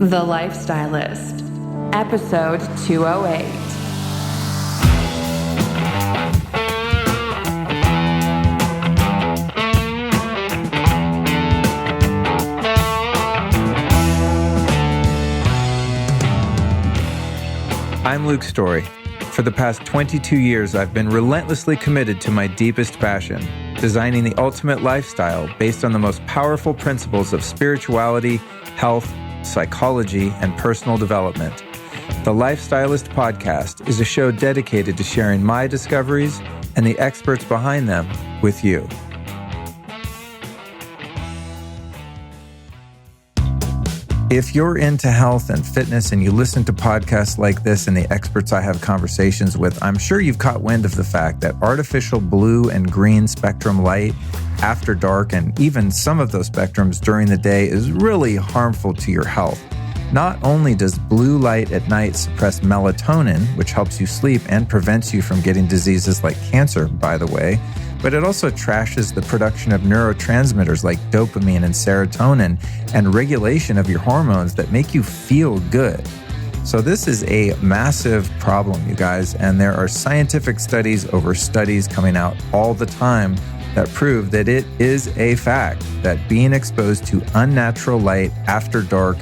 The Life Stylist, Episode 208. I'm Luke Story. For the past 22 years, I've been relentlessly committed to my deepest passion, designing the ultimate lifestyle based on the most powerful principles of spirituality, health, psychology, and personal development. The Life Stylist podcast is a show dedicated to sharing my discoveries and the experts behind them with you. If you're into health and fitness and you listen to podcasts like this and the experts I have conversations with, I'm sure you've caught wind of the fact that artificial blue and green spectrum light after dark and even some of those spectrums during the day is really harmful to your health. Not only does blue light at night suppress melatonin, which helps you sleep and prevents you from getting diseases like cancer, by the way, but it also trashes the production of neurotransmitters like dopamine and serotonin and regulation of your hormones that make you feel good. So this is a massive problem, you guys, and there are scientific studies over studies coming out all the time that prove that it is a fact that being exposed to unnatural light after dark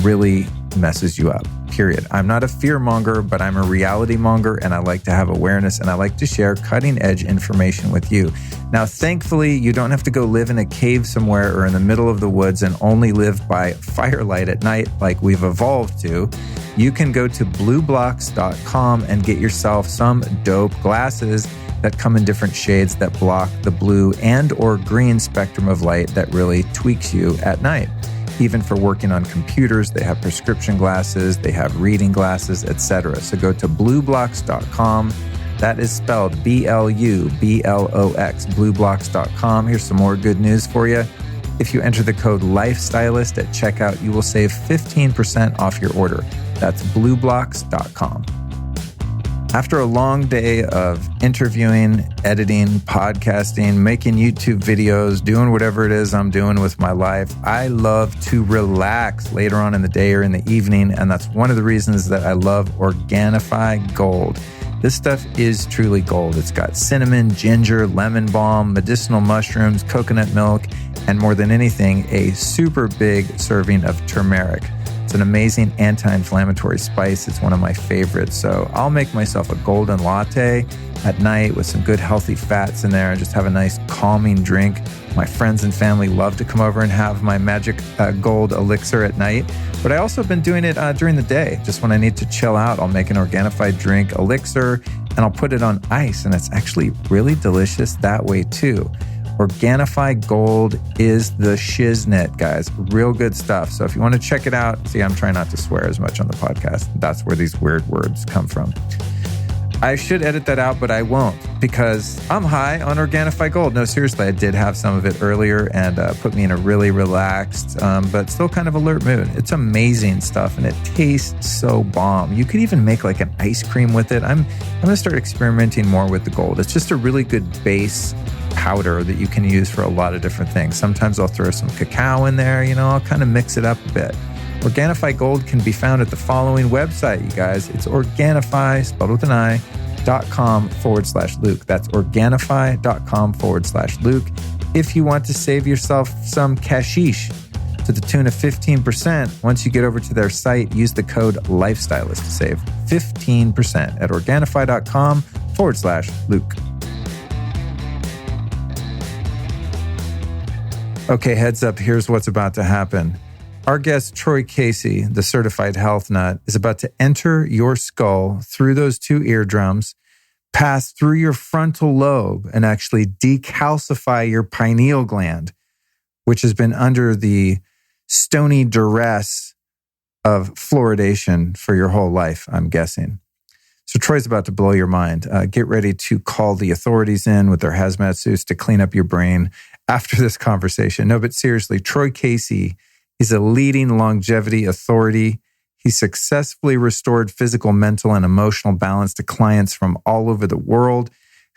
really messes you up. Period. I'm not a fear monger, but I'm a reality monger, and I like to have awareness, and I like to share cutting edge information with you. Now, thankfully, you don't have to go live in a cave somewhere or in the middle of the woods and only live by firelight at night like we've evolved to. You can go to blueblocks.com and get yourself some dope glasses that come in different shades that block the blue and or green spectrum of light that really tweaks you at night. Even for working on computers, they have prescription glasses, they have reading glasses, etc. So go to blueblocks.com. That is spelled BLUBLOX, blueblocks.com. Here's some more good news for you. If you enter the code LifeStylist at checkout, you will save 15% off your order. That's blueblocks.com. After a long day of interviewing, editing, podcasting, making YouTube videos, doing whatever it is I'm doing with my life, I love to relax later on in the day or in the evening. And that's one of the reasons that I love Organifi Gold. This stuff is truly gold. It's got cinnamon, ginger, lemon balm, medicinal mushrooms, coconut milk, and more than anything, a super big serving of turmeric. It's an amazing anti-inflammatory spice. It's one of my favorites. So I'll make myself a golden latte at night with some good healthy fats in there and just have a nice calming drink. My friends and family love to come over and have my magic gold elixir at night. But I also have been doing it during the day. Just when I need to chill out, I'll make an Organifi drink elixir and I'll put it on ice. And it's actually really delicious that way too. Organifi Gold is the shiznit, guys. Real good stuff. So if you want to check it out, see, I'm trying not to swear as much on the podcast. That's where these weird words come from. I should edit that out, but I won't because I'm high on Organifi Gold. No, seriously, I did have some of it earlier and put me in a really relaxed, but still kind of alert mood. It's amazing stuff and it tastes so bomb. You could even make like an ice cream with it. I'm going to start experimenting more with the gold. It's just a really good base powder that you can use for a lot of different things. Sometimes I'll throw some cacao in there, I'll kind of mix it up a bit. Organifi Gold can be found at the following website, you guys. It's Organifi, spelled with an I, .com/Luke. That's Organifi.com/Luke. If you want to save yourself some cashish to the tune of 15%, once you get over to their site, use the code LifeStylist to save 15% at Organifi.com/Luke. Okay, heads up, here's what's about to happen. Our guest, Troy Casey, the certified health nut, is about to enter your skull through those two eardrums, pass through your frontal lobe, and actually decalcify your pineal gland, which has been under the stony duress of fluoridation for your whole life, I'm guessing. So Troy's about to blow your mind. Get ready to call the authorities in with their hazmat suits to clean up your brain after this conversation. No, but seriously, Troy Casey is a leading longevity authority. He successfully restored physical, mental, and emotional balance to clients from all over the world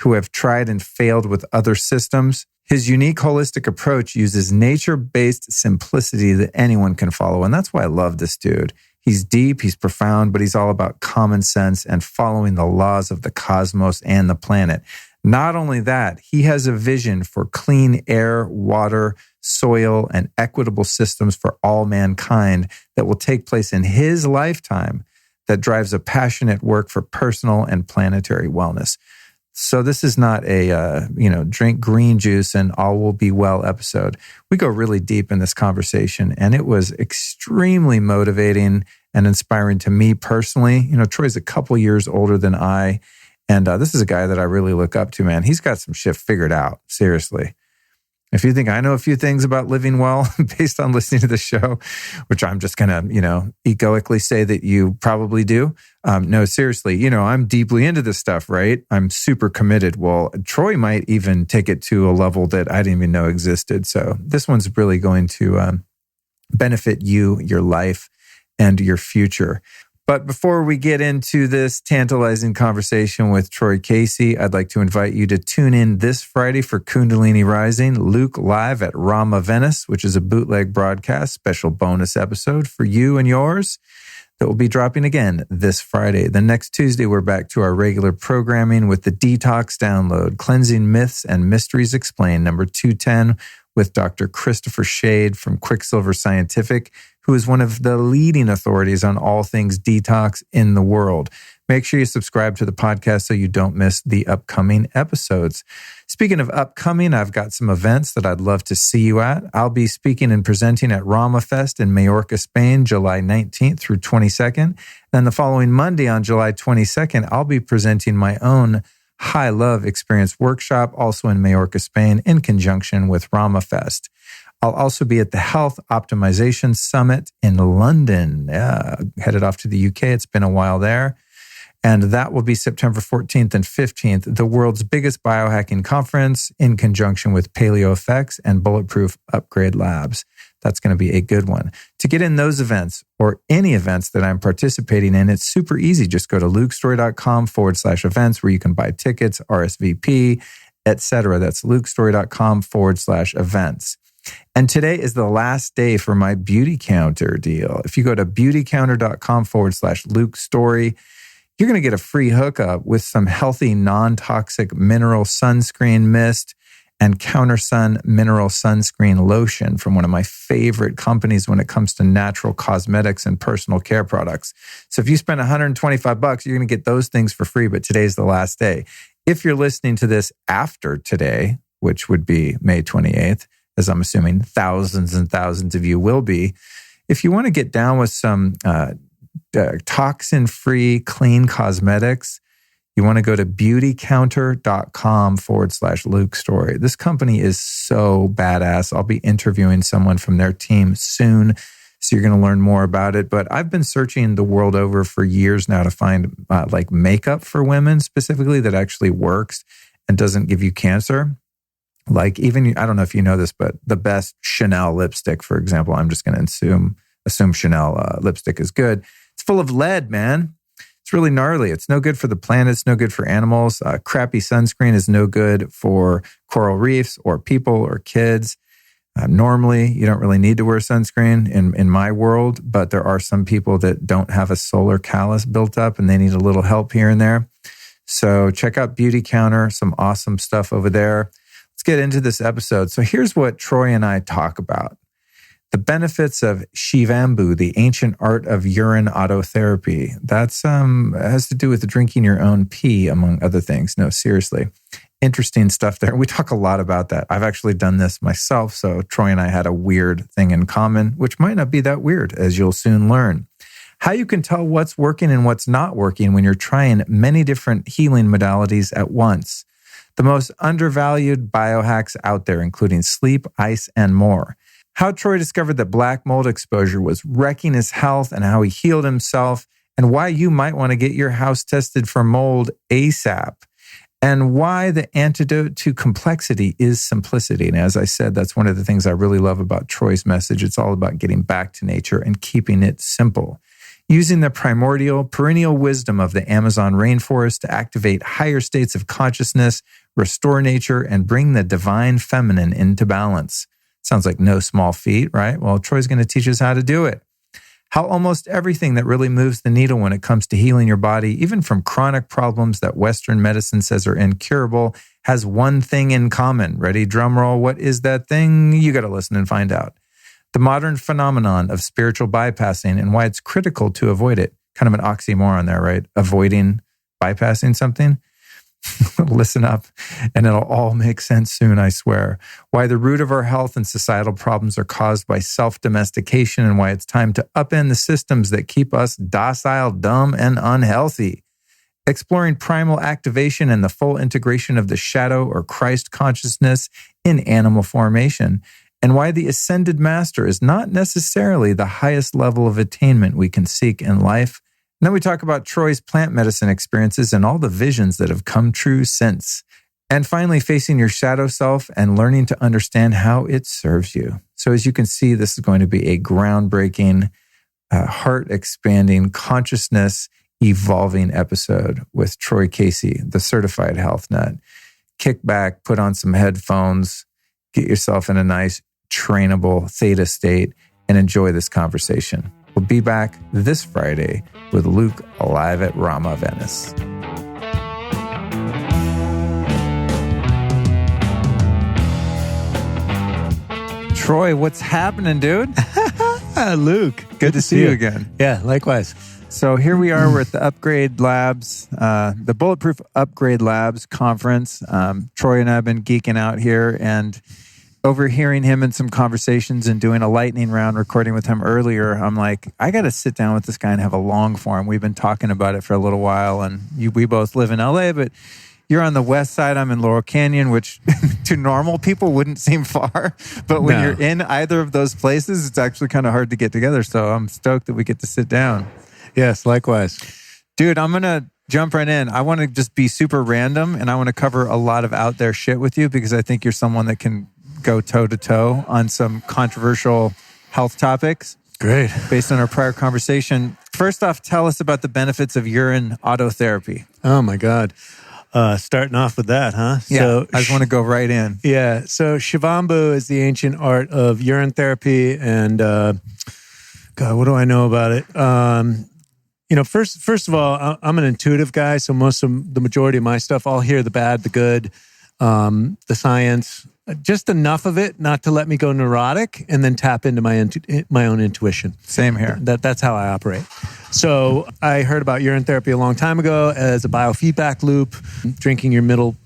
who have tried and failed with other systems. His unique holistic approach uses nature-based simplicity that anyone can follow. And that's why I love this dude. He's deep, he's profound, but he's all about common sense and following the laws of the cosmos and the planet. Not only that, he has a vision for clean air, water, soil, and equitable systems for all mankind that will take place in his lifetime that drives a passionate work for personal and planetary wellness. So this is not a, drink green juice and all will be well episode. We go really deep in this conversation, and it was extremely motivating and inspiring to me personally. Troy's a couple years older than I, and this is a guy that I really look up to, man. He's got some shit figured out, seriously. If you think I know a few things about living well based on listening to the show, which I'm just going to, egoically say that you probably do. No, seriously, I'm deeply into this stuff, right? I'm super committed. Well, Troy might even take it to a level that I didn't even know existed. So this one's really going to benefit you, your life, and your future. But before we get into this tantalizing conversation with Troy Casey, I'd like to invite you to tune in this Friday for Kundalini Rising, Luke live at Rama Venice, which is a bootleg broadcast, special bonus episode for you and yours that will be dropping again this Friday. The next Tuesday, we're back to our regular programming with the Detox Download, Cleansing Myths and Mysteries Explained, number 210, with Dr. Christopher Shade from Quicksilver Scientific, who is one of the leading authorities on all things detox in the world. Make sure you subscribe to the podcast so you don't miss the upcoming episodes. Speaking of upcoming, I've got some events that I'd love to see you at. I'll be speaking and presenting at Rama Fest in Mallorca, Spain, July 19th through 22nd. Then the following Monday on July 22nd, I'll be presenting my own High Love Experience workshop, also in Mallorca, Spain, in conjunction with Rama Fest. I'll also be at the Health Optimization Summit in London. Headed off to the UK. It's been a while there. And that will be September 14th and 15th, the world's biggest biohacking conference in conjunction with Paleo Effects and Bulletproof Upgrade Labs. That's going to be a good one. To get in those events or any events that I'm participating in, it's super easy. Just go to lukestory.com/events where you can buy tickets, RSVP, etc. That's lukestory.com/events. And today is the last day for my Beauty Counter deal. If you go to beautycounter.com/lukestory, you're going to get a free hookup with some healthy, non-toxic mineral sunscreen mist and Counter Sun mineral sunscreen lotion from one of my favorite companies when it comes to natural cosmetics and personal care products. So if you spend $125, you're going to get those things for free, but today's the last day. If you're listening to this after today, which would be May 28th, as I'm assuming thousands and thousands of you will be, if you want to get down with some toxin-free, clean cosmetics, you want to go to beautycounter.com/Luke Story. This company is so badass. I'll be interviewing someone from their team soon, so you're going to learn more about it. But I've been searching the world over for years now to find makeup for women specifically that actually works and doesn't give you cancer. Like even, I don't know if you know this, but the best Chanel lipstick, for example, I'm just going to assume Chanel lipstick is good. It's full of lead, man. It's really gnarly. It's no good for the planet. It's no good for animals. Crappy sunscreen is no good for coral reefs or people or kids. Normally, you don't really need to wear sunscreen in my world, but there are some people that don't have a solar callus built up and they need a little help here and there. So check out Beauty Counter, some awesome stuff over there. Let's get into this episode. So here's what Troy and I talk about. The benefits of Shivambu, the ancient art of urine autotherapy. That's has to do with drinking your own pee, among other things. No, seriously. Interesting stuff there. We talk a lot about that. I've actually done this myself, so Troy and I had a weird thing in common, which might not be that weird, as you'll soon learn. How you can tell what's working and what's not working when you're trying many different healing modalities at once. The most undervalued biohacks out there, including sleep, ice, and more. How Troy discovered that black mold exposure was wrecking his health and how he healed himself, and why you might want to get your house tested for mold ASAP, and why the antidote to complexity is simplicity. And as I said, that's one of the things I really love about Troy's message. It's all about getting back to nature and keeping it simple. Using the primordial, perennial wisdom of the Amazon rainforest to activate higher states of consciousness, restore nature, and bring the divine feminine into balance. Sounds like no small feat, right? Well, Troy's going to teach us how to do it. How almost everything that really moves the needle when it comes to healing your body, even from chronic problems that Western medicine says are incurable, has one thing in common. Ready, drum roll. What is that thing? You got to listen and find out. The modern phenomenon of spiritual bypassing and why it's critical to avoid it. Kind of an oxymoron there, right? Avoiding bypassing something. Listen up, and it'll all make sense soon, I swear. Why the root of our health and societal problems are caused by self-domestication, and why it's time to upend the systems that keep us docile, dumb, and unhealthy. Exploring primal activation and the full integration of the shadow or Christ consciousness in animal formation, and why the ascended master is not necessarily the highest level of attainment we can seek in life. And then we talk about Troy's plant medicine experiences and all the visions that have come true since. And finally, facing your shadow self and learning to understand how it serves you. So as you can see, this is going to be a groundbreaking, heart-expanding, consciousness-evolving episode with Troy Casey, the certified health nut. Kick back, put on some headphones, get yourself in a nice, trainable theta state, and enjoy this conversation. We'll be back this Friday with Luke live at Rama, Venice. Troy, what's happening, dude? Luke, Good to see you again. Yeah, likewise. So here we are. We're at the Upgrade Labs, the Bulletproof Upgrade Labs conference. Troy and I have been geeking out here and overhearing him in some conversations and doing a lightning round recording with him earlier. I'm like, I got to sit down with this guy and have a long form. We've been talking about it for a little while, and we both live in LA, but you're on the west side. I'm in Laurel Canyon, which to normal people wouldn't seem far. But when you're in either of those places, it's actually kind of hard to get together. So I'm stoked that we get to sit down. Yes, likewise. Dude, I'm going to jump right in. I want to just be super random, and I want to cover a lot of out there shit with you because I think you're someone that can go toe-to-toe on some controversial health topics. Great. Based on our prior conversation. First off, tell us about the benefits of urine autotherapy. Oh, my God. Starting off with that, huh? Yeah, so, I just want to go right in. Yeah, so Shivambu is the ancient art of urine therapy, and God, what do I know about it? First of all, I'm an intuitive guy, so the majority of my stuff, I'll hear the bad, the good, the science, just enough of it not to let me go neurotic, and then tap into my own intuition. Same here. That's how I operate. So I heard about urine therapy a long time ago as a biofeedback loop. Drinking your middle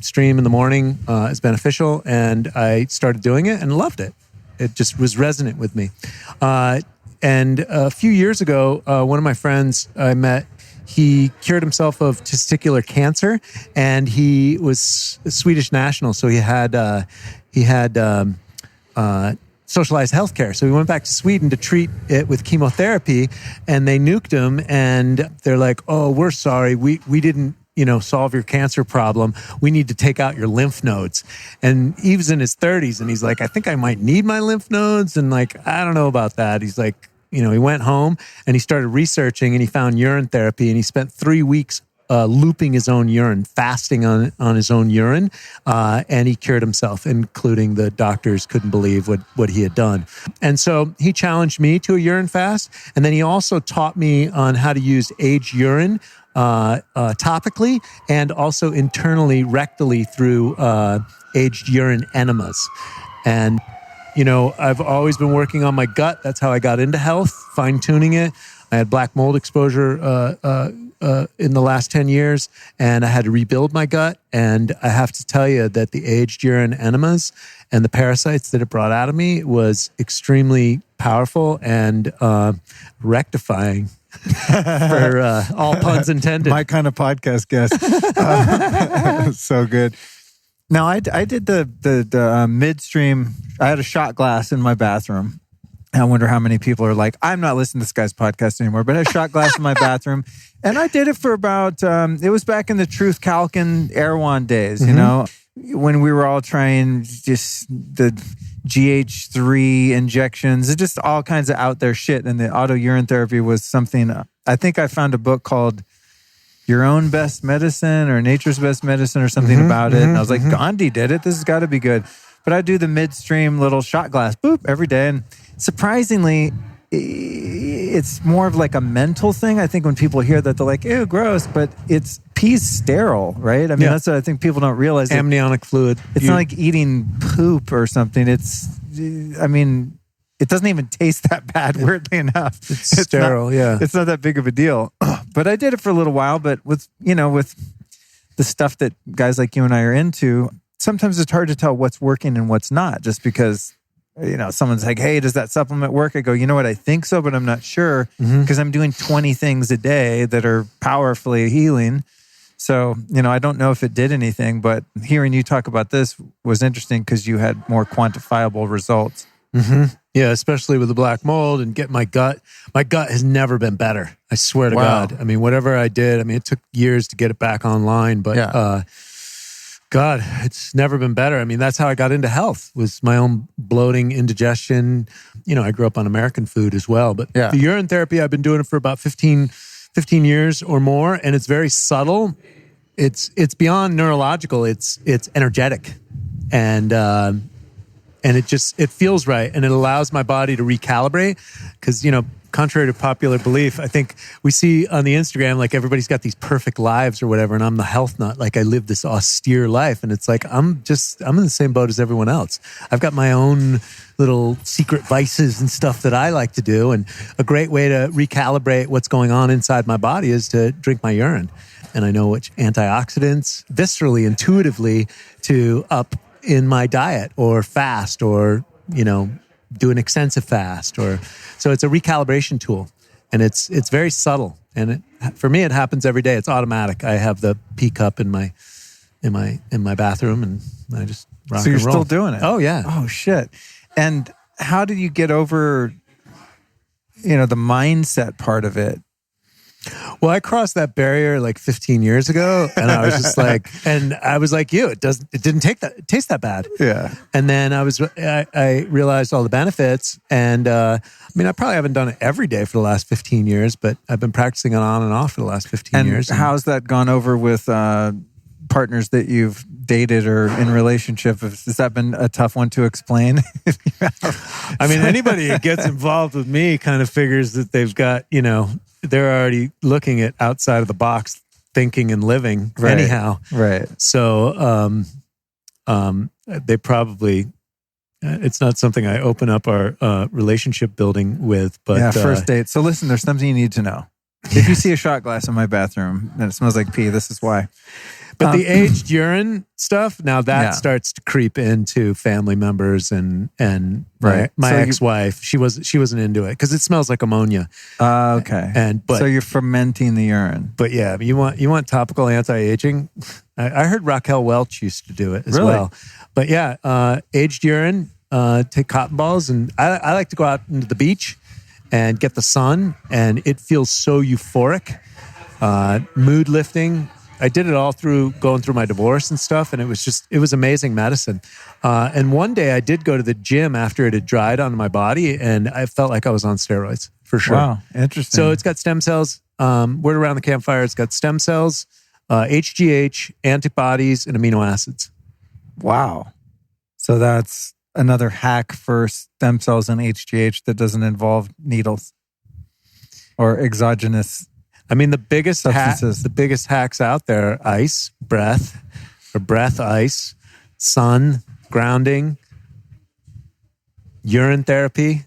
stream in the morning is beneficial, and I started doing it and loved it. It just was resonant with me. And a few years ago, one of my friends I met, he cured himself of testicular cancer, and he was a Swedish national, so he had socialized healthcare. So he went back to Sweden to treat it with chemotherapy, and they nuked him. And they're like, "Oh, we're sorry, we didn't solve your cancer problem. We need to take out your lymph nodes." And he was in his 30s, and he's like, "I think I might need my lymph nodes," and like, I don't know about that. He's like, he went home and he started researching, and he found urine therapy, and he spent 3 weeks looping his own urine, fasting on his own urine, and he cured himself, including the doctors couldn't believe what he had done. And so he challenged me to a urine fast, and then he also taught me on how to use aged urine topically and also internally, rectally through aged urine enemas. And I've always been working on my gut. That's how I got into health, fine-tuning it. I had black mold exposure in the last 10 years, and I had to rebuild my gut. And I have to tell you that the aged urine enemas and the parasites that it brought out of me was extremely powerful and rectifying. For all puns intended. My kind of podcast guest. So good. Now, I did the midstream. I had a shot glass in my bathroom. I wonder how many people are like, I'm not listening to this guy's podcast anymore, but I had a shot glass in my bathroom. And I did it for about, it was back in the Truth Calkin Erewhon days, when we were all trying just the GH3 injections, just all kinds of out there shit. And the auto urine therapy was something, I think I found a book called your own best medicine or nature's best medicine or something about it. And I was like, Gandhi did it. This has got to be good. But I do the midstream little shot glass, boop, every day. And surprisingly, it's more of like a mental thing. I think when people hear that, they're like, ew, gross. But it's pee's sterile, right? I mean, that's what I think people don't realize. Amniotic fluid. It's not like eating poop or something. I mean, it doesn't even taste that bad, weirdly enough. It's sterile, It's not that big of a deal. But I did it for a little while. But with the stuff that guys like you and I are into, sometimes it's hard to tell what's working and what's not, just because, someone's like, hey, does that supplement work? I go, you know what? I think so, but I'm not sure because I'm doing 20 things a day that are powerfully healing. So, I don't know if it did anything, but hearing you talk about this was interesting because you had more quantifiable results. Yeah, especially with the black mold and get my gut. My gut has never been better. I swear to God. I mean, whatever I did, it took years to get it back online, but God, it's never been better. I mean, that's how I got into health, was my own bloating, indigestion. I grew up on American food as well, but the urine therapy, I've been doing it for about 15 years or more, and it's very subtle. It's beyond neurological. It's energetic, and it feels right, and it allows my body to recalibrate. Because contrary to popular belief, I think we see on the Instagram like everybody's got these perfect lives or whatever, and I'm the health nut. Like I live this austere life, and it's like I'm in the same boat as everyone else. I've got my own little secret vices and stuff that I like to do, and a great way to recalibrate what's going on inside my body is to drink my urine. And I know which antioxidants, viscerally, intuitively, to up in my diet or fast or, do an extensive fast so it's a recalibration tool, and it's very subtle. And for me, it happens every day. It's automatic. I have the pee cup in my bathroom, and I just rock and roll. So you're still doing it? Oh yeah. Oh shit. And how did you get over, the mindset part of it? Well, I crossed that barrier like 15 years ago, and I was just like, and I was like you, it didn't taste that bad. Yeah. And then I realized all the benefits, and I probably haven't done it every day for the last 15 years, but I've been practicing it on and off for the last 15 years. And how's that gone over with partners that you've dated or in relationship? Has that been a tough one to explain? Anybody who gets involved with me kind of figures that they've got, they're already looking at outside of the box thinking and living anyhow. Right. So they probably, it's not something I open up our relationship building with. But first date. So listen, there's something you need to know. If you see a shot glass in my bathroom and it smells like pee, this is why. But the aged urine stuff, now that starts to creep into family members and my ex-wife. She wasn't into it because it smells like ammonia. Okay. So you're fermenting the urine. But yeah, you want topical anti-aging. I heard Raquel Welch used to do it as well. But yeah, aged urine. Take cotton balls, and I like to go out into the beach and get the sun, and it feels so euphoric, mood lifting. I did it all through going through my divorce and stuff, and it was amazing medicine. And one day I did go to the gym after it had dried on my body, and I felt like I was on steroids for sure. Wow, interesting. So it's got stem cells. Word around the campfire, it's got stem cells, HGH, antibodies, and amino acids. Wow. So that's another hack for stem cells and HGH that doesn't involve needles or exogenous. The biggest hacks out there are ice, breath, ice, sun, grounding, urine therapy,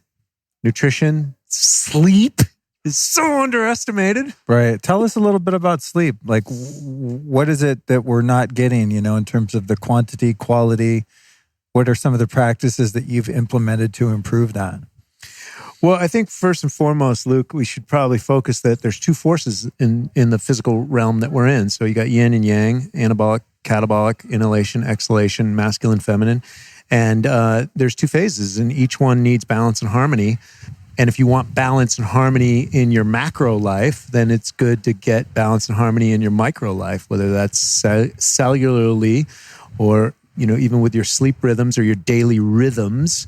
nutrition, sleep is so underestimated. Right. Tell us a little bit about sleep. Like, what is it that we're not getting, in terms of the quantity, quality? What are some of the practices that you've implemented to improve that? Well, I think first and foremost, Luke, we should probably focus that there's two forces in the physical realm that we're in. So you got yin and yang, anabolic, catabolic, inhalation, exhalation, masculine, feminine. And there's two phases, and each one needs balance and harmony. And if you want balance and harmony in your macro life, then it's good to get balance and harmony in your micro life, whether that's cellularly or, even with your sleep rhythms or your daily rhythms.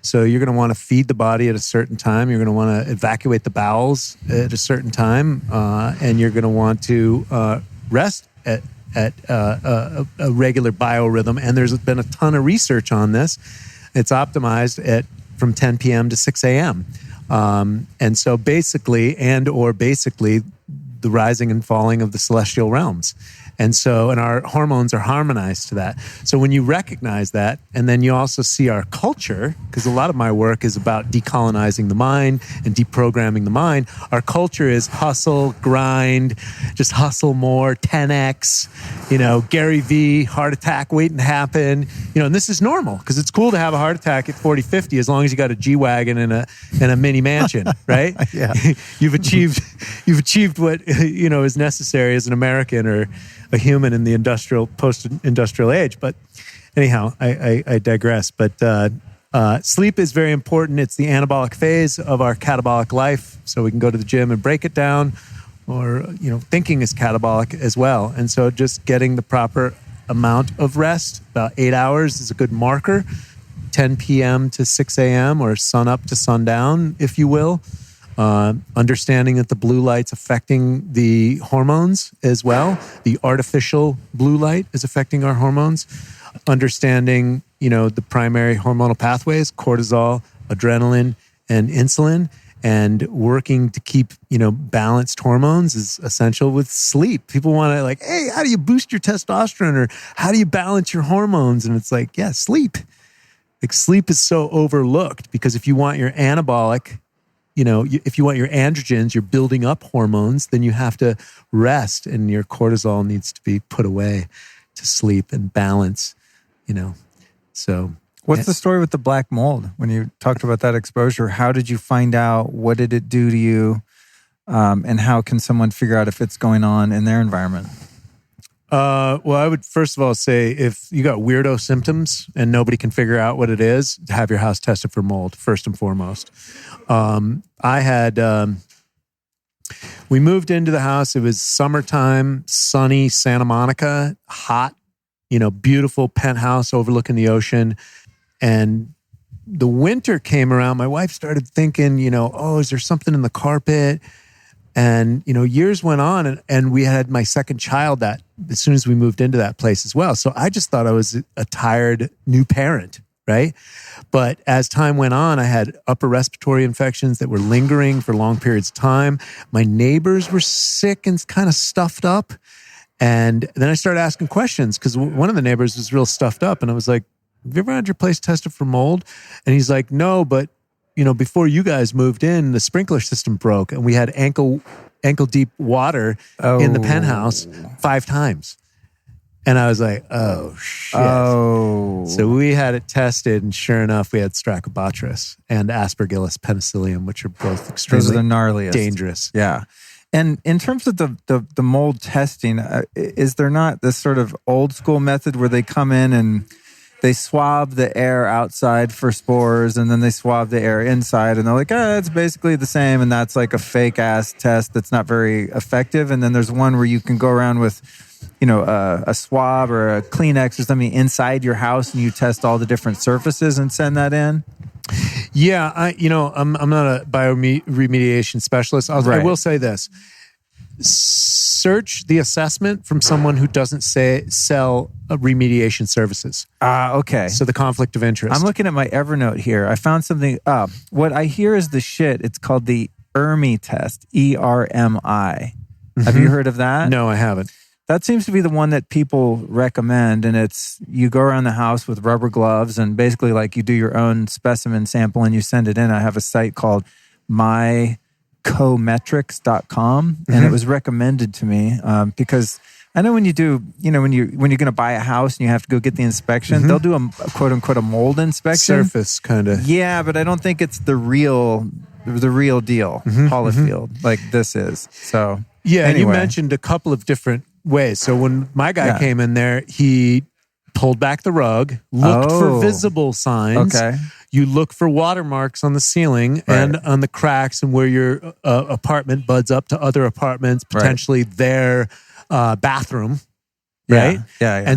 So you're going to want to feed the body at a certain time. You're going to want to evacuate the bowels at a certain time, and you're going to want to rest at a regular biorhythm. And there's been a ton of research on this. It's optimized from 10 p.m. to 6 a.m. And so basically, the rising and falling of the celestial realms. And our hormones are harmonized to that. So when you recognize that, and then you also see our culture, because a lot of my work is about decolonizing the mind and deprogramming the mind. Our culture is hustle, grind, just hustle more, 10x, Gary V, heart attack waiting to happen. And this is normal because it's cool to have a heart attack at 40, 50, as long as you got a G-Wagon and a mini mansion, right? Yeah. You've achieved what, is necessary as an American or a human in the post-industrial age. But anyhow, I digress. But sleep is very important. It's the anabolic phase of our catabolic life. So we can go to the gym and break it down, or, thinking is catabolic as well. And so just getting the proper amount of rest, about 8 hours is a good marker, 10 p.m. to 6 a.m. or sun up to sundown, if you will. Understanding that the blue light's affecting the hormones as well. The artificial blue light is affecting our hormones. Understanding, the primary hormonal pathways, cortisol, adrenaline, and insulin, and working to keep, balanced hormones is essential with sleep. People want to hey, how do you boost your testosterone, or how do you balance your hormones? And it's sleep. Sleep is so overlooked, because if you want your anabolic, if you want your androgens, you're building up hormones, then you have to rest, and your cortisol needs to be put away to sleep and balance, So what's the story with the black mold? When you talked about that exposure, how did you find out? What did it do to you? And how can someone figure out if it's going on in their environment? Well, I would first of all say, if you got weirdo symptoms and nobody can figure out what it is, have your house tested for mold, first and foremost. We moved into the house. It was summertime, sunny Santa Monica, hot, beautiful penthouse overlooking the ocean. And the winter came around. My wife started thinking, is there something in the carpet? And, years went on, and we had my second child as soon as we moved into that place as well. So I just thought I was a tired new parent, right? But as time went on, I had upper respiratory infections that were lingering for long periods of time. My neighbors were sick and kind of stuffed up. And then I started asking questions, because one of the neighbors was real stuffed up. And I was like, have you ever had your place tested for mold? And he's like, no, but before you guys moved in, the sprinkler system broke, and we had ankle deep water in the penthouse 5 times. And I was like, oh, shit. Oh. So we had it tested, and sure enough, we had Stachybotrys and Aspergillus penicillium, which are both extremely Those are the gnarliest. Dangerous. Yeah. And in terms of the mold testing, is there not this sort of old school method where they come in and they swab the air outside for spores, and then they swab the air inside, and they're like, it's basically the same, and that's like a fake ass test that's not very effective. And then there's one where you can go around with, a swab or a Kleenex or something inside your house, and you test all the different surfaces and send that in. Yeah, I'm not a bioremediation specialist. I will say this. Search the assessment from someone who doesn't sell remediation services. Okay. So the conflict of interest. I'm looking at my Evernote here. I found something. What I hear is the shit. It's called the ERMI test. ERMI. Mm-hmm. Have you heard of that? No, I haven't. That seems to be the one that people recommend. And it's, you go around the house with rubber gloves, and basically you do your own specimen sample and you send it in. I have a site called mycometrics.com, and it was recommended to me because I know when you do, when you're going to buy a house and you have to go get the inspection, they'll do a quote unquote a mold inspection. Surface kind of. Yeah, but I don't think it's the real deal, Holyfield, like this is. So yeah, anyway. And you mentioned a couple of different ways. So when my guy came in there, he pulled back the rug, looked for visible signs. Okay. You look for watermarks on the ceiling and on the cracks, and where your apartment buds up to other apartments, potentially their bathroom, right? Yeah.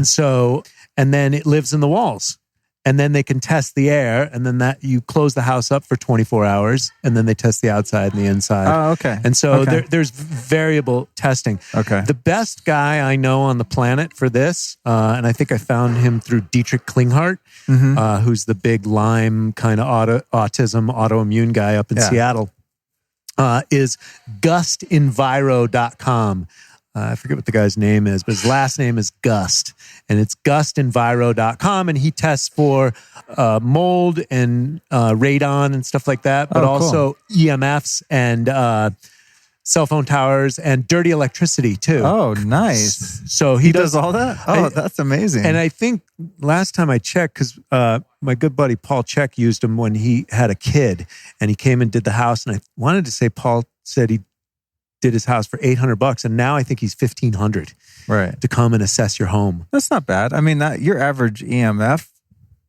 And then it lives in the walls. and then they can test the air, and then that you close the house up for 24 hours, and then they test the outside and the inside. Oh, okay. And so there's variable testing. Okay. The best guy I know on the planet for this, and I think I found him through Dietrich Klinghardt, who's the big Lyme kind of autoimmune guy up in Seattle, is gustinviro.com. I forget what the guy's name is, but his last name is Gust, and it's gustinviro.com, and he tests for mold and radon and stuff like that, but also EMFs and cell phone towers and dirty electricity too. Oh, nice. So he does all that? Oh, that's amazing. And I think last time I checked, because my good buddy Paul Check used him when he had a kid, and he came and did the house, and I wanted to say Paul said he did his house for $800, and now I think he's $1,500 to come and assess your home. That's not bad. I mean, your average EMF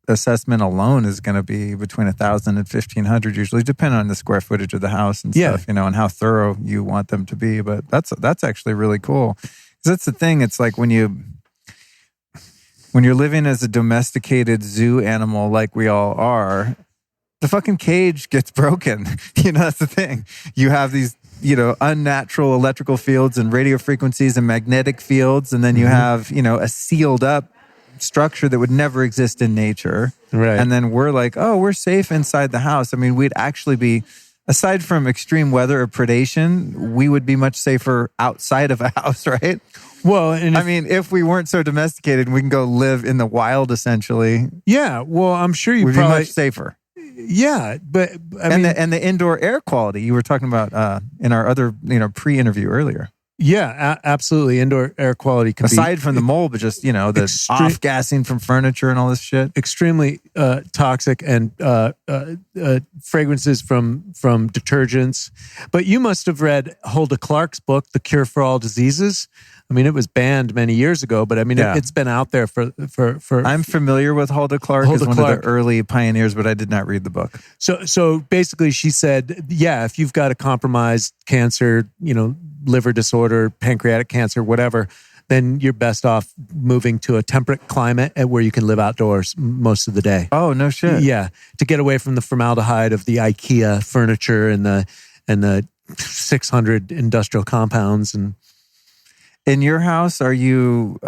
assessment alone is going to be between $1,000 and $1,500 usually, depending on the square footage of the house and stuff, and how thorough you want them to be. But that's actually really cool. 'Cause that's the thing. It's like when you're living as a domesticated zoo animal, like we all are, the fucking cage gets broken. That's the thing. You have these unnatural electrical fields and radio frequencies and magnetic fields. And then you have, a sealed up structure that would never exist in nature. Right. And then we're like, oh, we're safe inside the house. I mean, we'd actually be, aside from extreme weather or predation, we would be much safer outside of a house, right? Well, and if we weren't so domesticated and we can go live in the wild, essentially. Yeah. Well, I'm sure we'd be much safer. Yeah, but the indoor air quality you were talking about in our other pre-interview earlier. Yeah, absolutely. Indoor air quality can aside from the mold, but just the off-gassing from furniture and all this shit. Extremely toxic, and fragrances from detergents. But you must have read Hulda Clark's book, The Cure for All Diseases. I mean, it was banned many years ago, but I mean, it's been out there for. I'm familiar with Hulda Clark as one of the early pioneers, but I did not read the book. So basically, she said, if you've got a compromised cancer, liver disorder, pancreatic cancer, whatever, then you're best off moving to a temperate climate where you can live outdoors most of the day. Oh, no shit. Yeah, to get away from the formaldehyde of the IKEA furniture and the 600 industrial compounds. And in your house, are you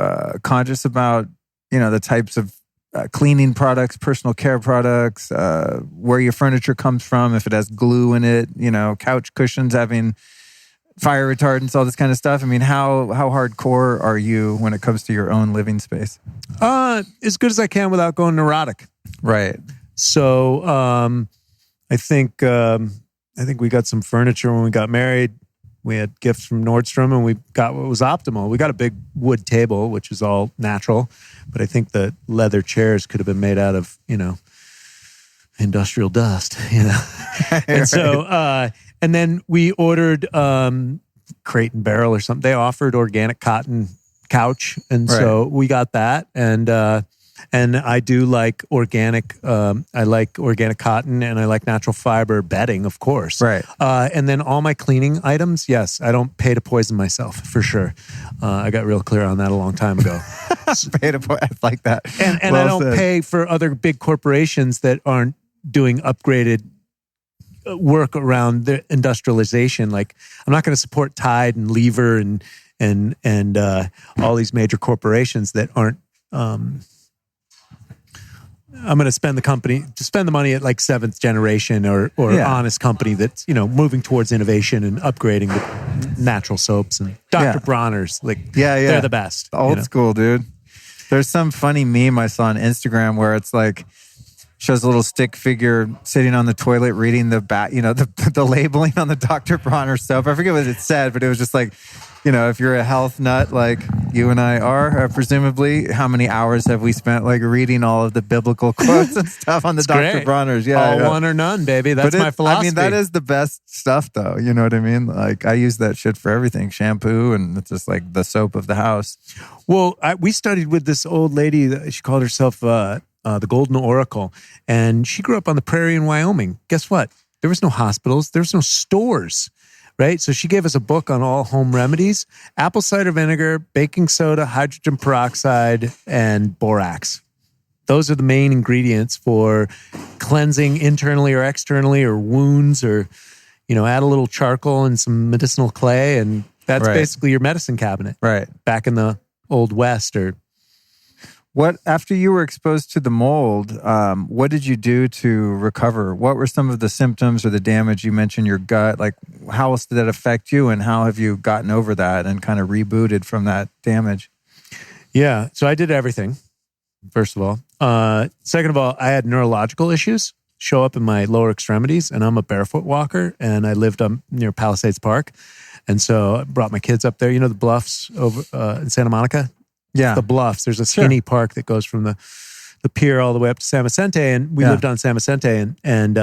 conscious about the types of cleaning products, personal care products, where your furniture comes from, if it has glue in it, couch cushions having fire retardants, all this kind of stuff? I mean, how hardcore are you when it comes to your own living space? As good as I can without going neurotic. Right. So I think we got some furniture when we got married. We had gifts from Nordstrom, and we got what was optimal. We got a big wood table, which is all natural, but I think the leather chairs could have been made out of, industrial dust, And so, and then we ordered Crate and Barrel or something. They offered organic cotton couch, and so we got that. And I do like organic. I like organic cotton, and I like natural fiber bedding, of course. Right. And then all my cleaning items, yes, I don't pay to poison myself for sure. I got real clear on that a long time ago. Pay to poison, I like that. And I don't pay for other big corporations that aren't doing upgraded work around their industrialization. Like, I'm not going to support Tide and Lever and all these major corporations that aren't. I'm going to spend the money at like seventh generation or honest company that's moving towards innovation and upgrading with natural soaps and Dr. Bronner's. They're the best. Old school, dude. There's some funny meme I saw on Instagram where it's like, shows a little stick figure sitting on the toilet reading the labeling on the Dr. Bronner soap. I forget what it said, but it was just like, if you're a health nut like you and I are, presumably, how many hours have we spent like reading all of the biblical quotes and stuff on the Dr. Bronner's? Yeah, one or none, baby. That's my philosophy. I mean, that is the best stuff, though. You know what I mean? Like, I use that shit for everything, shampoo, and it's just like the soap of the house. Well, we studied with this old lady. She called herself the Golden Oracle, and she grew up on the prairie in Wyoming. Guess what? There was no hospitals. There was no stores. Right? So she gave us a book on all home remedies: apple cider vinegar, baking soda, hydrogen peroxide, and borax. those are the main ingredients for cleansing internally or externally, or wounds, or, add a little charcoal and some medicinal clay, and that's basically your medicine cabinet. Right. Back in the Old West. Or what, after you were exposed to the mold, what did you do to recover? What were some of the symptoms or the damage? You mentioned your gut. Like, how else did that affect you, and how have you gotten over that and kind of rebooted from that damage? Yeah. So I did everything, first of all. Second of all, I had neurological issues show up in my lower extremities, and I'm a barefoot walker, and I lived near Palisades Park. And so I brought my kids up there. The bluffs over in Santa Monica? Yeah. The bluffs. There's a skinny park that goes from the pier all the way up to San Vicente, and we lived on San Vicente. And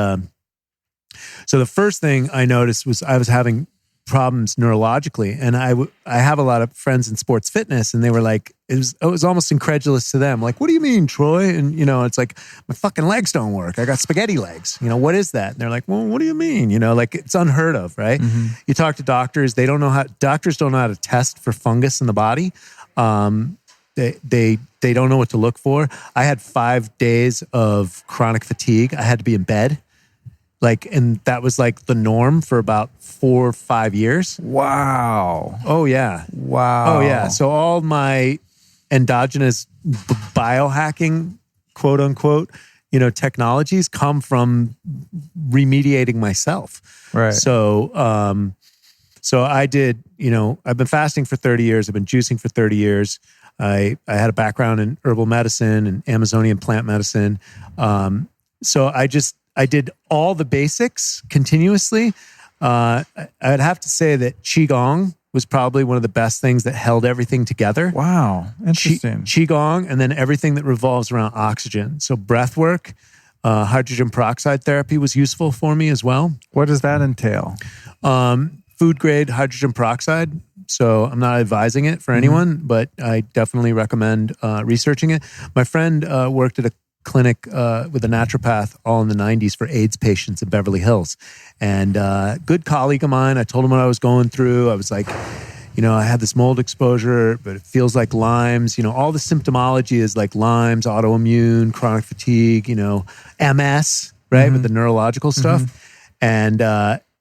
so the first thing I noticed was I was having problems neurologically, and I have a lot of friends in sports fitness, and they were like, it was almost incredulous to them. Like, what do you mean, Troy? And it's like, my fucking legs don't work. I got spaghetti legs. What is that? And they're like, well, what do you mean? Like, it's unheard of, right? Mm-hmm. You talk to doctors, doctors don't know how to test for fungus in the body. They don't know what to look for. I had 5 days of chronic fatigue. I had to be in bed. And that was like the norm for about 4 or 5 years. Wow. Oh, yeah. Wow. Oh, yeah. So all my endogenous biohacking, quote unquote, technologies come from remediating myself. Right. So I did, I've been fasting for 30 years. I've been juicing for 30 years. I had a background in herbal medicine and Amazonian plant medicine. So I did all the basics continuously. I'd have to say that Qigong was probably one of the best things that held everything together. Wow. Interesting. Qigong, and then everything that revolves around oxygen. So breath work, hydrogen peroxide therapy was useful for me as well. What does that entail? Food grade hydrogen peroxide. So I'm not advising it for anyone, but I definitely recommend researching it. My friend worked at a clinic with a naturopath all in the 90s for AIDS patients in Beverly Hills. And good colleague of mine, I told him what I was going through. I was like, I had this mold exposure, but it feels like Lyme's. All the symptomology is like Lyme's, autoimmune, chronic fatigue, MS, right? With the neurological stuff. And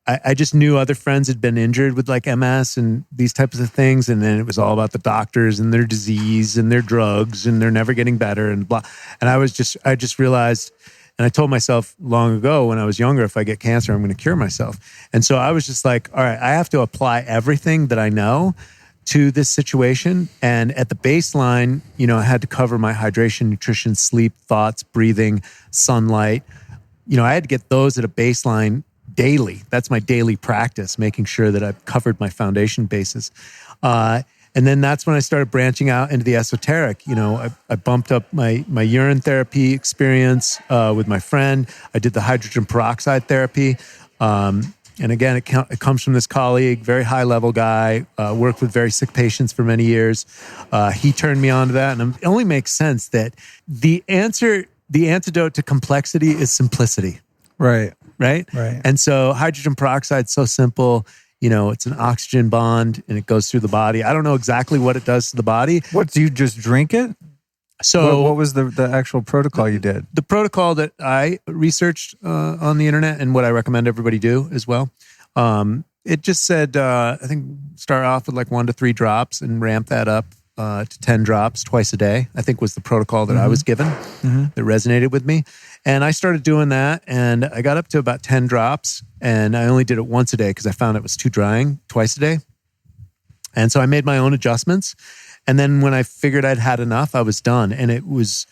I just knew other friends had been injured with like MS and these types of things. And then it was all about the doctors and their disease and their drugs, and they're never getting better and blah. And I just realized, and I told myself long ago when I was younger, if I get cancer, I'm going to cure myself. And so I was just like, all right, I have to apply everything that I know to this situation. And at the baseline, I had to cover my hydration, nutrition, sleep, thoughts, breathing, sunlight. I had to get those at a baseline daily. That's my daily practice, making sure that I've covered my foundation bases. And then that's when I started branching out into the esoteric. I bumped up my urine therapy experience with my friend. I did the hydrogen peroxide therapy. And again, it comes from this colleague, very high level guy, worked with very sick patients for many years. He turned me on to that. And it only makes sense that the antidote to complexity is simplicity. Right. Right? Right. And so hydrogen peroxide is so simple. It's an oxygen bond and it goes through the body. I don't know exactly what it does to the body. What, do you just drink it? So what was the actual protocol you did? The protocol that I researched on the internet, and what I recommend everybody do as well. It just said, I think start off with like 1 to 3 drops and ramp that up to 10 drops twice a day, I think was the protocol that I was given that resonated with me. And I started doing that, and I got up to about 10 drops, and I only did it once a day because I found it was too drying, twice a day. And so I made my own adjustments. And then when I figured I'd had enough, I was done. And it was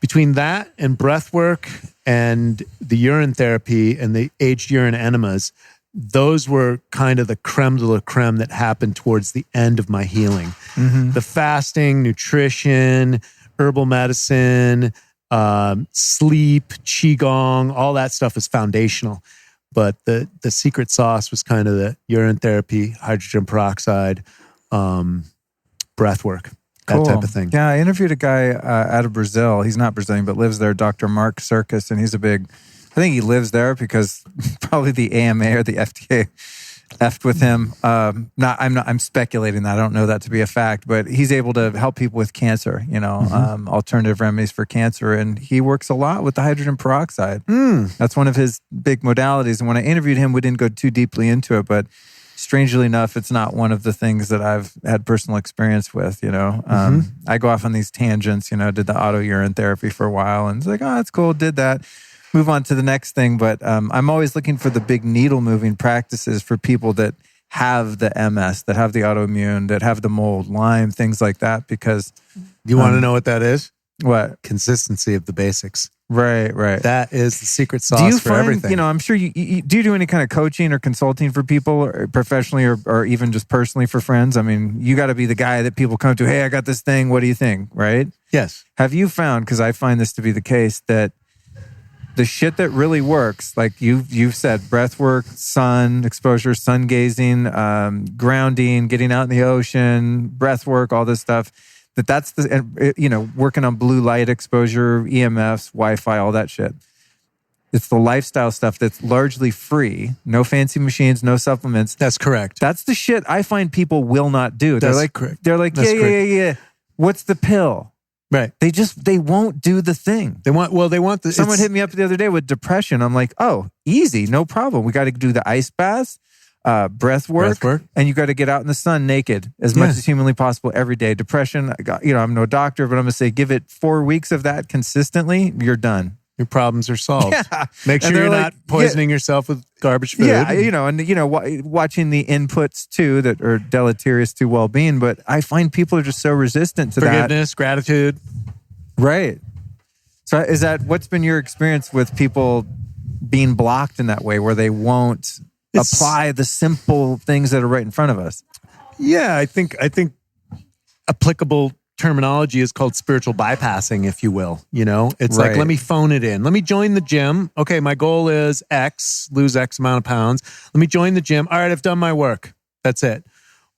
between that and breath work and the urine therapy and the aged urine enemas, those were kind of the creme de la creme that happened towards the end of my healing. The fasting, nutrition, herbal medicine, sleep, qigong, all that stuff is foundational. But the secret sauce was kind of the urine therapy, hydrogen peroxide, breath work, that type of thing. Yeah, I interviewed a guy out of Brazil. He's not Brazilian, but lives there, Dr. Mark Circus, and he's I think he lives there because probably the AMA or the FDA effed with him. I'm speculating that. I don't know that to be a fact, but he's able to help people with cancer, alternative remedies for cancer. And he works a lot with the hydrogen peroxide. That's one of his big modalities. And when I interviewed him, we didn't go too deeply into it, but strangely enough, it's not one of the things that I've had personal experience with, I go off on these tangents, did the auto urine therapy for a while and it's like, oh, that's cool. Did that. Move on to the next thing. But I'm always looking for the big needle moving practices for people that have the MS, that have the autoimmune, that have the mold, Lyme, things like that. Because you want to know what that is? What? Consistency of the basics. Right. That is the secret sauce for everything. I'm sure you do any kind of coaching or consulting for people or professionally or even just personally for friends? I mean, you got to be the guy that people come to, hey, I got this thing. What do you think? Right? Yes. Have you found, because I find this to be the case, that the shit that really works, like you've said, breath work, sun exposure, sun gazing, grounding, getting out in the ocean, breath work, all this stuff, that's the, working on blue light exposure, EMFs, Wi-Fi, all that shit. It's the lifestyle stuff that's largely free, no fancy machines, no supplements. That's correct. That's the shit I find people will not do. That's correct. They're like, yeah. What's the pill? Right. They won't do the thing. Someone hit me up the other day with depression. I'm like, oh, easy, no problem. We got to do the ice baths, breath work, and you got to get out in the sun naked as much as humanly possible every day. Depression, I'm no doctor, but I'm going to say give it 4 weeks of that consistently, you're done. Your problems are solved. Yeah. Make sure you're not poisoning yourself with garbage food. Yeah, watching the inputs too that are deleterious to well-being. But I find people are just so resistant to forgiveness, gratitude. Right. So what's been your experience with people being blocked in that way where they won't apply the simple things that are right in front of us? Yeah, I think applicable terminology is called spiritual bypassing, if you will. It's like, let me phone it in. Let me join the gym. Okay, my goal is X, lose X amount of pounds. Let me join the gym. All right, I've done my work. That's it.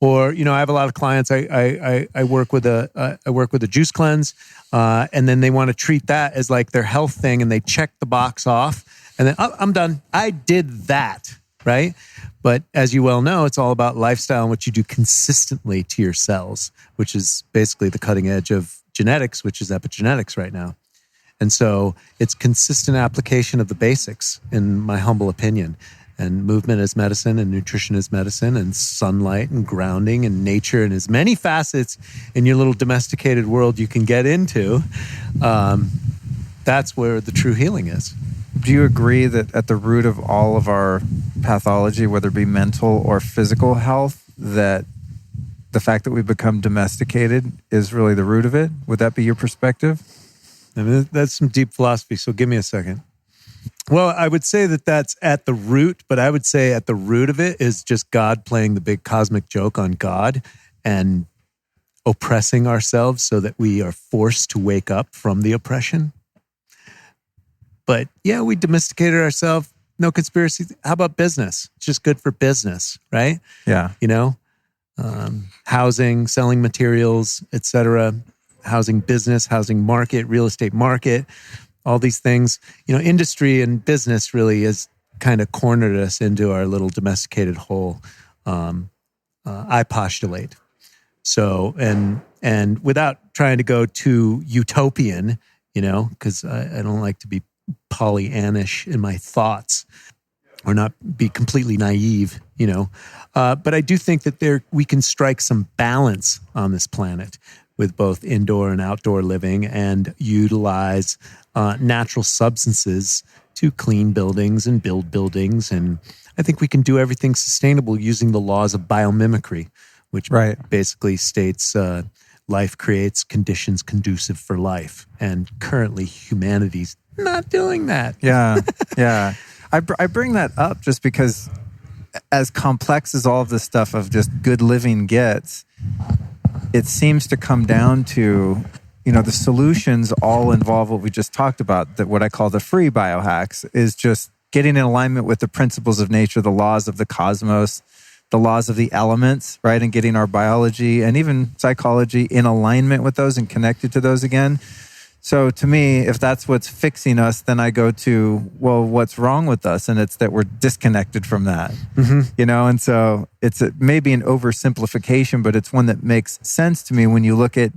Or, I have a lot of clients. I work with a juice cleanse, and then they want to treat that as like their health thing, and they check the box off, and then I'm done. I did that, right? But as you well know, it's all about lifestyle and what you do consistently to your cells, which is basically the cutting edge of genetics, which is epigenetics right now. And so it's consistent application of the basics, in my humble opinion. And movement is medicine, and nutrition is medicine, and sunlight and grounding and nature, and as many facets in your little domesticated world you can get into. That's where the true healing is. Do you agree that at the root of all of our pathology, whether it be mental or physical health, that the fact that we become domesticated is really the root of it? Would that be your perspective? I mean, that's some deep philosophy, so give me a second. Well, I would say that that's at the root, but I would say at the root of it is just God playing the big cosmic joke on God and oppressing ourselves so that we are forced to wake up from the oppression. But yeah, we domesticated ourselves. No conspiracy. How about business? It's just good for business, right? Yeah. Housing, selling materials, etc. Housing business, housing market, real estate market, all these things. Industry and business really has kind of cornered us into our little domesticated hole. I postulate. So, and without trying to go too utopian, because I don't like to be Pollyannish in my thoughts or not be completely naive, but I do think that we can strike some balance on this planet with both indoor and outdoor living and utilize natural substances to clean buildings and build buildings. And I think we can do everything sustainable using the laws of biomimicry, which basically states life creates conditions conducive for life. And currently humanity's not doing that. Yeah. I bring that up just because as complex as all of this stuff of just good living gets, it seems to come down to, the solutions all involve what we just talked about, that what I call the free biohacks is just getting in alignment with the principles of nature, the laws of the cosmos, the laws of the elements, right? And getting our biology and even psychology in alignment with those and connected to those again. So to me, if that's what's fixing us, then I go to, well, what's wrong with us? And it's that we're disconnected from that, And so it's maybe an oversimplification, but it's one that makes sense to me when you look at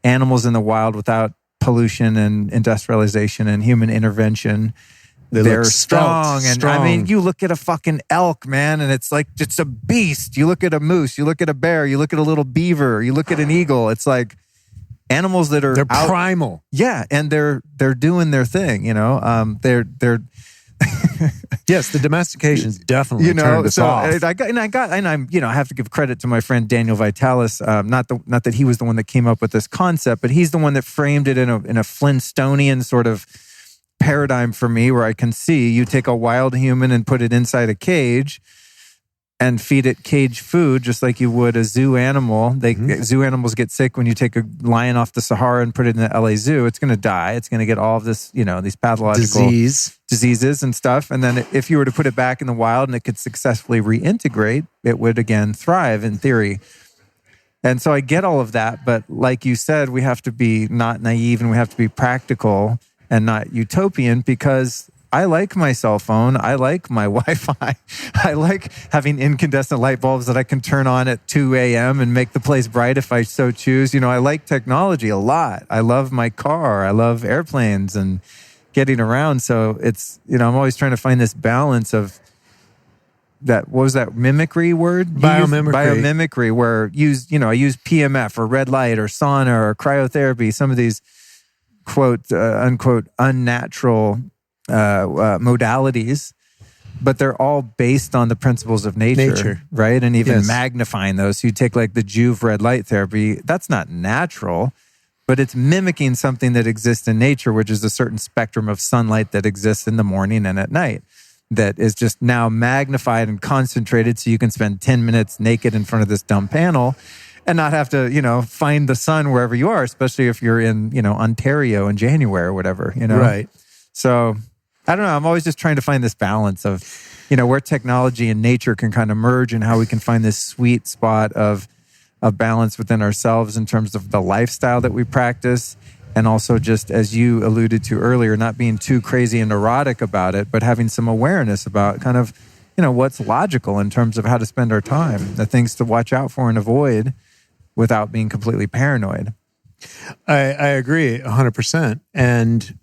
animals in the wild without pollution and industrialization and human intervention. They're strong. And I mean, you look at a fucking elk, man, and it's like, it's a beast. You look at a moose, you look at a bear, you look at a little beaver, you look at an eagle. It's like animals that are primal. Yeah. And they're doing their thing, they're yes, the domestication's definitely turned us off. I have to give credit to my friend Daniel Vitalis. Not that he was the one that came up with this concept, but he's the one that framed it in a Flintstonian sort of paradigm for me, where I can see you take a wild human and put it inside a cage and feed it cage food, just like you would a zoo animal. Zoo animals get sick when you take a lion off the Sahara and put it in the LA Zoo. It's going to die. It's going to get all of this, these pathological diseases and stuff. And then if you were to put it back in the wild and it could successfully reintegrate, it would again thrive in theory. And so I get all of that. But like you said, we have to be not naive and we have to be practical and not utopian, because I like my cell phone. I like my Wi-Fi. I like having incandescent light bulbs that I can turn on at 2 a.m. and make the place bright if I so choose. I like technology a lot. I love my car. I love airplanes and getting around. So it's, I'm always trying to find this balance of that. What was that mimicry word? Biomimicry, where I use PMF or red light or sauna or cryotherapy, some of these quote, unquote, unnatural modalities, but they're all based on the principles of nature. Right? And even magnifying those. So you take like the Juve red light therapy, that's not natural, but it's mimicking something that exists in nature, which is a certain spectrum of sunlight that exists in the morning and at night, that is just now magnified and concentrated so you can spend 10 minutes naked in front of this dumb panel and not have to, find the sun wherever you are, especially if you're in, Ontario in January or whatever, Right. So I don't know. I'm always just trying to find this balance of, where technology and nature can kind of merge and how we can find this sweet spot of balance within ourselves in terms of the lifestyle that we practice. And also just, as you alluded to earlier, not being too crazy and neurotic about it, but having some awareness about kind of, what's logical in terms of how to spend our time, the things to watch out for and avoid without being completely paranoid. I agree 100%. And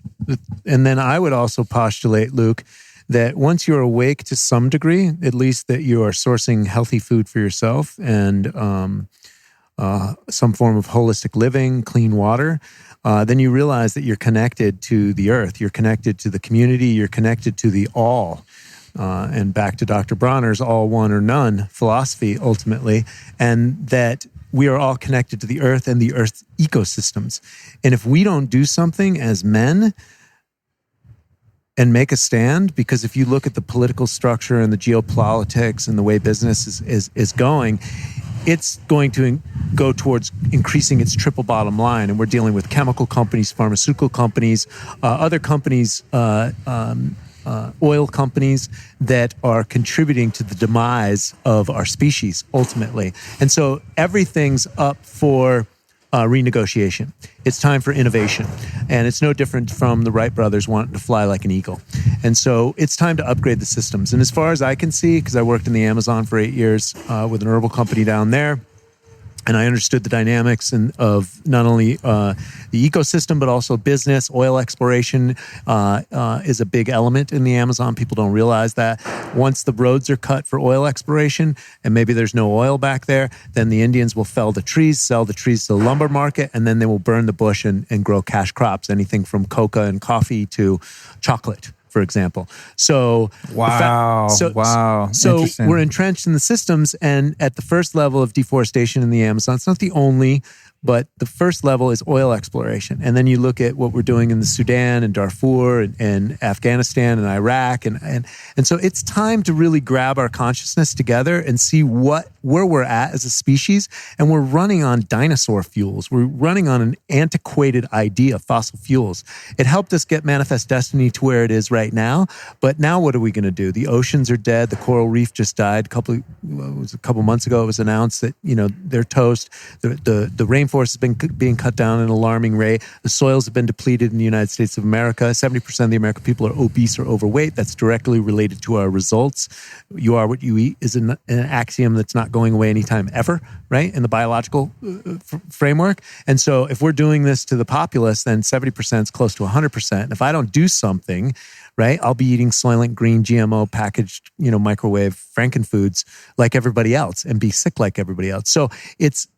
then I would also postulate, Luke, that once you're awake to some degree, at least that you are sourcing healthy food for yourself and some form of holistic living, clean water, then you realize that you're connected to the earth, you're connected to the community, you're connected to the all. And back to Dr. Bronner's all, one, or none philosophy, ultimately, and that we are all connected to the earth and the earth's ecosystems. And if we don't do something as men and make a stand, because if you look at the political structure and the geopolitics and the way business is going, it's going to go towards increasing its triple bottom line. And we're dealing with chemical companies, pharmaceutical companies, other companies, oil companies that are contributing to the demise of our species, ultimately. And so everything's up for renegotiation. It's time for innovation. And it's no different from the Wright brothers wanting to fly like an eagle. And so it's time to upgrade the systems. And as far as I can see, because I worked in the Amazon for 8 years with an herbal company down there, and I understood the dynamics of not only the ecosystem, but also business. Oil exploration is a big element in the Amazon. People don't realize that. Once the roads are cut for oil exploration, and maybe there's no oil back there, then the Indians will fell the trees, sell the trees to the lumber market, and then they will burn the bush and grow cash crops, anything from coca and coffee to chocolate, for example. So wow. So we're entrenched in the systems, and at the first level of deforestation in the Amazon, it's not the only, but the first level is oil exploration. And then you look at what we're doing in the Sudan and Darfur and Afghanistan and Iraq. And so it's time to really grab our consciousness together and see where we're at as a species. And we're running on dinosaur fuels. We're running on an antiquated idea of fossil fuels. It helped us get Manifest Destiny to where it is right now. But now what are we going to do? The oceans are dead. The coral reef just died. A couple months ago, it was announced that, they're toast. The rainforest rainforest has been being cut down at an alarming rate. The soils have been depleted in the United States of America. 70% of the American people are obese or overweight. That's directly related to our results. You are what you eat is an axiom that's not going away anytime ever, right? In the biological framework. And so if we're doing this to the populace, then 70% is close to 100%. And if I don't do something, right, I'll be eating Soylent Green, GMO, packaged, microwave frankenfoods like everybody else and be sick like everybody else. So it's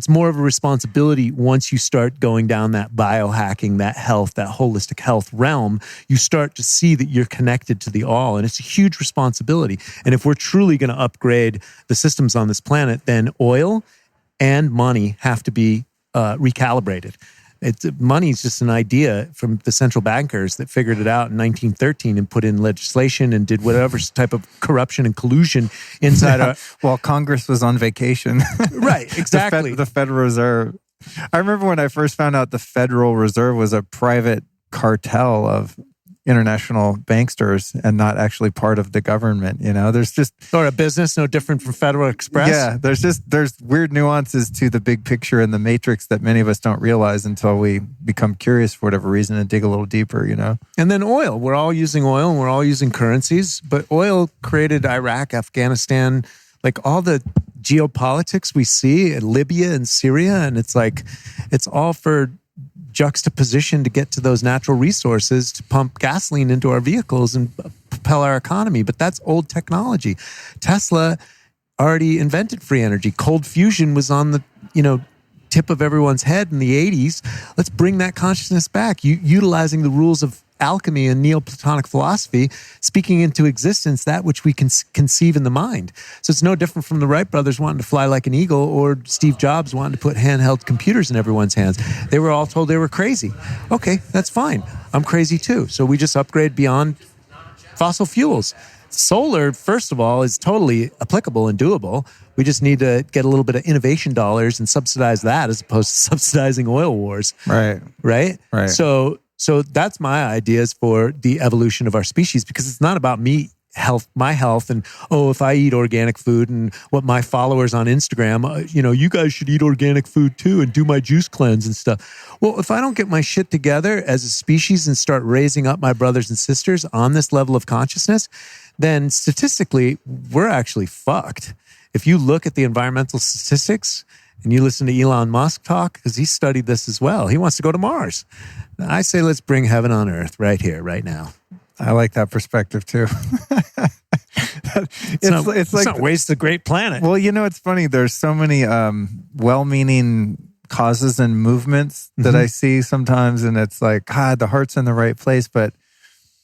more of a responsibility once you start going down that biohacking, that health, that holistic health realm. You start to see that you're connected to the all, and it's a huge responsibility. And if we're truly going to upgrade the systems on this planet, then oil and money have to be recalibrated. Money is just an idea from the central bankers that figured it out in 1913 and put in legislation and did whatever type of corruption and collusion inside our... While Congress was on vacation. Right, exactly. The Federal Reserve. I remember when I first found out the Federal Reserve was a private cartel of international banksters and not actually part of the government. There's just... Or a business no different from Federal Express. Yeah, there's weird nuances to the big picture and the matrix that many of us don't realize until we become curious for whatever reason and dig a little deeper, And then oil. We're all using oil and we're all using currencies, but oil created Iraq, Afghanistan, like all the geopolitics we see in Libya and Syria, and it's all for juxtaposition to get to those natural resources to pump gasoline into our vehicles and propel our economy. But that's old technology. Tesla already invented free energy. Cold fusion was on the, tip of everyone's head in the 80s. Let's bring that consciousness back. Utilizing the rules of alchemy and Neoplatonic philosophy, speaking into existence that which we can conceive in the mind. So it's no different from the Wright brothers wanting to fly like an eagle or Steve Jobs wanting to put handheld computers in everyone's hands. They were all told they were crazy. Okay, that's fine. I'm crazy too. So we just upgrade beyond fossil fuels. Solar, first of all, is totally applicable and doable. We just need to get a little bit of innovation dollars and subsidize that as opposed to subsidizing oil wars. Right? So that's my ideas for the evolution of our species, because it's not about my health, and if I eat organic food and what my followers on Instagram, you guys should eat organic food too and do my juice cleanse and stuff. Well, if I don't get my shit together as a species and start raising up my brothers and sisters on this level of consciousness, then statistically, we're actually fucked. If you look at the environmental statistics and you listen to Elon Musk talk, because he studied this as well, he wants to go to Mars. I say let's bring heaven on earth right here, right now. I like that perspective too. It's not waste a great planet. Well, it's funny. There's so many well-meaning causes and movements that I see sometimes, and it's like, the heart's in the right place, but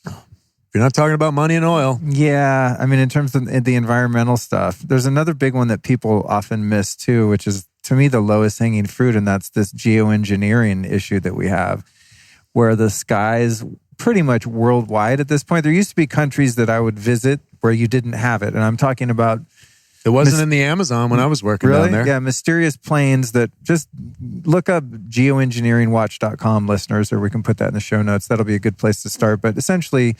you're not talking about money and oil. Yeah. I mean, in terms of the environmental stuff, there's another big one that people often miss too, which is, to me, the lowest hanging fruit, and that's this geoengineering issue that we have, where the skies pretty much worldwide at this point. There used to be countries that I would visit where you didn't have it. And I'm talking about... It wasn't in the Amazon when I was working down there. Yeah, mysterious planes that just look up geoengineeringwatch.com, listeners, or we can put that in the show notes. That'll be a good place to start. But essentially,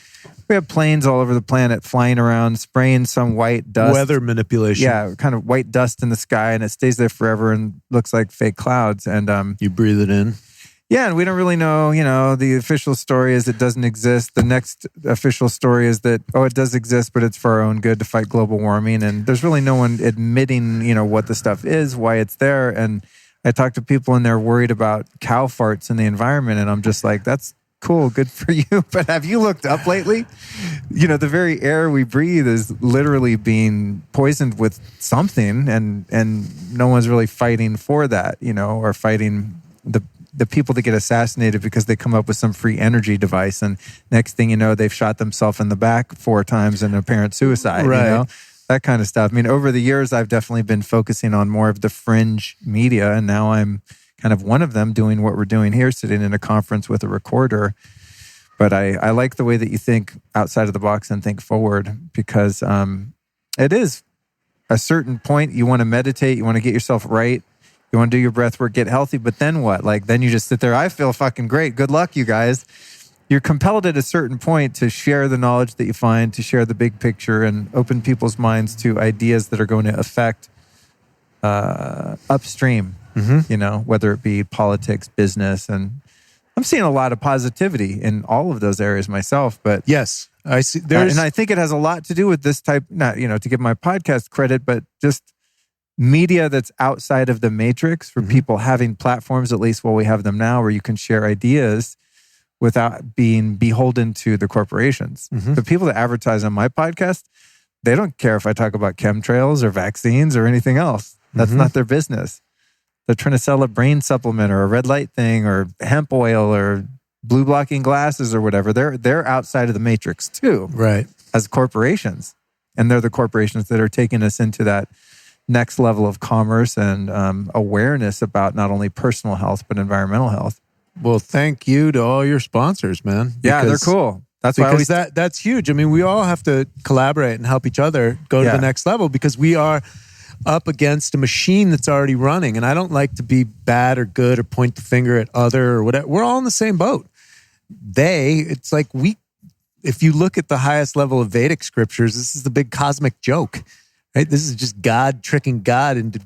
we have planes all over the planet flying around, spraying some white dust. Weather manipulation. Yeah, kind of white dust in the sky, and it stays there forever and looks like fake clouds. And you breathe it in. Yeah, and we don't really know, the official story is it doesn't exist. The next official story is that, it does exist, but it's for our own good to fight global warming. And there's really no one admitting, what the stuff is, why it's there. And I talk to people and they're worried about cow farts in the environment. And I'm just like, that's cool, good for you. But have you looked up lately? The very air we breathe is literally being poisoned with something. And no one's really fighting for that, or fighting the people that get assassinated because they come up with some free energy device, and next thing you know, they've shot themselves in the back 4 times in apparent suicide. Right. That kind of stuff. I mean, over the years, I've definitely been focusing on more of the fringe media, and now I'm kind of one of them doing what we're doing here, sitting in a conference with a recorder. But I like the way that you think outside of the box and think forward, because it is a certain point. You want to meditate, you want to get yourself right. You want to do your breath work, get healthy, but then what? Then you just sit there. I feel fucking great. Good luck, you guys. You're compelled at a certain point to share the knowledge that you find, to share the big picture and open people's minds to ideas that are going to affect upstream, you know, whether it be politics, business, and I'm seeing a lot of positivity in all of those areas myself. But yes, I see. And I think it has a lot to do with this type, not, you know, to give my podcast credit, but just media that's outside of the matrix for people having platforms, at least while we have them now, where you can share ideas without being beholden to the corporations. The people that advertise on my podcast, they don't care if I talk about chemtrails or vaccines or anything else. That's not their business. They're trying to sell a brain supplement or a red light thing or hemp oil or blue blocking glasses or whatever. They're outside of the matrix too, right? As corporations, and they're the corporations that are taking us into that next level of commerce and awareness about not only personal health but environmental health. Well, thank you to all your sponsors, man. Yeah, they're cool. That's why that's huge. I mean, we all have to collaborate and help each other go to the next level because we are up against a machine that's already running. And I don't like to be bad or good or point the finger at other or whatever. We're all in the same boat. It's like if you look at the highest level of Vedic scriptures, this is the big cosmic joke, right? This is just God tricking God into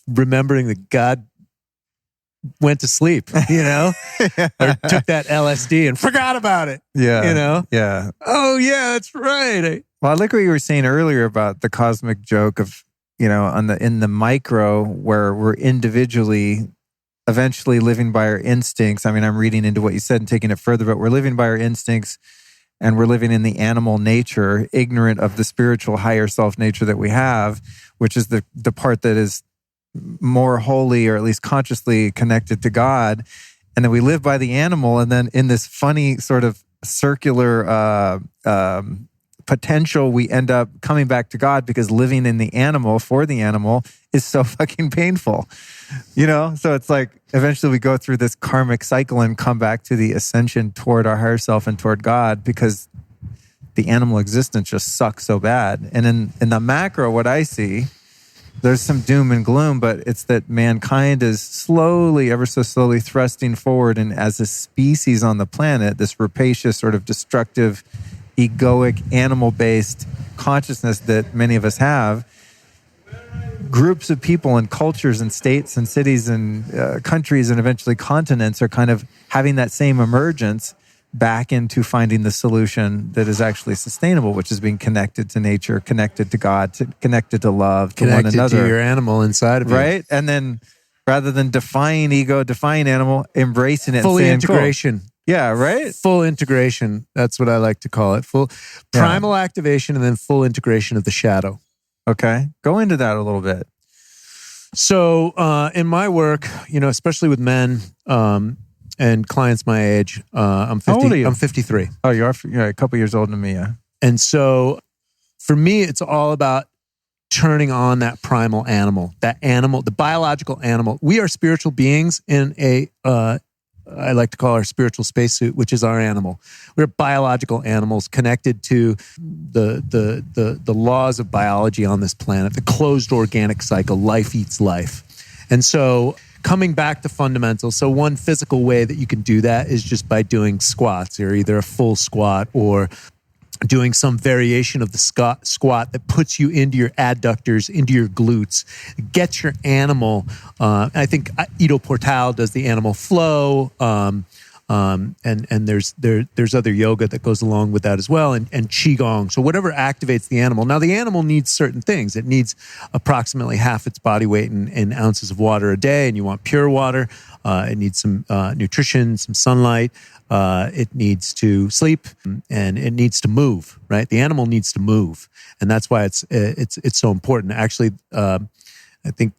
remembering that God went to sleep, you know, or took that LSD and forgot about it. Yeah. You know? Yeah. Oh yeah, that's right. Well, I like what you were saying earlier about the cosmic joke of, you know, in the micro where we're individually eventually living by our instincts. I mean, I'm reading into what you said and taking it further, but we're living by our instincts and we're living in the animal nature, ignorant of the spiritual higher self nature that we have, which is the part that is more holy or at least consciously connected to God. And then we live by the animal, and then in this funny sort of circular potential, we end up coming back to God because living in the animal for the animal is so fucking painful, you know? So it's like eventually we go through this karmic cycle and come back to the ascension toward our higher self and toward God because the animal existence just sucks so bad. And in the macro, what I see, there's some doom and gloom, but it's that mankind is slowly, ever so slowly thrusting forward. And as a species on the planet, this rapacious, sort of destructive, egoic, animal-based consciousness that many of us have, groups of people and cultures and states and cities and countries and eventually continents are kind of having that same emergence back into finding the solution that is actually sustainable, which is being connected to nature, connected to God, connected to love, to one another. Connected to your animal inside of you. Right? And then rather than defying ego, defying animal, embracing it. Fully and saying, integration. Cool. Yeah, right? Full integration. That's what I like to call it. Full primal activation and then full integration of the shadow. Okay. Go into that a little bit. So in my work, you know, especially with men and clients my age, I'm 50. How old are you? I'm 53. Oh, you're a couple years older than me, yeah. And so for me, it's all about turning on that primal animal, the biological animal. We are spiritual beings in I like to call our spiritual spacesuit, which is our animal. We're biological animals connected to the laws of biology on this planet, the closed organic cycle, life eats life. And so coming back to fundamentals, so one physical way that you can do that is just by doing squats, or either a full squat or doing some variation of the squat that puts you into your adductors, into your glutes, gets your animal. I think Ido Portal does the animal flow, and there's other yoga that goes along with that as well, and qigong. So whatever activates the animal. Now the animal needs certain things. It needs approximately half its body weight in ounces of water a day, and you want pure water. It needs some nutrition, some sunlight. It needs to sleep, and it needs to move. Right, the animal needs to move, and that's why it's so important. Actually, I think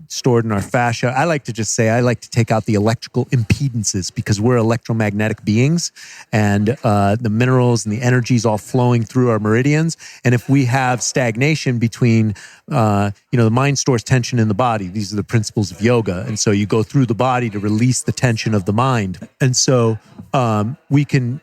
stored in our fascia. I like to take out the electrical impedances because we're electromagnetic beings, and the minerals and the energies all flowing through our meridians. And if we have stagnation between, the mind stores tension in the body. These are the principles of yoga. And so you go through the body to release the tension of the mind. And so we can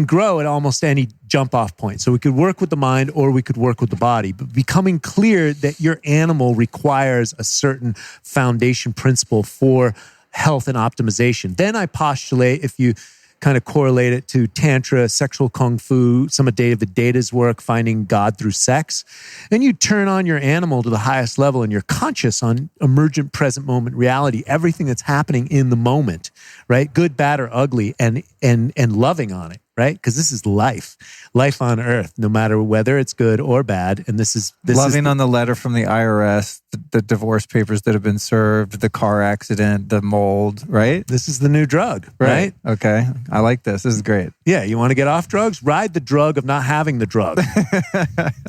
grow at almost any jump off point. So we could work with the mind or we could work with the body, but becoming clear that your animal requires a certain foundation principle for health and optimization. Then I postulate kind of correlate it to Tantra, sexual Kung Fu, some of David Data's work, finding God through sex. And you turn on your animal to the highest level and you're conscious on emergent present moment reality, everything that's happening in the moment, right? Good, bad, or ugly, and loving on it, right? Because this is life on earth, no matter whether it's good or bad. And this is loving on the letter from the IRS, the divorce papers that have been served, the car accident, the mold, right? This is the new drug, right? Okay. I like this. This is great. Yeah. You want to get off drugs? Ride the drug of not having the drug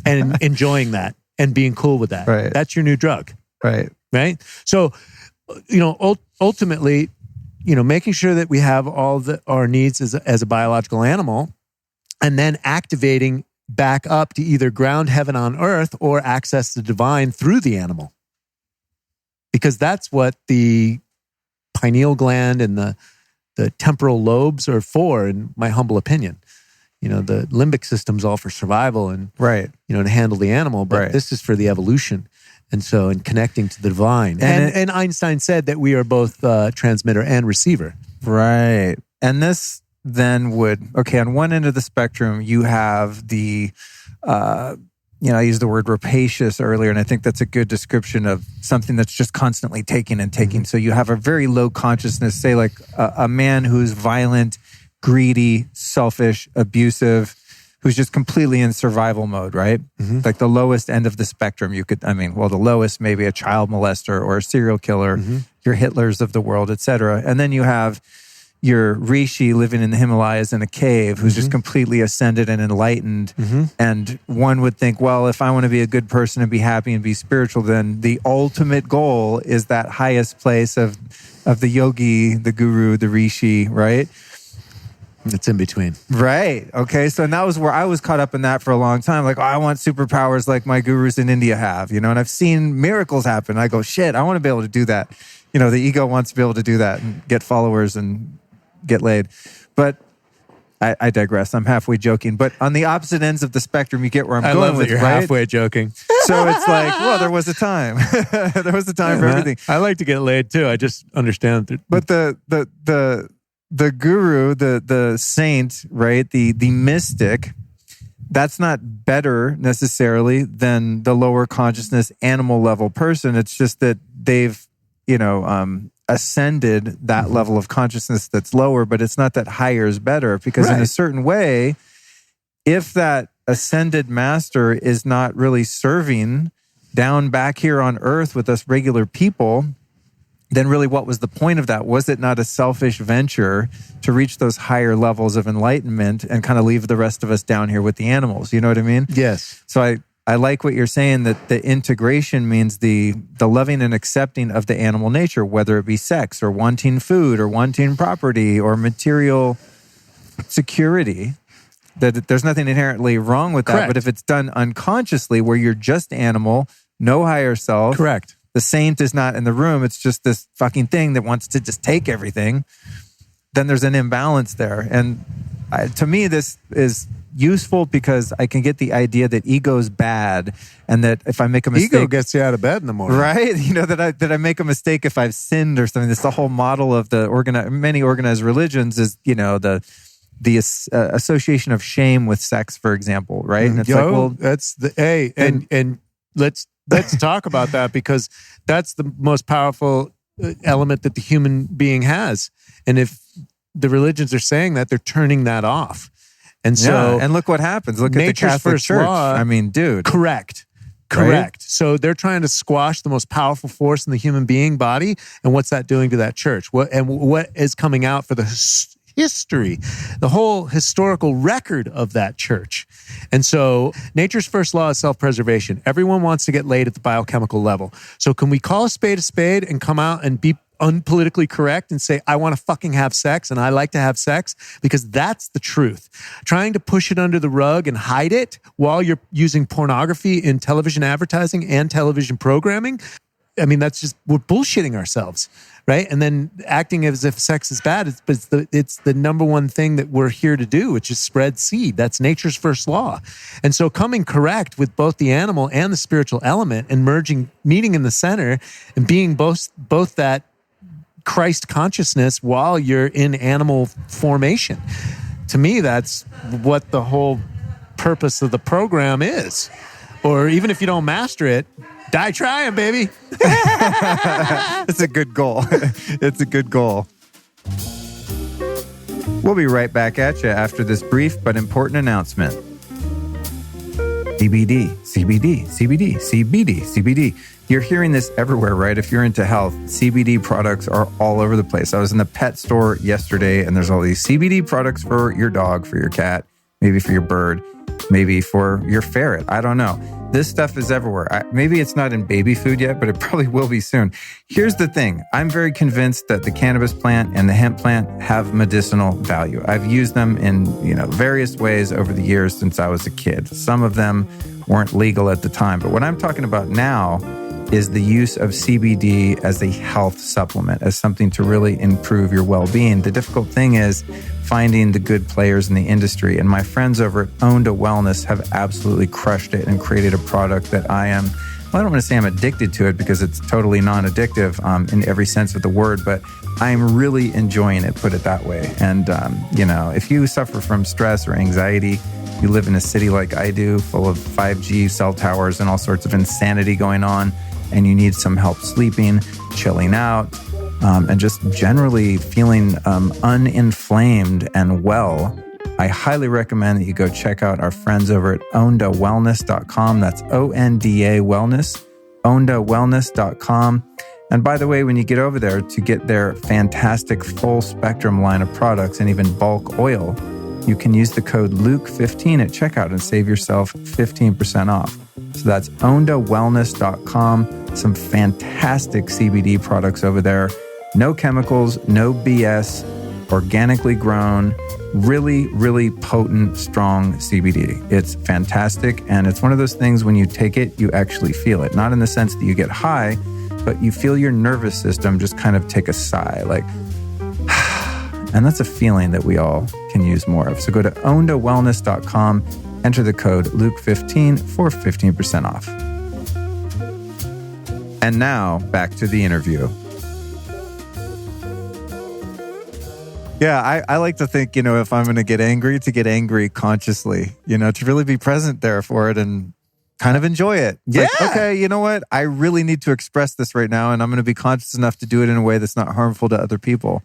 and enjoying that and being cool with that. Right. That's your new drug. Right. Right. So, ultimately, making sure that we have all our needs as a biological animal, and then activating back up to either ground heaven on earth or access the divine through the animal. Because that's what the pineal gland and the temporal lobes are for, in my humble opinion. The limbic system's all for survival and, right, to handle the animal, but right. This is for the evolution. And so, in connecting to the divine. And Einstein said that we are both transmitter and receiver. Right. And this then on one end of the spectrum, you have the, I used the word rapacious earlier, and I think that's a good description of something that's just constantly taking and taking. Mm-hmm. So you have a very low consciousness, say like a man who's violent, greedy, selfish, abusive, who's just completely in survival mode, right? Mm-hmm. Like the lowest end of the spectrum, the lowest, maybe a child molester or a serial killer, mm-hmm. your Hitlers of the world, et cetera. And then you have your Rishi living in the Himalayas in a cave who's mm-hmm. just completely ascended and enlightened. Mm-hmm. And one would think, well, if I want to be a good person and be happy and be spiritual, then the ultimate goal is that highest place of the yogi, the guru, the Rishi, right? It's in between. Right. Okay. So that was where I was caught up in that for a long time. Like, I want superpowers like my gurus in India have, and I've seen miracles happen. I go, shit, I want to be able to do that. The ego wants to be able to do that and get followers and get laid. But I digress. I'm halfway joking. But on the opposite ends of the spectrum, you get where I'm going love with, that you're right? halfway joking. So it's like, well, there was a time. There was a time for everything. I like to get laid too. I just understand that. But the guru, the saint, right? The mystic, that's not better necessarily than the lower consciousness animal level person. It's just that they've, ascended that mm-hmm. level of consciousness that's lower, but it's not that higher is better, because right. in a certain way, if that ascended master is not really serving down back here on earth with us regular people, then really what was the point of that? Was it not a selfish venture to reach those higher levels of enlightenment and kind of leave the rest of us down here with the animals? You know what I mean? Yes. So I like what you're saying, that the integration means the loving and accepting of the animal nature, whether it be sex or wanting food or wanting property or material security. That there's nothing inherently wrong with that. Correct. But if it's done unconsciously, where you're just animal, no higher self. Correct. The saint is not in the room. It's just this fucking thing that wants to just take everything. Then there's an imbalance there. And to me, this is useful because I can get the idea that ego's bad, and that if I make a mistake, ego gets you out of bed in the morning, right? That I make a mistake if I've sinned or something. That's the whole model of the many organized religions is the association of shame with sex, for example, right? And it's that's the and let's talk about that, because that's the most powerful element that the human being has. And if the religions are saying that, they're turning that off. And so, and look what happens. Look at the Catholic Church. Law, I mean, dude. Correct. Right? So they're trying to squash the most powerful force in the human being body. And what's that doing to that church? What is coming out for the history, the whole historical record of that church? And so nature's first law is self-preservation. Everyone wants to get laid at the biochemical level. So can we call a spade and come out and be unpolitically correct and say, I want to fucking have sex and I like to have sex? Because that's the truth. Trying to push it under the rug and hide it while you're using pornography in television advertising and television programming, I mean, that's just, we're bullshitting ourselves, right? And then acting as if sex is bad, it's the number one thing that we're here to do, which is spread seed. That's nature's first law. And so coming correct with both the animal and the spiritual element and meeting in the center and being both that Christ consciousness while you're in animal formation. To me, that's what the whole purpose of the program is. Or even if you don't master it, die trying, baby. It's a good goal. It's a good goal. We'll be right back at you after this brief but important announcement. CBD, CBD, CBD, CBD, CBD. You're hearing this everywhere, right? If you're into health, CBD products are all over the place. I was in the pet store yesterday, and there's all these CBD products for your dog, for your cat, maybe for your bird, maybe for your ferret. I don't know. This stuff is everywhere. Maybe it's not in baby food yet, but it probably will be soon. Here's the thing. I'm very convinced that the cannabis plant and the hemp plant have medicinal value. I've used them in, various ways over the years since I was a kid. Some of them weren't legal at the time. But what I'm talking about now is the use of CBD as a health supplement, as something to really improve your well-being. The difficult thing is finding the good players in the industry. And my friends over at Owned a Wellness have absolutely crushed it and created a product that I don't want to say I'm addicted to it because it's totally non-addictive in every sense of the word, but I'm really enjoying it, put it that way. And, if you suffer from stress or anxiety, you live in a city like I do, full of 5G cell towers and all sorts of insanity going on, and you need some help sleeping, chilling out, and just generally feeling uninflamed and well, I highly recommend that you go check out our friends over at ownedawellness.com. That's ONDA Wellness, ownedawellness.com. And by the way, when you get over there to get their fantastic full spectrum line of products and even bulk oil, you can use the code Luke15 at checkout and save yourself 15% off. So that's ownedawellness.com. Some fantastic CBD products over there. No chemicals, no BS, organically grown, really, really potent, strong CBD. It's fantastic. And it's one of those things when you take it, you actually feel it. Not in the sense that you get high, but you feel your nervous system just kind of take a sigh, like, and that's a feeling that we all can use more of. So go to ownedawellness.com, enter the code Luke15 for 15% off. And now back to the interview. Yeah, I like to think, if I'm going to get angry consciously, to really be present there for it and kind of enjoy it. It's like, okay, you know what? I really need to express this right now, and I'm going to be conscious enough to do it in a way that's not harmful to other people.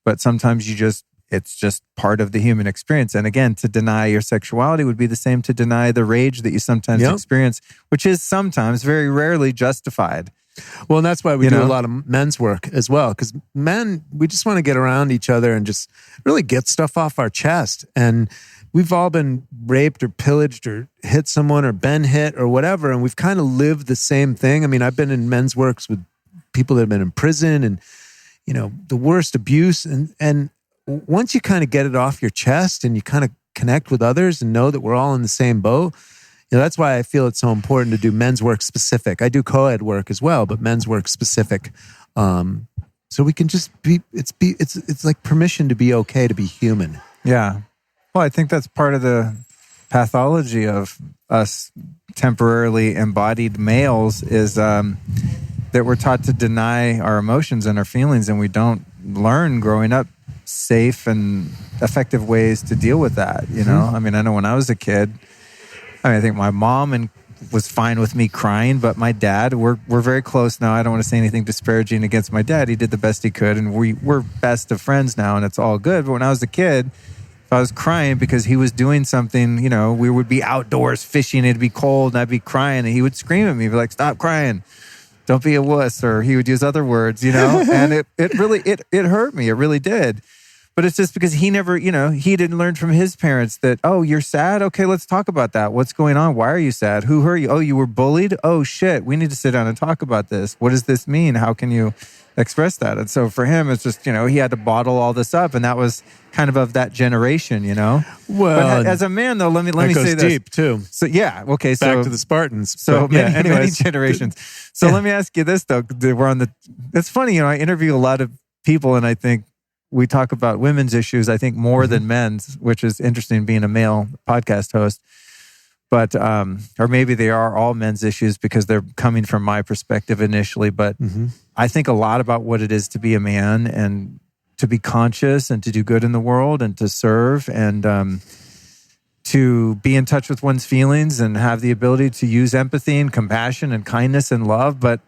But sometimes it's just part of the human experience. And again, to deny your sexuality would be the same to deny the rage that you sometimes experience, which is sometimes, very rarely justified. Well, and that's why we do a lot of men's work as well. Because men, we just want to get around each other and just really get stuff off our chest. And we've all been raped or pillaged or hit someone or been hit or whatever. And we've kind of lived the same thing. I mean, I've been in men's works with people that have been in prison and, the worst abuse. And once you kind of get it off your chest and you kind of connect with others and know that we're all in the same boat, that's why I feel it's so important to do men's work specific. I do co-ed work as well, but men's work specific. So we can just it's like permission to be okay, to be human. Yeah. Well, I think that's part of the pathology of us temporarily embodied males is that we're taught to deny our emotions and our feelings, and we don't learn growing up safe and effective ways to deal with that. I mean, I know when I was a kid, I think my mom was fine with me crying, but my dad, we're very close now. I don't want to say anything disparaging against my dad. He did the best he could, and we're best of friends now, and it's all good. But when I was a kid, if I was crying because he was doing something, we would be outdoors fishing, it'd be cold, and I'd be crying, and he would scream at me, be like, "Stop crying. Don't be a wuss," or he would use other words, and it really hurt me. It really did. But it's just because he never, he didn't learn from his parents that, oh, you're sad? Okay, let's talk about that. What's going on? Why are you sad? Who hurt you? Oh, you were bullied? Oh, shit. We need to sit down and talk about this. What does this mean? How can you express that? And so for him, it's just, he had to bottle all this up. And that was kind of that generation, Well, but as a man, though, let me say this. Deep, too. So, yeah. Okay. Back to the Spartans. So many generations. So let me ask you this, though. It's funny, I interview a lot of people, and I think, we talk about women's issues, I think, more than men's, which is interesting being a male podcast host. But, or maybe they are all men's issues because they're coming from my perspective initially. But I think a lot about what it is to be a man and to be conscious and to do good in the world and to serve and to be in touch with one's feelings and have the ability to use empathy and compassion and kindness and love. But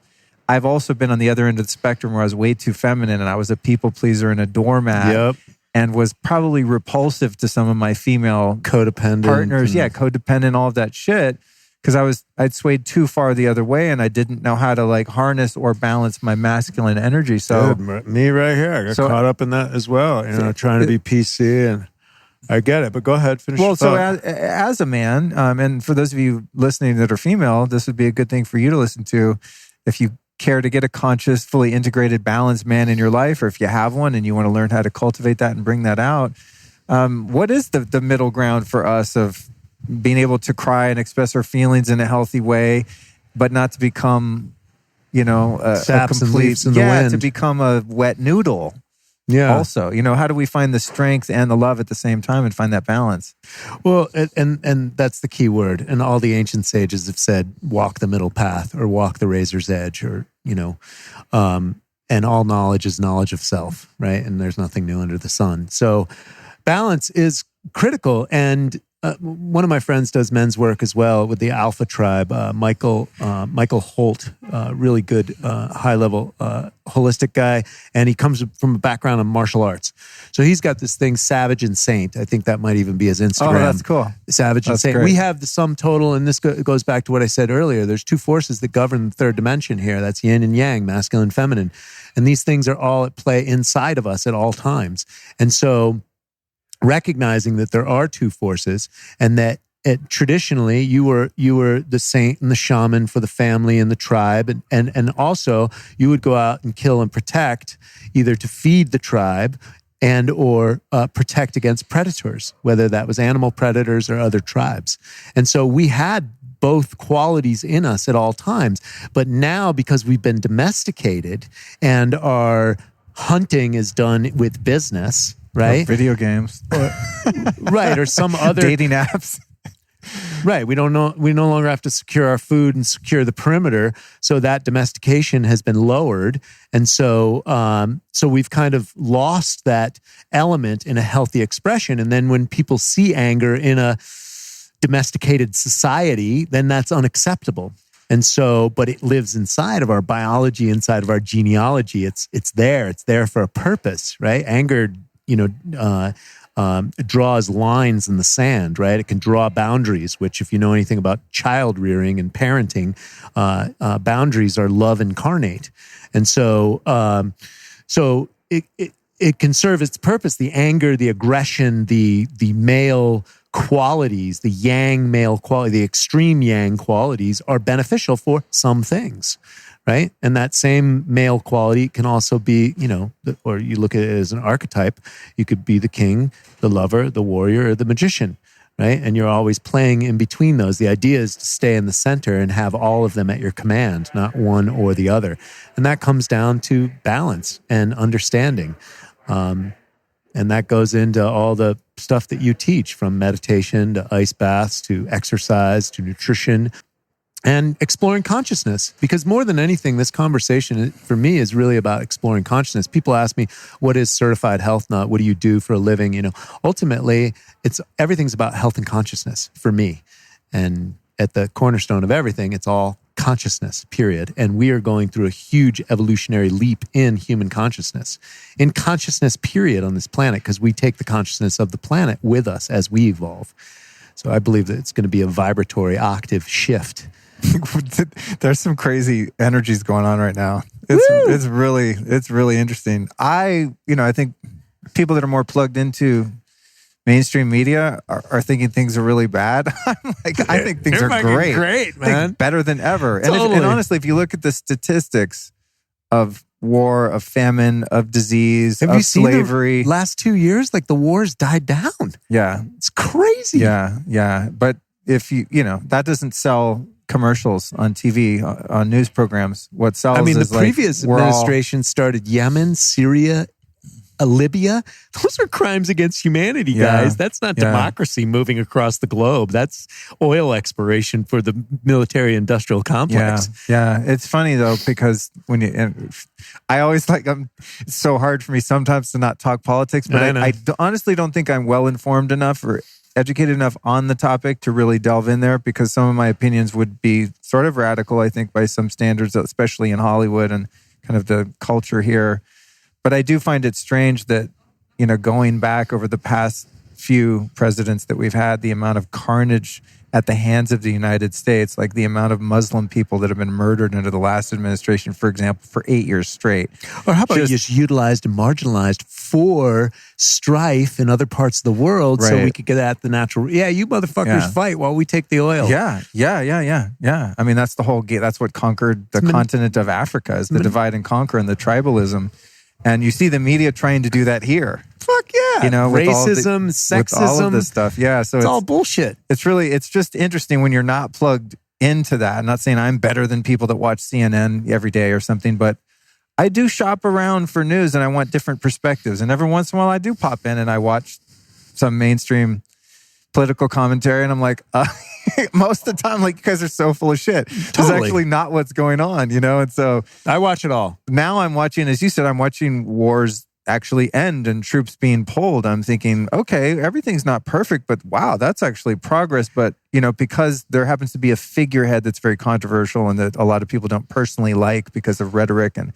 I've also been on the other end of the spectrum where I was way too feminine and I was a people pleaser and a doormat. And was probably repulsive to some of my female codependent partners. Codependent, all of that shit. Because I'd swayed too far the other way and I didn't know how to like harness or balance my masculine energy. So me right here, I got caught up in that as well. Trying to be PC, and I get it. But go ahead, finish. Well, so as a man, and for those of you listening that are female, this would be a good thing for you to listen to if you care to get a conscious, fully integrated, balanced man in your life, or if you have one and you want to learn how to cultivate that and bring that out. What is the middle ground for us of being able to cry and express our feelings in a healthy way, but not to become, saps and leaves in the wind, to become a wet noodle? Also, how do we find the strength and the love at the same time and find that balance? Well, and that's the key word. And all the ancient sages have said, walk the middle path or walk the razor's edge, or, and all knowledge is knowledge of self, right? And there's nothing new under the sun. So balance is critical. And one of my friends does men's work as well with the Alpha Tribe, Michael Holt, really good, high-level, holistic guy. And he comes from a background in martial arts. So he's got this thing, Savage and Saint. I think that might even be his Instagram. Oh, that's cool. Savage and Saint. Great. We have the sum total, and this goes back to what I said earlier. There's two forces that govern the third dimension here. That's yin and yang, masculine and feminine. And these things are all at play inside of us at all times. And so recognizing that there are two forces, and that traditionally you were the saint and the shaman for the family and the tribe, and also you would go out and kill and protect, either to feed the tribe and or protect against predators, whether that was animal predators or other tribes. And so we had both qualities in us at all times. But now, because we've been domesticated and our hunting is done with business, right? Or video games. Right, or some other dating apps. Right. We no longer have to secure our food and secure the perimeter. So that domestication has been lowered. And so we've kind of lost that element in a healthy expression. And then when people see anger in a domesticated society, then that's unacceptable. And so, but it lives inside of our biology, inside of our genealogy. It's there. It's there for a purpose, right? Anger, draws lines in the sand, right? It can draw boundaries, which, if you know anything about child rearing and parenting, boundaries are love incarnate. And so, it can serve its purpose. The anger, the aggression, the male qualities, the yang male quality, the extreme yang qualities are beneficial for some things, right? And that same male quality can also be, or you look at it as an archetype, you could be the king, the lover, the warrior, or the magician, right? And you're always playing in between those. The idea is to stay in the center and have all of them at your command, not one or the other. And that comes down to balance and understanding. And that goes into all the stuff that you teach, from meditation to ice baths to exercise to nutrition and exploring consciousness. Because more than anything, this conversation for me is really about exploring consciousness. People ask me, what is certified health nut? What do you do for a living? Ultimately, everything's about health and consciousness for me. And at the cornerstone of everything, it's all consciousness, period. And we are going through a huge evolutionary leap in human consciousness, in consciousness, period, on this planet, because we take the consciousness of the planet with us as we evolve. So I believe that it's going to be a vibratory octave shift. There's some crazy energies going on right now. It's really interesting. I think people that are more plugged into mainstream media are thinking things are really bad. I think things are great. Great, man. Better than ever. Totally. And honestly, if you look at the statistics of war, of famine, of disease, Have of you seen slavery. The last 2 years, the wars died down. Yeah. It's crazy. Yeah. But if that doesn't sell commercials on TV, on news programs. What sells is the previous administration started Yemen, Syria, Libya. Those are crimes against humanity, guys. That's not democracy moving across the globe. That's oil exploration for the military-industrial complex. Yeah. It's funny though, because I always it's so hard for me sometimes to not talk politics, but I honestly don't think I'm well informed enough or educated enough on the topic to really delve in there, because some of my opinions would be sort of radical, I think, by some standards, especially in Hollywood and kind of the culture here. But I do find it strange that, going back over the past few presidents that we've had, the amount of carnage at the hands of the United States, like the amount of Muslim people that have been murdered under the last administration, for example, for 8 years straight. Or how about just utilized and marginalized for strife in other parts of the world so we could get at the natural... Yeah, you motherfuckers fight while we take the oil. Yeah. I mean, that's the whole... That's what conquered the continent of Africa, is the divide and conquer and the tribalism. And you see the media trying to do that here. Fuck yeah. With racism, sexism. With all of this stuff. Yeah. So it's all bullshit. It's just interesting when you're not plugged into that. I'm not saying I'm better than people that watch CNN every day or something, but I do shop around for news and I want different perspectives. And every once in a while I do pop in and I watch some mainstream political commentary and I'm like, most of the time, like, you guys are so full of shit. Totally. This is actually not what's going on, And so I watch it all. Now I'm watching, as you said, I'm watching wars actually end and troops being pulled. I'm thinking, okay, everything's not perfect, but wow, that's actually progress. But, because there happens to be a figurehead that's very controversial and that a lot of people don't personally like because of rhetoric and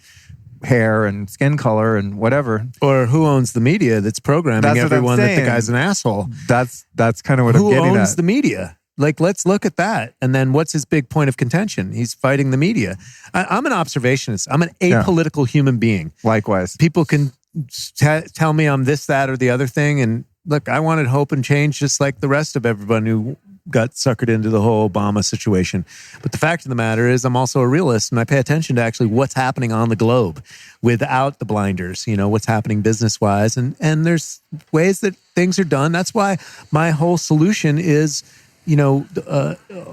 hair and skin color and whatever. Or who owns the media that's programming everyone that the guy's an asshole. That's kind of what I'm getting at. Who owns the media? Like, let's look at that. And then what's his big point of contention? He's fighting the media. I'm an observationist. I'm an apolitical human being. Likewise. People can tell me I'm this, that, or the other thing. And look, I wanted hope and change just like the rest of everyone who got suckered into the whole Obama situation. But the fact of the matter is I'm also a realist and I pay attention to actually what's happening on the globe without the blinders, what's happening business-wise. And there's ways that things are done. That's why my whole solution is,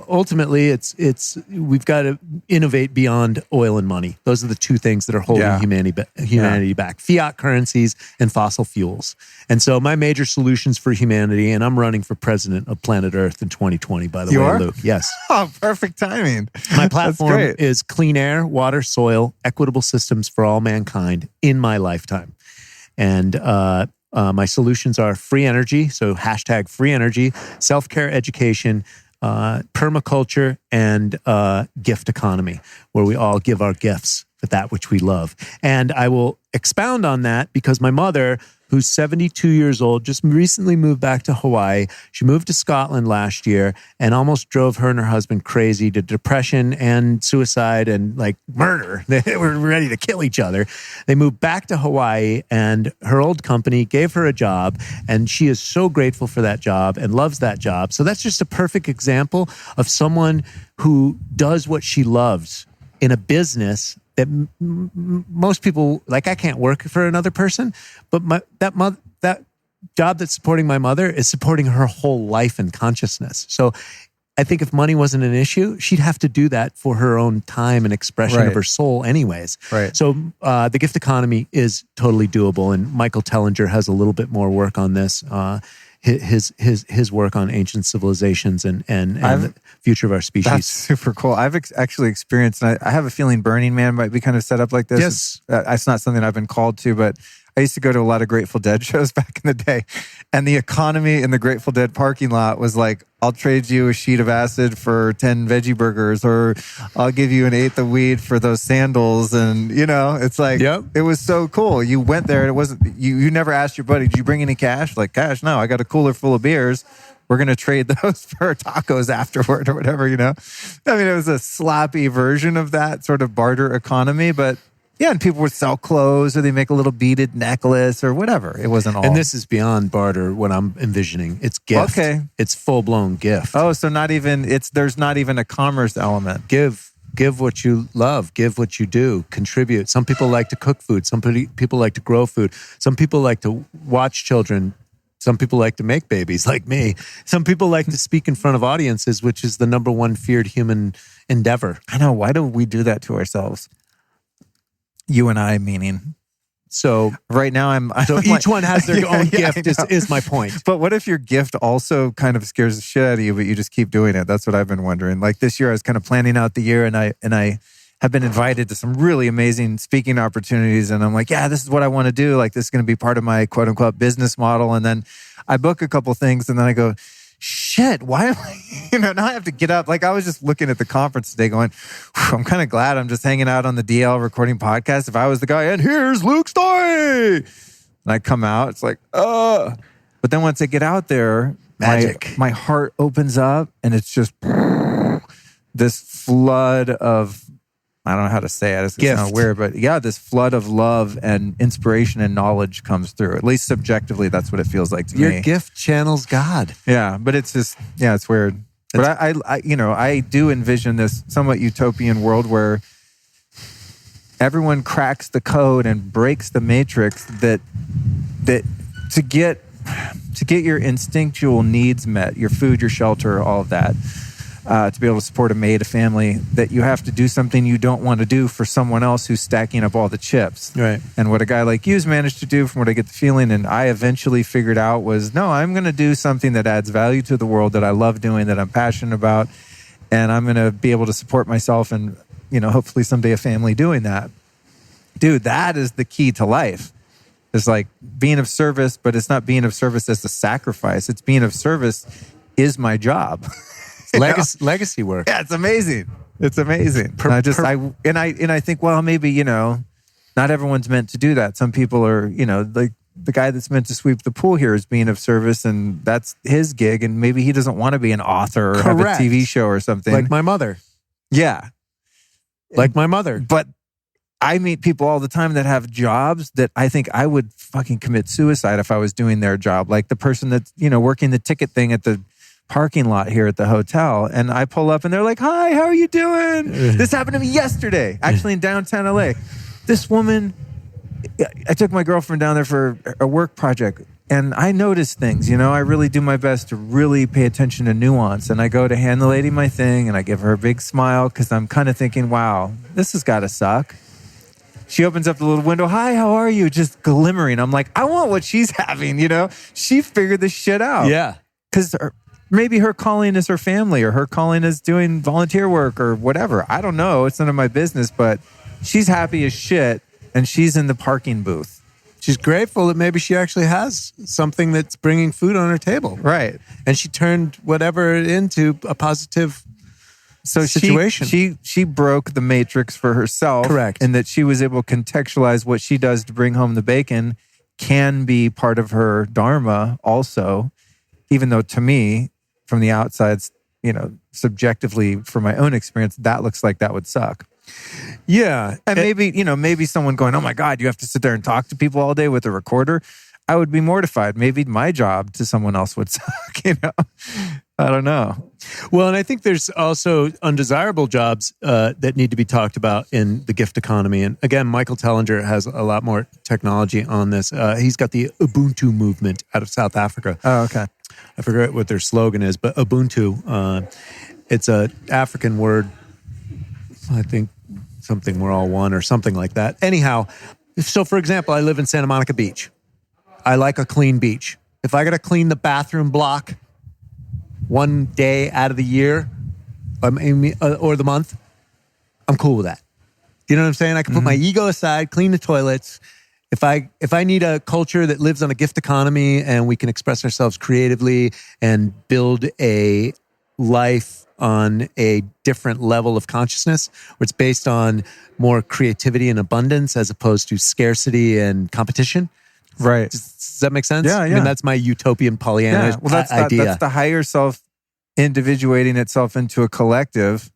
ultimately it's we've got to innovate beyond oil and money. Those are the two things that are holding humanity back: fiat currencies and fossil fuels. And so my major solutions for humanity, and I'm running for president of planet Earth in 2020, by the way, Luke. Yes. Oh, perfect timing. My platform is clean air, water, soil, equitable systems for all mankind in my lifetime. And my solutions are free energy, so hashtag free energy, self-care education, permaculture, and gift economy, where we all give our gifts for that which we love. And I will expound on that because my mother, who's 72 years old, just recently moved back to Hawaii. She moved to Scotland last year and almost drove her and her husband crazy to depression and suicide and like murder. They were ready to kill each other. They moved back to Hawaii and her old company gave her a job and she is so grateful for that job and loves that job. So that's just a perfect example of someone who does what she loves in a business that most people, like, I can't work for another person, but that job that's supporting my mother is supporting her whole life and consciousness. So I think if money wasn't an issue, she'd have to do that for her own time and expression of her soul anyways. Right. So the gift economy is totally doable. And Michael Tellinger has a little bit more work on this. His work on ancient civilizations and the future of our species. That's super cool. I've actually experienced, and I have a feeling Burning Man might be kind of set up like this. Yes. It's not something I've been called to, but I used to go to a lot of Grateful Dead shows back in the day. And the economy in the Grateful Dead parking lot was like, I'll trade you a sheet of acid for 10 veggie burgers, or I'll give you an eighth of weed for those sandals. And, it's like, It was so cool. You went there and it wasn't, you never asked your buddy, did you bring any cash? Like, cash? No, I got a cooler full of beers. We're going to trade those for tacos afterward or whatever, I mean, it was a sloppy version of that sort of barter economy, but yeah, and people would sell clothes or they make a little beaded necklace or whatever. It wasn't all. And this is beyond barter, what I'm envisioning. It's gift. Okay. It's full-blown gift. Oh, so there's not even a commerce element. Give what you love. Give what you do. Contribute. Some people like to cook food. Some people like to grow food. Some people like to watch children. Some people like to make babies, like me. Some people like to speak in front of audiences, which is the number one feared human endeavor. I know. Why do we do that to ourselves? You and I, meaning So right now I'm each like, one has their own gift is my point. But what if your gift also kind of scares the shit out of you, but you just keep doing it? That's what I've been wondering. Like this year I was kind of planning out the year, and I have been invited to some really amazing speaking opportunities. And I'm like, yeah, this is what I want to do. Like this is going to be part of my quote unquote business model. And then I book a couple things, and then I go, shit, why am I, now I have to get up. Like I was just looking at the conference today going, I'm kind of glad I'm just hanging out on the DL recording podcast. If I was the guy, and here's Luke's story, and I come out, it's like, but then once I get out there, magic. My heart opens up, and it's just this flood of, I don't know how to say it. It's kind of weird, but yeah, this flood of love and inspiration and knowledge comes through. At least subjectively, that's what it feels like to me. Your gift channels God. Yeah, but it's just, it's weird. But I do envision this somewhat utopian world where everyone cracks the code and breaks the matrix that to get your instinctual needs met, your food, your shelter, all of that. To be able to support a mate, a family, that you have to do something you don't want to do for someone else who's stacking up all the chips. Right. And what a guy like you's managed to do, from what I get the feeling, and I eventually figured out, was, no, I'm going to do something that adds value to the world, that I love doing, that I'm passionate about, and I'm going to be able to support myself and, hopefully someday a family doing that. Dude, that is the key to life. It's like being of service, but it's not being of service as a sacrifice. It's being of service is my job. Legacy work. Yeah, it's amazing. It's amazing. I think, well, maybe, not everyone's meant to do that. Some people are, like the guy that's meant to sweep the pool here is being of service, and that's his gig. And maybe he doesn't want to be an author or have a TV show or something. Like my mother. Yeah. Like my mother. But I meet people all the time that have jobs that I think I would fucking commit suicide if I was doing their job. Like the person that's, working the ticket thing at the parking lot here at the hotel, and I pull up and they're like, hi, how are you doing? This happened to me yesterday, actually in downtown LA. This woman, I took my girlfriend down there for a work project, and I notice things, I really do my best to really pay attention to nuance, and I go to hand the lady my thing, and I give her a big smile because I'm kind of thinking, wow, this has got to suck. She opens up the little window, hi, how are you? Just glimmering. I'm like, I want what she's having, She figured this shit out. Yeah. Because maybe her calling is her family, or her calling is doing volunteer work or whatever. I don't know. It's none of my business, but she's happy as shit, and she's in the parking booth. She's grateful that maybe she actually has something that's bringing food on her table. Right. And she turned whatever into a positive situation. She broke the matrix for herself. Correct. And that she was able to contextualize what she does to bring home the bacon can be part of her dharma also, even though to me, from the outside, subjectively, from my own experience, that looks like that would suck. Yeah. And maybe someone going, oh my God, you have to sit there and talk to people all day with a recorder. I would be mortified. Maybe my job to someone else would suck, I don't know. Well, and I think there's also undesirable jobs that need to be talked about in the gift economy. And again, Michael Tellinger has a lot more technology on this. He's got the Ubuntu movement out of South Africa. Oh, okay. I forget what their slogan is, but Ubuntu, it's an African word. I think something we're all one or something like that. Anyhow, so for example, I live in Santa Monica Beach. I like a clean beach. If I got to clean the bathroom block one day out of the year or the month, I'm cool with that. You know what I'm saying? I can put my ego aside, clean the toilets. If I need a culture that lives on a gift economy and we can express ourselves creatively and build a life on a different level of consciousness, where it's based on more creativity and abundance as opposed to scarcity and competition. Right. Does that make sense? Yeah. I mean, that's my utopian Pollyanna idea. That's the higher self individuating itself into a collective,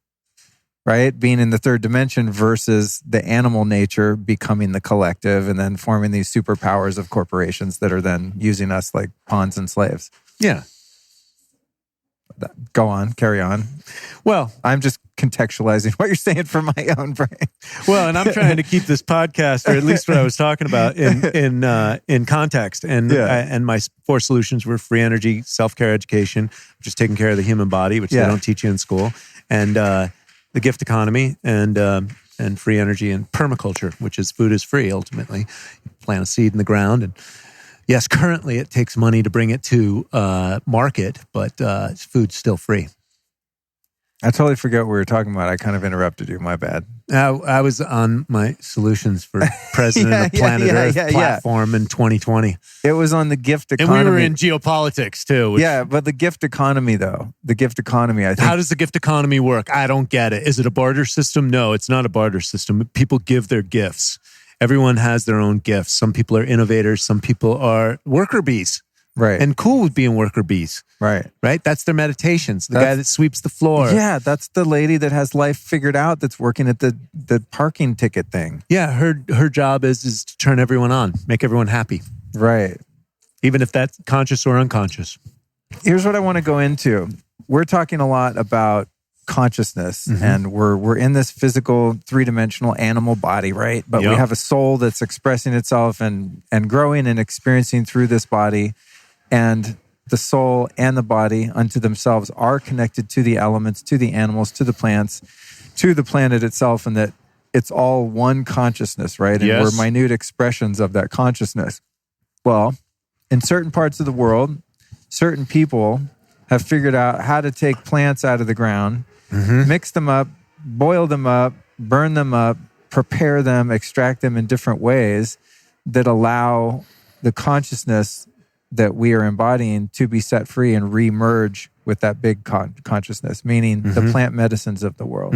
right? Being in the third dimension versus the animal nature becoming the collective and then forming these superpowers of corporations that are then using us like pawns and slaves. Yeah. Go on, carry on. Well, I'm just contextualizing what you're saying for my own brain. Well, and I'm trying to keep this podcast, or at least what I was talking about, in context. And my 4 solutions were free energy, self-care education, which is taking care of the human body, which they don't teach you in school, and the gift economy, and free energy and permaculture, which is food is free ultimately. plant a seed in the ground. And yes, currently it takes money to bring it to market, but food's still free. I totally forget what we were talking about. I kind of interrupted you. My bad. I was on my Solutions for President of Planet Earth platform in 2020. It was on the gift economy. And we were in geopolitics too. Yeah, but the gift economy though. The gift economy, I think. How does the gift economy work? I don't get it. Is it a barter system? No, it's not a barter system. People give their gifts. Everyone has their own gifts. Some people are innovators. Some people are worker bees. Right. And cool with being worker bees. Right. Right? That's their meditations. The guy that sweeps the floor. Yeah, that's the lady that has life figured out that's working at the parking ticket thing. Yeah, her job is to turn everyone on, make everyone happy. Right. Even if that's conscious or unconscious. Here's what I want to go into. We're talking a lot about consciousness, and we're in this physical, three-dimensional animal body, right? But we have a soul that's expressing itself and growing and experiencing through this body. And the soul and the body unto themselves are connected to the elements, to the animals, to the plants, to the planet itself, and that it's all one consciousness, right? And we're minute expressions of that consciousness. Well, in certain parts of the world, certain people have figured out how to take plants out of the ground, mix them up, boil them up, burn them up, prepare them, extract them in different ways that allow the consciousness that we are embodying to be set free and re-merge with that big consciousness, meaning the plant medicines of the world.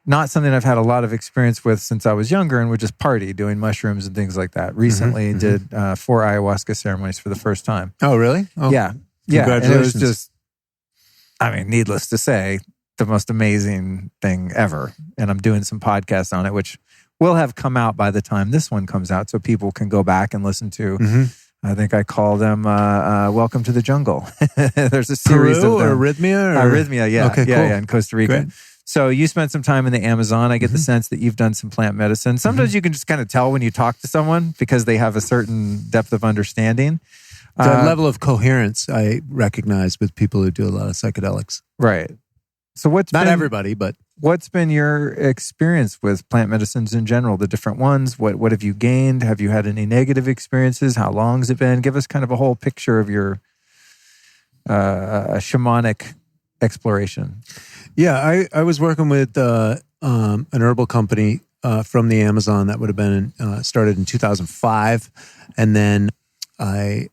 Not something I've had a lot of experience with since I was younger and would just party doing mushrooms and things like that. Recently did 4 ayahuasca ceremonies for the first time. Oh, really? Oh. Yeah. Congratulations. And it was just, I mean, needless to say, the most amazing thing ever. And I'm doing some podcasts on it, which will have come out by the time this one comes out, so people can go back and listen to. I think I call them Welcome to the Jungle. There's a series Peru of them. or Arrhythmia? Arrhythmia, yeah. Okay, cool. Yeah, in Costa Rica. Great. So you spent some time in the Amazon. I get the sense that you've done some plant medicine. Sometimes you can just kind of tell when you talk to someone because they have a certain depth of understanding. The level of coherence I recognize with people who do a lot of psychedelics. Right. So Not everybody, but... What's been your experience with plant medicines in general, the different ones? What have you gained? Have you had any negative experiences? How long has it been? Give us kind of a whole picture of your shamanic exploration. Yeah, I was working with an herbal company from the Amazon that would have been started in 2005. And then I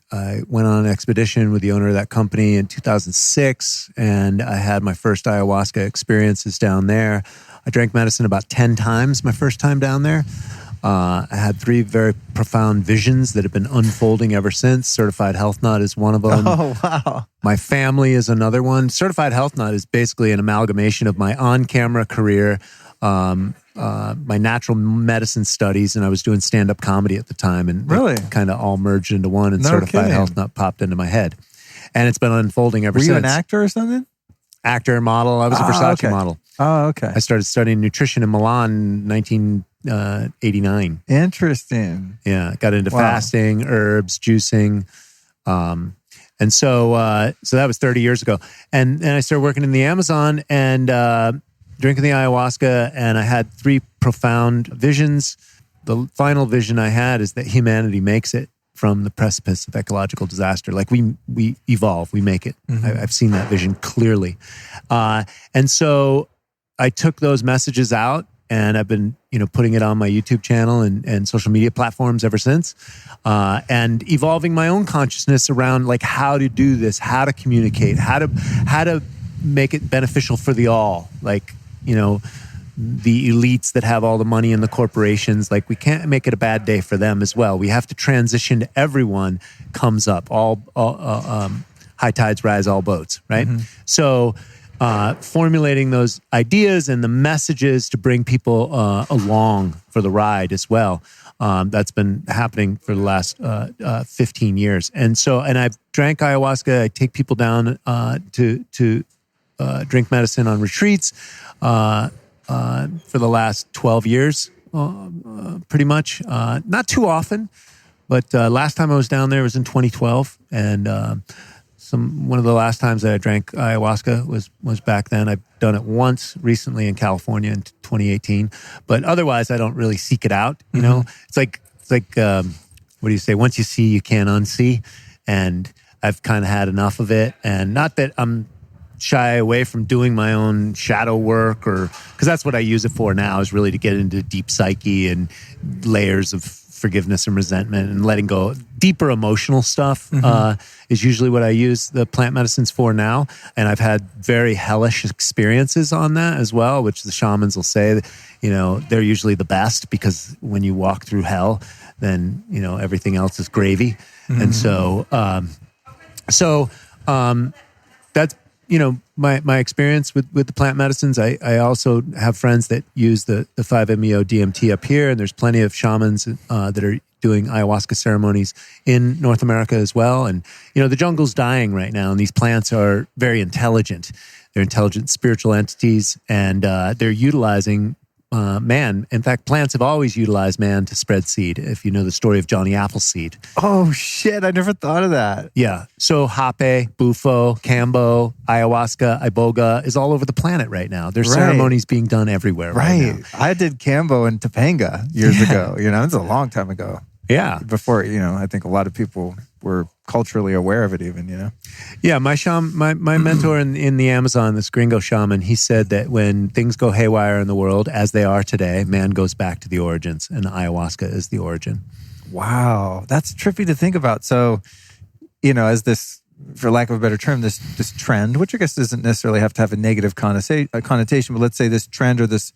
went on an expedition with the owner of that company in 2006, and I had my first ayahuasca experiences down there. I drank medicine about 10 times my first time down there. I had 3 very profound visions that have been unfolding ever since. Certified Health Nut is one of them. Oh, wow. My family is another one. Certified Health Nut is basically an amalgamation of my on-camera career, my natural medicine studies, and I was doing stand-up comedy at the time, and really kind of all merged into one, and Certified Health Nut popped into my head. And it's been unfolding ever since. Were you an actor or something? Actor, model. I was a Versace model. Oh, okay. I started studying nutrition in Milan in 1989. Interesting. Yeah, got into fasting, herbs, juicing. And so that was 30 years ago. And I started working in the Amazon and drinking the ayahuasca, and I had 3 profound visions. The final vision I had is that humanity makes it from the precipice of ecological disaster. Like we evolve, we make it. I've seen that vision clearly. And so I took those messages out, and I've been, putting it on my YouTube channel and social media platforms ever since, and evolving my own consciousness around like how to do this, how to communicate, how to make it beneficial for the all. Like, the elites that have all the money in the corporations, like we can't make it a bad day for them as well. We have to transition to everyone comes up. All high tides rise all boats, right? So formulating those ideas and the messages to bring people along for the ride as well. That's been happening for the last 15 years. And I've drank ayahuasca. I take people down to drink medicine on retreats for the last 12 years, pretty much. Not too often, but last time I was down there was in 2012. And one of the last times that I drank ayahuasca was back then. I've done it once recently in California in 2018, but otherwise I don't really seek it out. You know, it's like what do you say? Once you see, you can't unsee, and I've kind of had enough of it. And not that I'm shy away from doing my own shadow work, or because that's what I use it for now, is really to get into deep psyche and layers of forgiveness and resentment and letting go. Deeper emotional stuff is usually what I use the plant medicines for now. And I've had very hellish experiences on that as well, which the shamans will say, you know, they're usually the best, because when you walk through hell, then, you know, everything else is gravy. And so that's, you know, my experience with the plant medicines. I also have friends that use the 5-MeO DMT up here, and there's plenty of shamans that are doing ayahuasca ceremonies in North America as well. And, you know, the jungle's dying right now, and these plants are very intelligent. They're intelligent spiritual entities, and they're utilizing man. In fact, plants have always utilized man to spread seed. If you know the story of Johnny Appleseed. Oh, shit. I never thought of that. Yeah. So hape, bufo, cambo, ayahuasca, iboga is all over the planet right now. There's ceremonies being done everywhere right now. I did cambo in Topanga years ago. You know, it's a long time ago. Yeah. Before, you know, I think a lot of people were culturally aware of it even, you know? Yeah, my mentor in the Amazon, this gringo shaman, he said that when things go haywire in the world, as they are today, man goes back to the origins, and ayahuasca is the origin. Wow, that's trippy to think about. So, you know, as this, for lack of a better term, this trend, which I guess doesn't necessarily have to have a negative connotation, but let's say this trend or this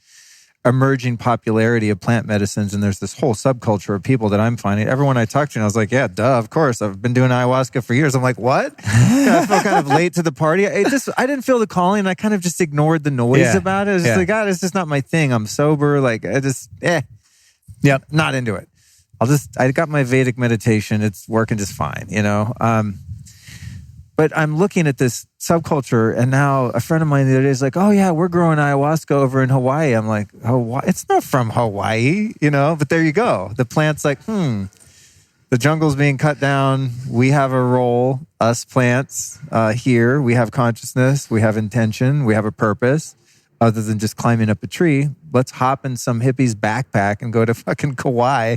emerging popularity of plant medicines, and there's this whole subculture of people that I'm finding. Everyone I talk to, and I was like, yeah, duh, of course. I've been doing ayahuasca for years. I'm like, what? I feel kind of late to the party. I didn't feel the calling. I kind of just ignored the noise about it. I was just like, God, it's just not my thing. I'm sober. Like, not into it. I got my Vedic meditation. It's working just fine, you know? But I'm looking at this subculture, and now a friend of mine the other day is like, oh yeah, we're growing ayahuasca over in Hawaii. I'm like, Hawaii? It's not from Hawaii, you know? But there you go. The plant's like, the jungle's being cut down. We have a role, us plants here. We have consciousness. We have intention. We have a purpose. Other than just climbing up a tree, let's hop in some hippie's backpack and go to fucking Kauai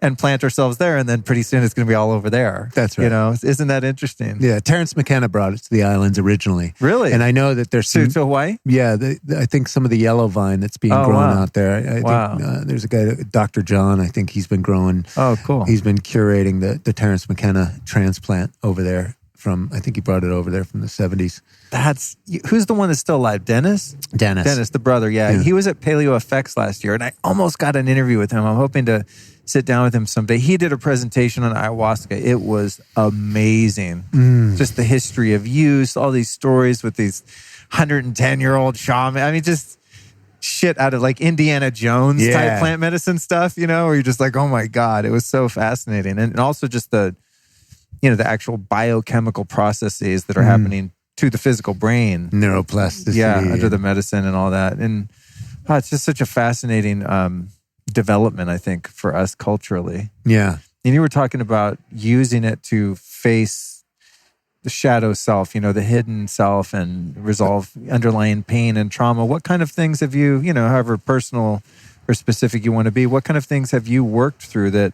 and plant ourselves there. And then pretty soon it's going to be all over there. That's right. You know, isn't that interesting? Yeah, Terrence McKenna brought it to the islands originally. Really? And I know that there's to Hawaii? Yeah, I think some of the yellow vine that's being grown out there. I think there's a guy, Dr. John, I think he's been growing. Oh, cool. He's been curating the Terrence McKenna transplant over there I think he brought it over there from the 70s. Who's the one that's still alive? Dennis, the brother. Yeah. He was at Paleo FX last year, and I almost got an interview with him. I'm hoping to sit down with him someday. He did a presentation on ayahuasca. It was amazing. Just the history of use, all these stories with these 110-year-old shaman. I mean, just shit out of like Indiana Jones type plant medicine stuff, you know, where you're just like, oh my God, it was so fascinating. And also just the actual biochemical processes that are happening to the physical brain. Neuroplasticity. Yeah, under the medicine and all that. And it's just such a fascinating development, I think, for us culturally. Yeah. And you were talking about using it to face the shadow self, you know, the hidden self, and resolve underlying pain and trauma. What kind of things have you, you know, however personal or specific you want to be, what kind of things have you worked through that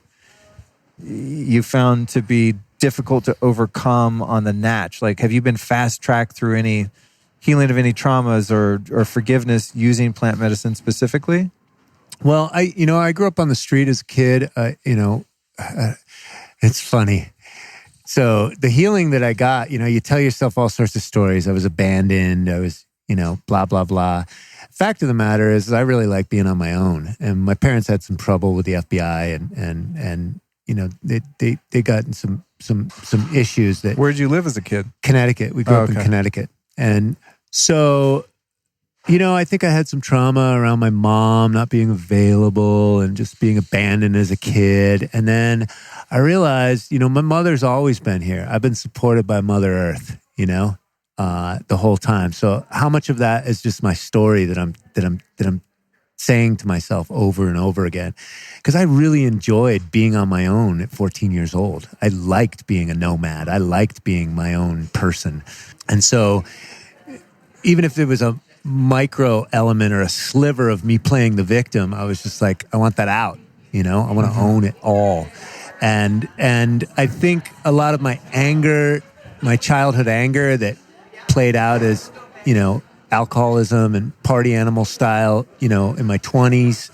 you found to be difficult to overcome on the natch? Like, have you been fast-tracked through any healing of any traumas or forgiveness using plant medicine specifically? Well, I grew up on the street as a kid. It's funny. So the healing that I got, you know, you tell yourself all sorts of stories. I was abandoned. I was, you know, blah, blah, blah. Fact of the matter is I really like being on my own. And my parents had some trouble with the FBI and you know, they got in some issues that... Where'd you live as a kid? Connecticut. We grew up in Connecticut. And so, you know, I think I had some trauma around my mom not being available and just being abandoned as a kid. And then I realized, you know, my mother's always been here. I've been supported by Mother Earth, you know, the whole time. So how much of that is just my story that I'm saying to myself over and over again, because I really enjoyed being on my own at 14 years old. I liked being a nomad. I liked being my own person. And so even if it was a micro element or a sliver of me playing the victim, I was just like, I want that out. I want to own it all. And I think a lot of my anger, my childhood anger that played out as, alcoholism and party animal style, in my 20s,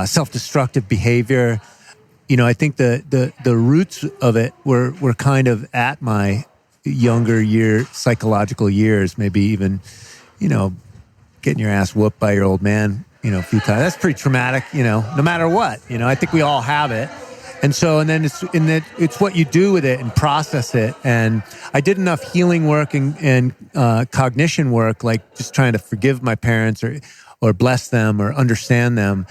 self-destructive behavior. I think the roots of it were kind of at my younger psychological years, maybe even, getting your ass whooped by your old man, a few times. That's pretty traumatic, no matter what. I think we all have it. And then it's what you do with it and process it. And I did enough healing work and cognition work, like just trying to forgive my parents or bless them or understand them.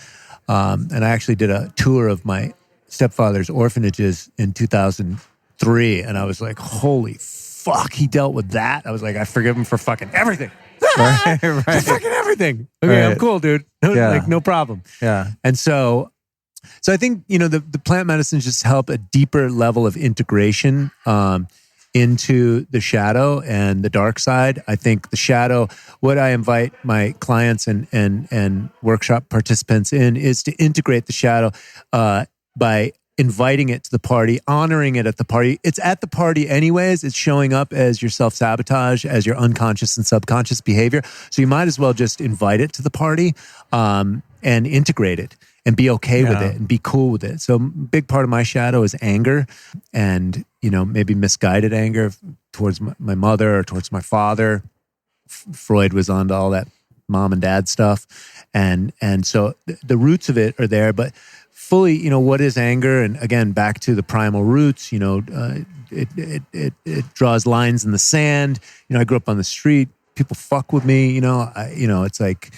And I actually did a tour of my stepfather's orphanages in 2003. And I was like, holy fuck, he dealt with that. I was like, I forgive him for fucking everything. Right. Just fucking everything. Okay, I'm cool, dude. No problem. Yeah. And so I think, the plant medicines just help a deeper level of integration into the shadow and the dark side. I think the shadow, what I invite my clients and workshop participants in is to integrate the shadow by inviting it to the party, honoring it at the party. It's at the party anyways. It's showing up as your self-sabotage, as your unconscious and subconscious behavior. So you might as well just invite it to the party and integrate it and be okay with it and be cool with it. So a big part of my shadow is anger and, maybe misguided anger towards my mother or towards my father. Freud was onto all that mom and dad stuff. And so the roots of it are there, but fully, what is anger? And again, back to the primal roots, it draws lines in the sand. I grew up on the street. People fuck with me, it's like,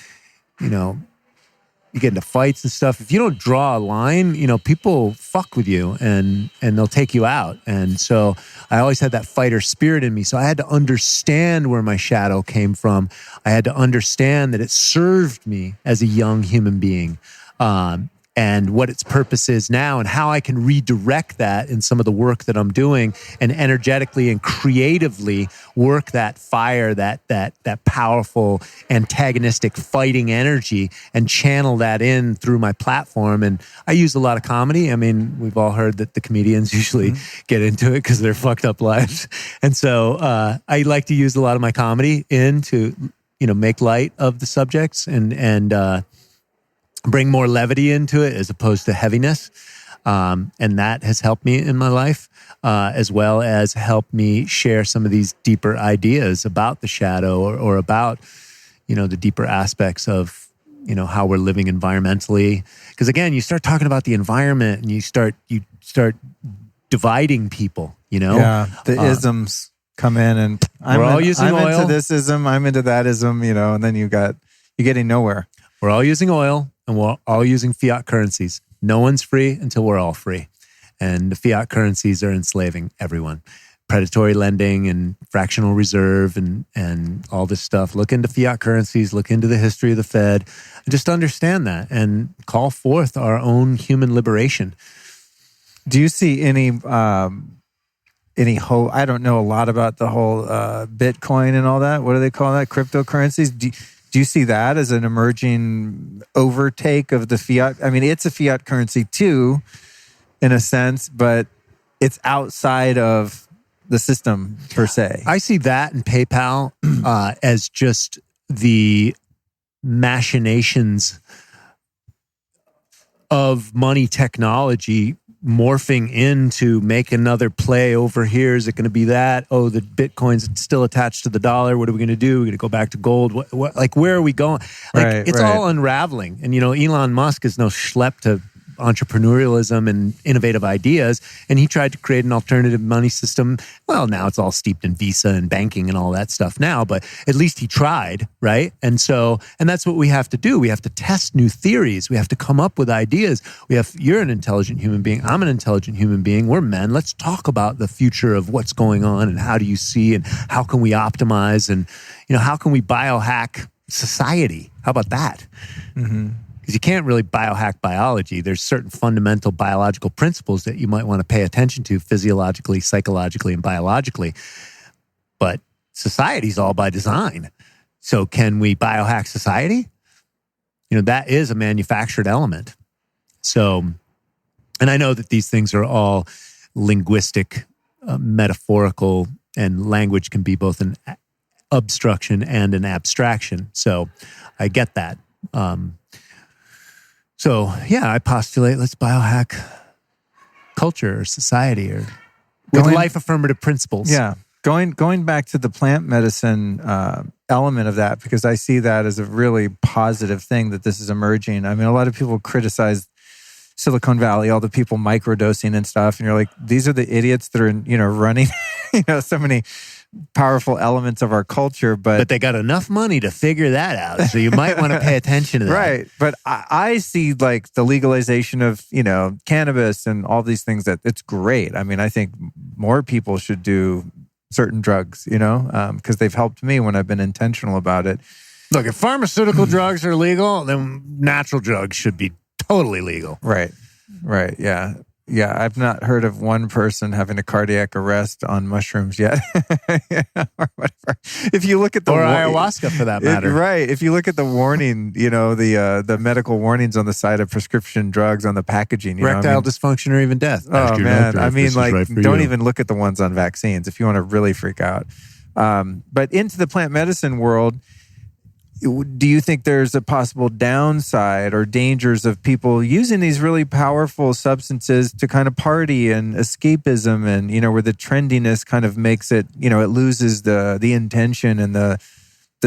you get into fights and stuff. If you don't draw a line, people fuck with you and they'll take you out. And so I always had that fighter spirit in me. So I had to understand where my shadow came from. I had to understand that it served me as a young human being. And what its purpose is now and how I can redirect that in some of the work that I'm doing and energetically and creatively work that fire, that powerful antagonistic fighting energy and channel that in through my platform. And I use a lot of comedy. I mean, we've all heard that the comedians usually get into it because they're fucked up lives. And so I like to use a lot of my comedy to, make light of the subjects and bring more levity into it as opposed to heaviness. And that has helped me in my life, as well as helped me share some of these deeper ideas about the shadow or about, the deeper aspects of, how we're living environmentally. Because again, you start talking about the environment and you start dividing people, Yeah, the isms come in and I'm into this ism, I'm into that ism, and then you're getting nowhere. We're all using oil and we're all using fiat currencies. No one's free until we're all free. And the fiat currencies are enslaving everyone. Predatory lending and fractional reserve and all this stuff. Look into fiat currencies, look into the history of the Fed, and just understand that and call forth our own human liberation. Do you see any whole, I don't know a lot about the whole Bitcoin and all that. What do they call that? Cryptocurrencies? Do you see that as an emerging overtake of the fiat? I mean, it's a fiat currency too, in a sense, but it's outside of the system per se. I see that and PayPal as just the machinations of money technology morphing in to make another play over here. Is it going to be that? Oh, the Bitcoin's still attached to the dollar. What are we going to do? We're going to go back to gold. Like, where are we going? Like, it's all unraveling. And, Elon Musk is no schlep to entrepreneurialism and innovative ideas. And he tried to create an alternative money system. Well, now it's all steeped in Visa and banking and all that stuff now, but at least he tried, right? And that's what we have to do. We have to test new theories. We have to come up with ideas. You're an intelligent human being. I'm an intelligent human being. We're men. Let's talk about the future of what's going on and how do you see and how can we optimize and, how can we biohack society? How about that? Mm-hmm. because you can't really biohack biology. There's certain fundamental biological principles that you might want to pay attention to physiologically, psychologically, and biologically. But society's all by design. So can we biohack society? That is a manufactured element. So, and I know that these things are all linguistic, metaphorical, and language can be both an obstruction and an abstraction. So I get that. I postulate let's biohack culture or society or with life affirmative principles. Yeah. Going back to the plant medicine element of that, because I see that as a really positive thing that this is emerging. I mean, a lot of people criticize Silicon Valley, all the people microdosing and stuff, and you're like, these are the idiots that are, running, so many powerful elements of our culture, but they got enough money to figure that out. So you might want to pay attention to that. Right. But I see like the legalization of, cannabis and all these things that it's great. I mean, I think more people should do certain drugs, because they've helped me when I've been intentional about it. Look, if pharmaceutical drugs are legal, then natural drugs should be totally legal. Right. Yeah. Yeah. I've not heard of one person having a cardiac arrest on mushrooms yet. Or whatever. If you look at or ayahuasca for that matter. Right. If you look at the warning, the medical warnings on the side of prescription drugs on the packaging. Erectile dysfunction or even death. Oh, man. I mean, don't even look at the ones on vaccines if you want to really freak out. But into the plant medicine world, do you think there's a possible downside or dangers of people using these really powerful substances to kind of party and escapism and, where the trendiness kind of makes it, it loses the intention and the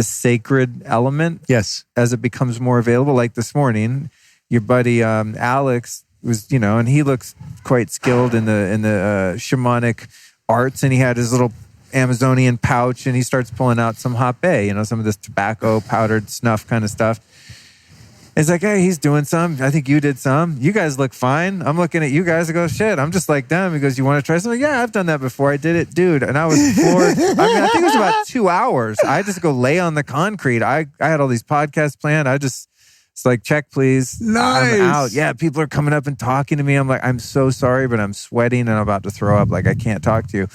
sacred element? Yes. As it becomes more available. Like this morning, your buddy Alex was, and he looks quite skilled in the shamanic arts, and he had his little Amazonian pouch, and he starts pulling out some hapé, some of this tobacco, powdered snuff kind of stuff. It's like, hey, he's doing some. I think you did some. You guys look fine. I'm looking at you guys. I go, shit, I'm just like them. He goes, you want to try something? Yeah, I've done that before. I did it, dude. And I was floored. I think it was about 2 hours. I just go lay on the concrete. I had all these podcasts planned. It's like, check, please. Nice. I'm out. Yeah, people are coming up and talking to me. I'm like, I'm so sorry, but I'm sweating and I'm about to throw up. Like, I can't talk to you.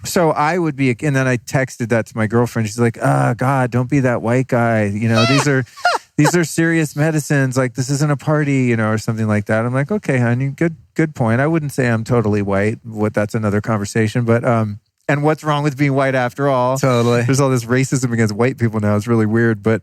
So I would be, and then I texted that to my girlfriend. She's like, "Oh God, don't be that white guy. These are serious medicines. Like this isn't a party, or something like that." I'm like, "Okay, honey, good point. I wouldn't say I'm totally white. That's another conversation. But and what's wrong with being white after all? Totally. There's all this racism against white people now. It's really weird. But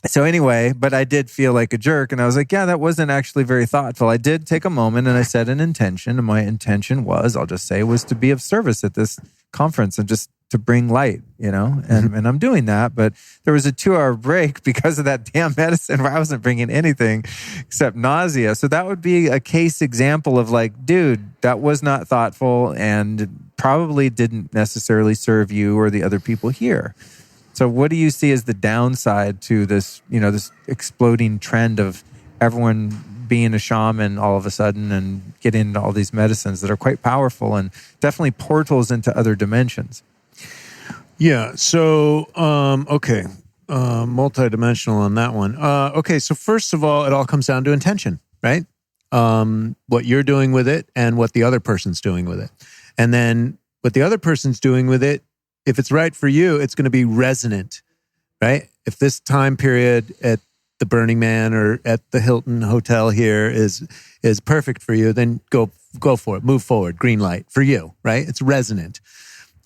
so anyway, but I did feel like a jerk, and I was like, yeah, that wasn't actually very thoughtful. I did take a moment and I set an intention, and my intention was, I'll just say, was to be of service at this conference and just to bring light, and I'm doing that. But there was a 2-hour break because of that damn medicine where I wasn't bringing anything except nausea. So that would be a case example of like, dude, that was not thoughtful and probably didn't necessarily serve you or the other people here. So what do you see as the downside to this, this exploding trend of everyone being a shaman all of a sudden and getting into all these medicines that are quite powerful and definitely portals into other dimensions? Yeah. So, okay. Multidimensional on that one. Okay. So first of all, it all comes down to intention, right? What you're doing with it and what the other person's doing with it. And then what the other person's doing with it, if it's right for you, it's going to be resonant, right? If this time period at the Burning Man or at the Hilton Hotel here is perfect for you, then go for it. Move forward. Green light for you, right? It's resonant.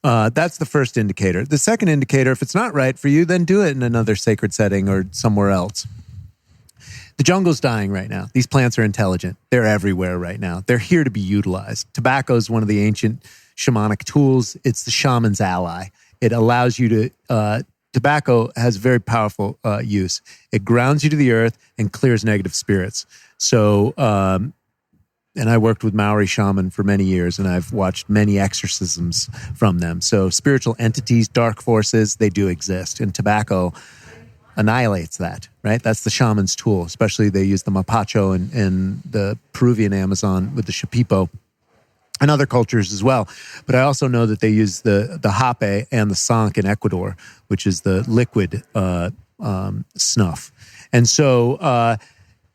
That's the first indicator. The second indicator, if it's not right for you, then do it in another sacred setting or somewhere else. The jungle's dying right now. These plants are intelligent. They're everywhere right now. They're here to be utilized. Tobacco is one of the ancient shamanic tools. It's the shaman's ally. It allows you to, tobacco has very powerful use. It grounds you to the earth and clears negative spirits. So, and I worked with Maori shaman for many years, and I've watched many exorcisms from them. So spiritual entities, dark forces, they do exist. And tobacco annihilates that, right? That's the shaman's tool. Especially they use the mapacho in the Peruvian Amazon with the shipipo, and other cultures as well. But I also know that they use the hape and the sank in Ecuador, which is the liquid snuff. And so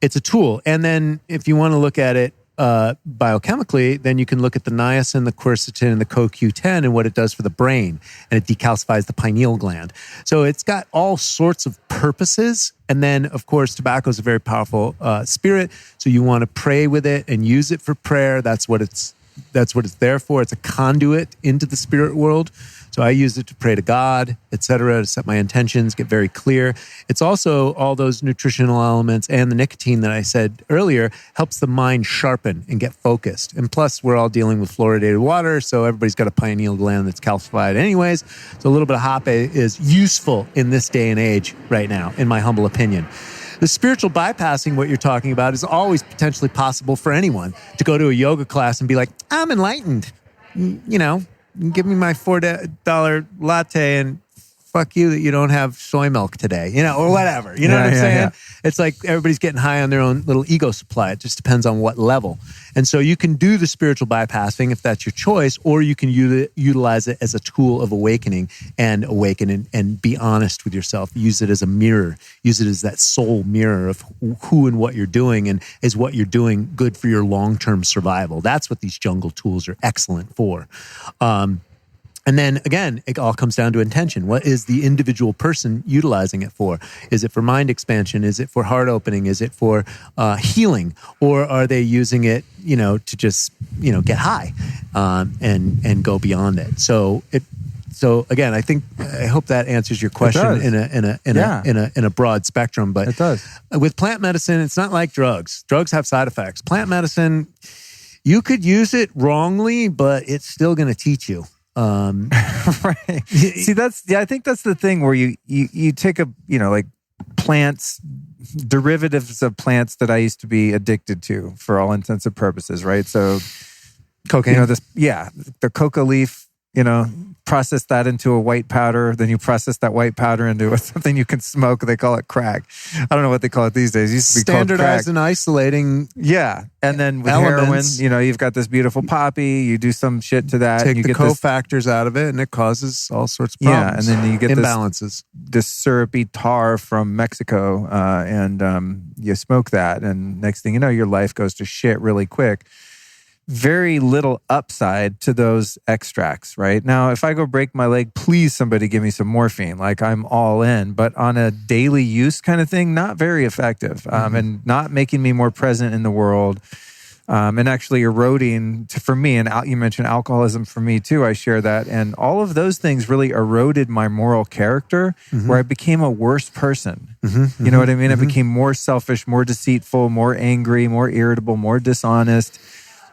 it's a tool. And then if you want to look at it biochemically, then you can look at the niacin, the quercetin, and the CoQ10 and what it does for the brain. And it decalcifies the pineal gland. So it's got all sorts of purposes. And then, of course, tobacco is a very powerful spirit. So you want to pray with it and use it for prayer. That's what it's there for. It's a conduit into the spirit world. So I use it to pray to God, etc., to set my intentions, get very clear. It's also all those nutritional elements and the nicotine that I said earlier helps the mind sharpen and get focused. And plus, we're all dealing with fluoridated water, so everybody's got a pineal gland that's calcified anyways. So a little bit of hape is useful in this day and age right now, in my humble opinion. The spiritual bypassing, what you're talking about, is always potentially possible for anyone to go to a yoga class and be like, I'm enlightened. Give me my $4 latte and fuck you that you don't have soy milk today, or whatever. You know what I'm saying? Yeah. It's like everybody's getting high on their own little ego supply. It just depends on what level. And so you can do the spiritual bypassing if that's your choice, or you can utilize it as a tool of awakening and awaken and be honest with yourself. Use it as a mirror. Use it as that soul mirror of who and what you're doing, and is what you're doing good for your long-term survival. That's what these jungle tools are excellent for. And then again, it all comes down to intention. What is the individual person utilizing it for? Is it for mind expansion? Is it for heart opening? Is it for healing? Or are they using it, to just, get high and go beyond it? So again, I hope that answers your question in a broad spectrum. But it does. With plant medicine, it's not like drugs. Drugs have side effects. Plant medicine, you could use it wrongly, but it's still going to teach you. Right. See, I think that's the thing where you take like plants, derivatives of plants that I used to be addicted to for all intents and purposes, right? So cocaine, the coca leaf, process that into a white powder, then you process that white powder into something you can smoke. They call it crack. I don't know what they call it these days. It used to be standardized and isolating. Yeah. And then with elements. heroin, you've got this beautiful poppy, you do some shit to that. Take and you the get cofactors out of it and it causes all sorts of problems. Yeah. And then you get imbalances. This syrupy tar from Mexico and you smoke that. And next thing you know, your life goes to shit really quick. Very little upside to those extracts, right? Now, if I go break my leg, please somebody give me some morphine. Like I'm all in. But on a daily use kind of thing, not very effective and not making me more present in the world and actually eroding for me. And you mentioned alcoholism for me too. I share that. And all of those things really eroded my moral character where I became a worse person. You know what I mean? I became more selfish, more deceitful, more angry, more irritable, more dishonest.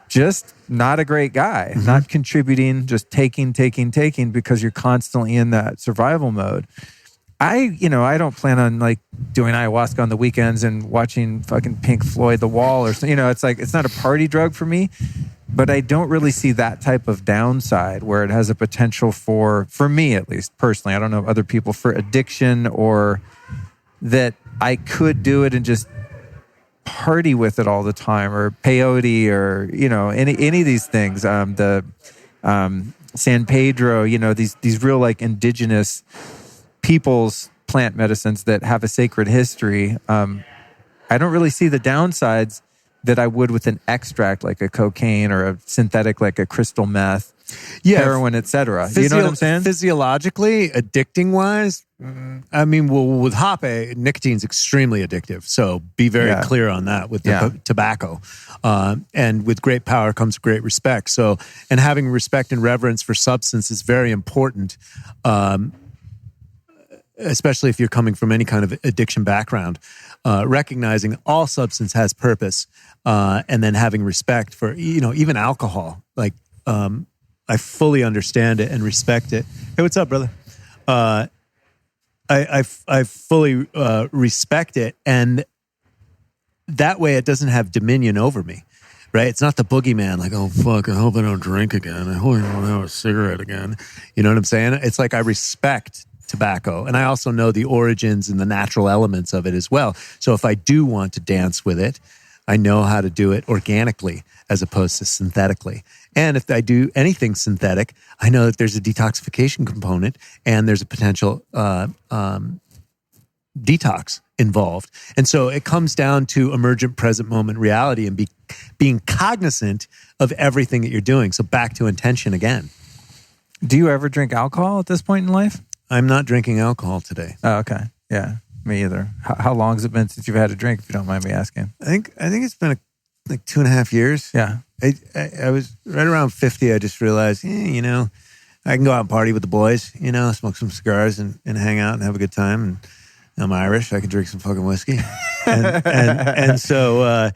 Just not a great guy, not contributing, just taking because you're constantly in that survival mode. I don't plan on like doing ayahuasca on the weekends and watching fucking Pink Floyd The Wall or something. It's like, it's not a party drug for me, but I don't really see that type of downside where it has a potential for me at least personally. I don't know other people for addiction or that I could do it and just party with it all the time, or peyote, or any of these things. The San Pedro, these real like indigenous people's plant medicines that have a sacred history. I don't really see the downsides that I would with an extract like a cocaine or a synthetic like a crystal meth, heroin, etc. You know what I'm saying? Physiologically, addicting wise, I mean, with hape, nicotine's extremely addictive. So be very clear on that with the tobacco. And with great power comes great respect. So, and having respect and reverence for substance is very important. Especially if you're coming from any kind of addiction background, recognizing all substance has purpose, and then having respect for, even alcohol. Like, I fully understand it and respect it. Hey, what's up, brother? I fully respect it, and that way it doesn't have dominion over me, right? It's not the boogeyman, like, oh, fuck, I hope I don't drink again. I hope I don't have a cigarette again. You know what I'm saying? It's like I respect tobacco, and I also know the origins and the natural elements of it as well. So if I do want to dance with it, I know how to do it organically as opposed to synthetically. And if I do anything synthetic, I know that there's a detoxification component and there's a potential detox involved. And so it comes down to emergent present moment reality and being cognizant of everything that you're doing. So back to intention again. Do you ever drink alcohol at this point in life? I'm not drinking alcohol today. Oh, okay. Yeah, me either. How long has it been since you've had a drink, if you don't mind me asking? I think it's been like 2.5 years. Yeah. I was right around 50. I just realized, I can go out and party with the boys, smoke some cigars and hang out and have a good time. And I'm Irish. I can drink some fucking whiskey. and so,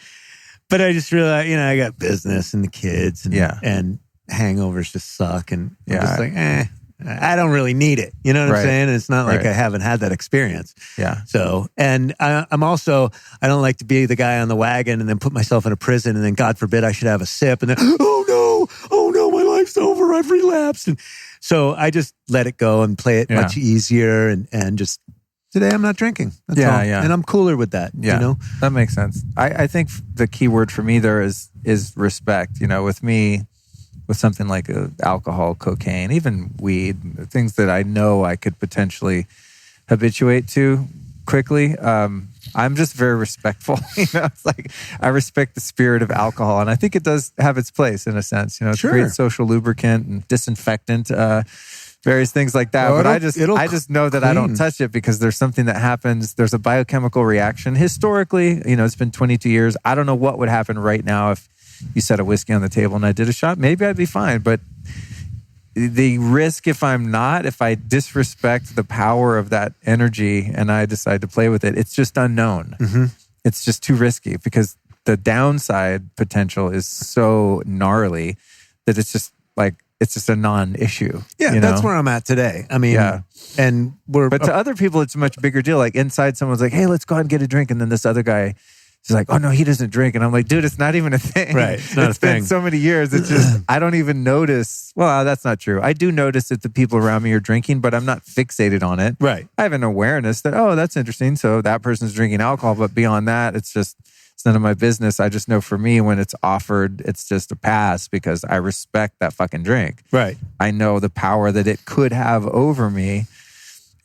but I just realized, I got business and the kids and hangovers just suck. And I'm just like, I don't really need it. You know what I'm saying? And it's not like I haven't had that experience. Yeah. So, and I'm also, I don't like to be the guy on the wagon and then put myself in a prison and then God forbid I should have a sip and then, oh no, my life's over. I've relapsed. And so I just let it go and play it much easier and just, today I'm not drinking. That's all. Yeah. And I'm cooler with that. Yeah. That makes sense. I think the key word for me there is respect. With me, with something like alcohol, cocaine, even weed, things that I know I could potentially habituate to quickly. I'm just very respectful. It's like I respect the spirit of alcohol, and I think it does have its place in a sense. It's a great social lubricant and disinfectant, various things like that. But I just know that I don't touch it because there's something that happens. There's a biochemical reaction. Historically, it's been 22 years. I don't know what would happen right now if you set a whiskey on the table and I did a shot. Maybe I'd be fine, but the risk if I disrespect the power of that energy and I decide to play with it, it's just unknown. Mm-hmm. It's just too risky because the downside potential is so gnarly that it's just a non-issue. Yeah, that's where I'm at today. I mean, and but to other people, it's a much bigger deal. Like inside someone's like, hey, let's go out and get a drink. And then this other guy is like, oh no, he doesn't drink. And I'm like, dude, it's not even a thing. Right. It's not a thing. Been so many years. It's just, I don't even notice. Well, that's not true. I do notice that the people around me are drinking, but I'm not fixated on it. Right. I have an awareness that, oh, that's interesting. So that person's drinking alcohol. But beyond that, it's none of my business. I just know for me, when it's offered, it's just a pass because I respect that fucking drink. Right. I know the power that it could have over me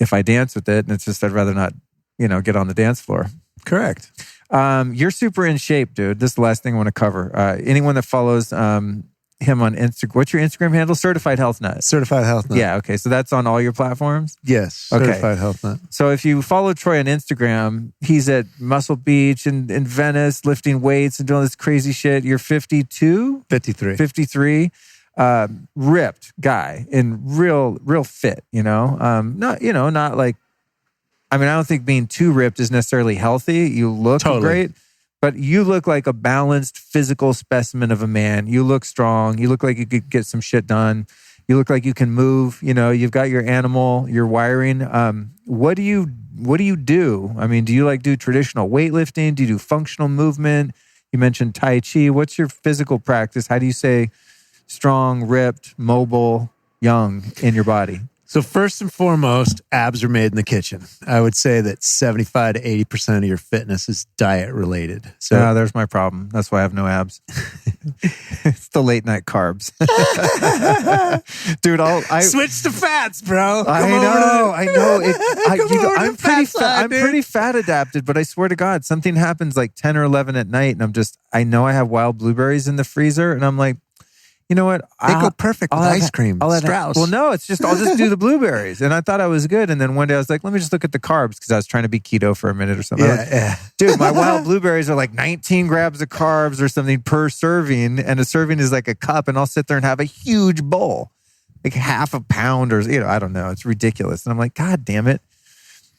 if I dance with it. And it's just, I'd rather not, get on the dance floor. Correct. You're super in shape, dude. This is the last thing I want to cover. Anyone that follows him on Instagram, what's your Instagram handle? Certified Health Nut. Certified Health Nut. Yeah, okay. So that's on all your platforms? Yes. Okay. Certified Health Nut. So if you follow Troy on Instagram, he's at Muscle Beach in Venice lifting weights and doing this crazy shit. You're 52? 53. 53. Ripped guy and real fit, not like, I don't think being too ripped is necessarily healthy. You look great, but you look like a balanced physical specimen of a man. You look strong. You look like you could get some shit done. You look like you can move. You've got your wiring. What do you do? Do you do traditional weightlifting? Do you do functional movement? You mentioned Tai Chi. What's your physical practice? How do you say strong, ripped, mobile, young in your body? So first and foremost, abs are made in the kitchen. I would say that 75 to 80% of your fitness is diet related. So there's my problem. That's why I have no abs. It's the late night carbs. Dude, I switch to fats, bro. I know. I'm pretty fat adapted, but I swear to God, something happens like 10 or 11 at night and I know I have wild blueberries in the freezer and I'm like, you know what? They go perfect with ice cream. Strauss. Well, no, I'll just do the blueberries. And I thought I was good. And then one day I was like, let me just look at the carbs because I was trying to be keto for a minute or something. Yeah. Dude, my wild blueberries are like 19 grams of carbs or something per serving. And a serving is like a cup. And I'll sit there and have a huge bowl, like half a pound or, I don't know. It's ridiculous. And I'm like, God damn it.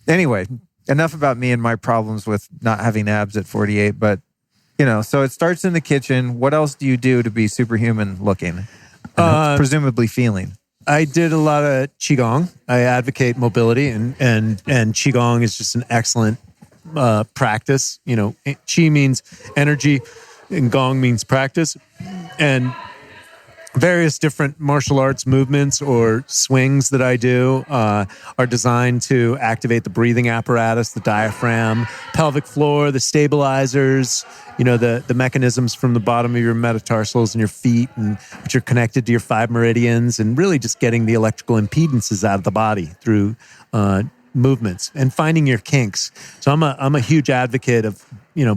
Anyway, enough about me and my problems with not having abs at 48. But so it starts in the kitchen. What else do you do to be superhuman looking? Presumably feeling. I did a lot of Qigong. I advocate mobility and Qigong is just an excellent practice. Qi means energy and Gong means practice. And various different martial arts movements or swings that I do are designed to activate the breathing apparatus, the diaphragm, pelvic floor, the stabilizers, the mechanisms from the bottom of your metatarsals and your feet, and which are connected to your 5 meridians, and really just getting the electrical impedances out of the body through movements and finding your kinks. So I'm a huge advocate of,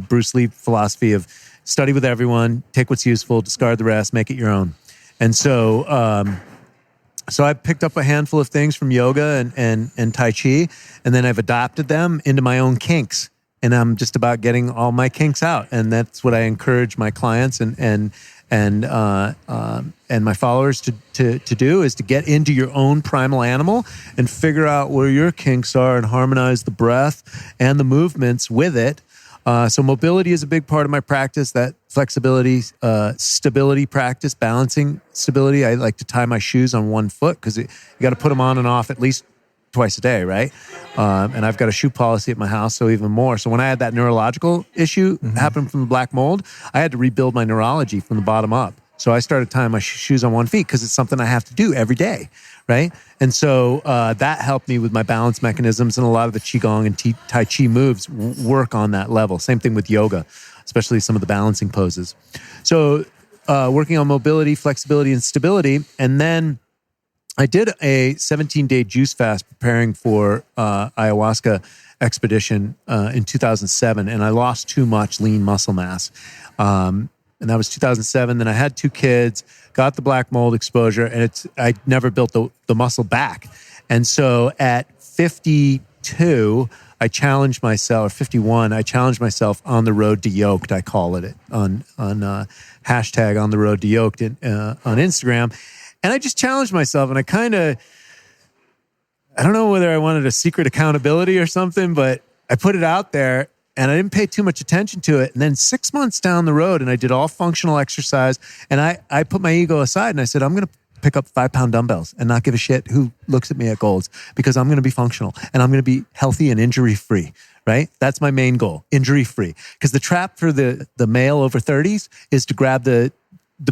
Bruce Lee philosophy of study with everyone, take what's useful, discard the rest, make it your own. And so, so I picked up a handful of things from yoga and Tai Chi, and then I've adopted them into my own kinks. And I'm just about getting all my kinks out. And that's what I encourage my clients and my followers to do, is to get into your own primal animal and figure out where your kinks are and harmonize the breath and the movements with it. So mobility is a big part of my practice, that flexibility, stability practice, balancing stability. I like to tie my shoes on one foot because you got to put them on and off at least twice a day, right? And I've got a shoe policy at my house, so even more. So when I had that neurological issue happen from the black mold, I had to rebuild my neurology from the bottom up. So I started tying my shoes on one feet because it's something I have to do every day, right? And so that helped me with my balance mechanisms, and a lot of the Qigong and Tai Chi moves work on that level. Same thing with yoga, especially some of the balancing poses. So working on mobility, flexibility, and stability. And then I did a 17-day juice fast preparing for ayahuasca expedition in 2007, and I lost too much lean muscle mass. And that was 2007. Then I had 2 kids, got the black mold exposure, and I never built the muscle back. And so at 52, I challenged myself, or 51, I challenged myself on the road to yoked, I call it on hashtag on the road to yoked on Instagram. And I just challenged myself, and I don't know whether I wanted a secret accountability or something, but I put it out there and I didn't pay too much attention to it. And then 6 months down the road, and I did all functional exercise, and I put my ego aside and I said, I'm going to pick up 5-pound dumbbells and not give a shit who looks at me at Gold's, because I'm going to be functional and I'm going to be healthy and injury-free, right? That's my main goal, injury-free. Because the trap for the male over 30s is to grab the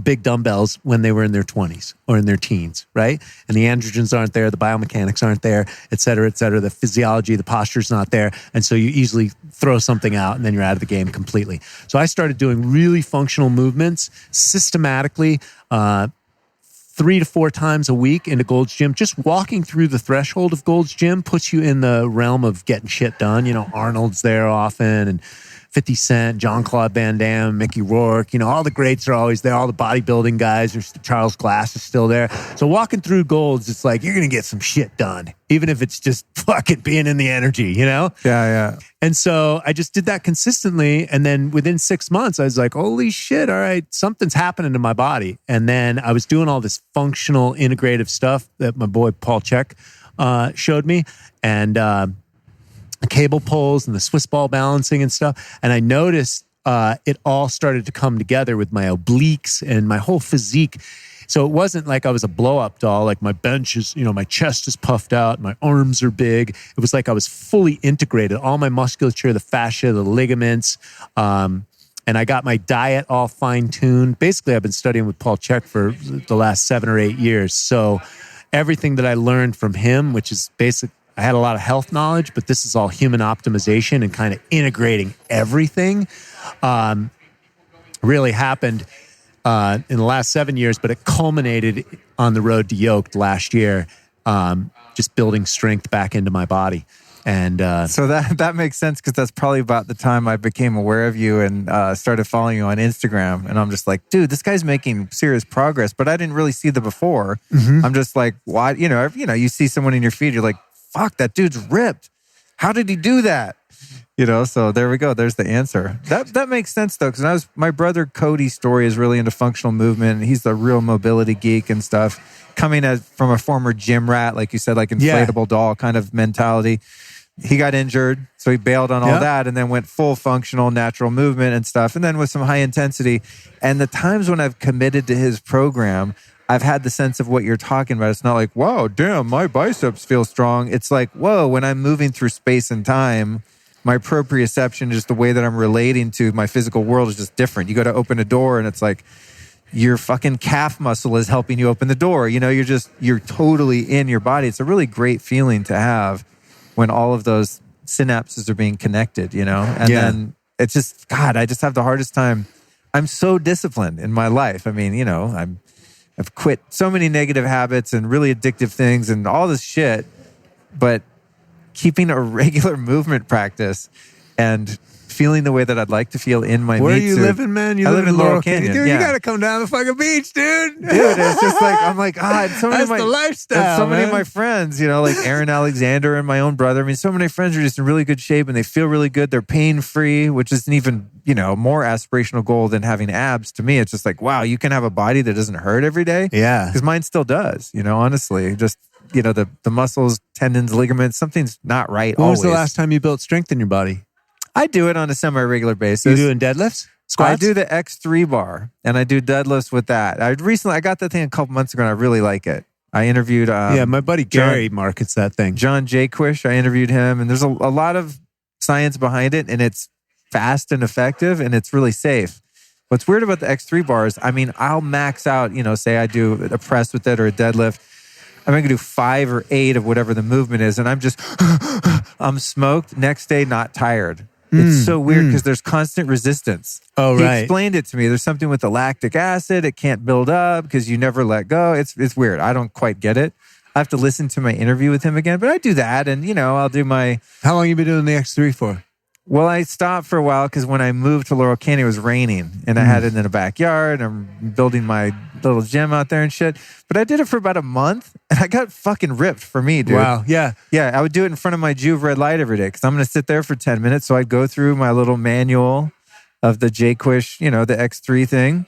big dumbbells when they were in their 20s or in their teens, right? And the androgens aren't there, the biomechanics aren't there, et cetera, the physiology, the posture's not there. And so you easily throw something out and then you're out of the game completely. So I started doing really functional movements systematically, 3 to 4 times a week into Gold's Gym. Just walking through the threshold of Gold's Gym puts you in the realm of getting shit done. Arnold's there often, and 50 Cent, Jean-Claude Van Damme, Mickey Rourke, all the greats are always there. All the bodybuilding guys, Charles Glass is still there. So walking through Gold's, it's like, you're going to get some shit done, even if it's just fucking being in the energy, Yeah. And so I just did that consistently. And then within 6 months, I was like, holy shit, all right, something's happening to my body. And then I was doing all this functional, integrative stuff that my boy Paul Chek showed me. And the cable pulls and the Swiss ball balancing and stuff. And I noticed it all started to come together with my obliques and my whole physique. So it wasn't like I was a blow-up doll, like my bench is, my chest is puffed out, my arms are big. It was like I was fully integrated, all my musculature, the fascia, the ligaments, and I got my diet all fine-tuned. Basically, I've been studying with Paul Chek for the last 7 or 8 years. So everything that I learned from him, which is basic, I had a lot of health knowledge, but this is all human optimization and kind of integrating everything. Really happened in the last 7 years, but it culminated on the road to yoked last year, just building strength back into my body. And so that makes sense, because that's probably about the time I became aware of you and started following you on Instagram. And I'm just like, dude, this guy's making serious progress, but I didn't really see the before. I'm just like, why? You see someone in your feed, you're like, fuck, that dude's ripped. How did he do that? So there we go. There's the answer. That makes sense though, because my brother Cody's story is really into functional movement. He's the real mobility geek and stuff, coming from a former gym rat, like you said, like inflatable doll kind of mentality. He got injured, so he bailed on all that and then went full functional, natural movement and stuff, and then with some high intensity. And the times when I've committed to his program, I've had the sense of what you're talking about. It's not like, wow, damn, my biceps feel strong. It's like, whoa, when I'm moving through space and time, my proprioception, just the way that I'm relating to my physical world is just different. You go to open a door and it's like your fucking calf muscle is helping you open the door. You're totally in your body. It's a really great feeling to have when all of those synapses are being connected, And then it's just, God, I just have the hardest time. I'm so disciplined in my life. I mean, I've quit so many negative habits and really addictive things and all this shit, but keeping a regular movement practice and feeling the way that I'd like to feel in my Where meat are you suit. living, man? You I live in Laurel Canyon. Dude, yeah. you got to come down to the fucking beach, dude. Dude, it's just like, I'm like, so many That's of my the lifestyle, and so many of man. my friends, like Aaron Alexander and my own brother. I mean, so many friends are just in really good shape and they feel really good. They're pain-free, which is an even, more aspirational goal than having abs. To me, it's just like, wow, you can have a body that doesn't hurt every day. Yeah. Because mine still does, honestly. Just, the muscles, tendons, ligaments, something's not right When always. was the last time you built strength in your body? I do it on a semi-regular basis. You doing deadlifts? Squats? I do the X3 bar and I do deadlifts with that. I got that thing a couple months ago and I really like it. I interviewed... my buddy Gary markets that thing. John Jaquish, I interviewed him, and there's a lot of science behind it, and it's fast and effective, and it's really safe. What's weird about the X3 bars, I mean, I'll max out, say I do a press with it or a deadlift. I'm going to do 5 or 8 of whatever the movement is, and I'm just, I'm smoked. Next day, not tired. It's so weird because there's constant resistance. Oh, right. He explained it to me. There's something with the lactic acid. It can't build up because you never let go. It's weird. I don't quite get it. I have to listen to my interview with him again, but I do that. And, I'll do my... How long you been doing the X3 for? Well, I stopped for a while because when I moved to Laurel Canyon, it was raining and I had it in the backyard. I'm building my little gym out there and shit. But I did it for about a month and I got fucking ripped for me, dude. Wow. Yeah. Yeah. I would do it in front of my Juve red light every day because I'm going to sit there for 10 minutes. So I'd go through my little manual of the Jaquish, the X3 thing.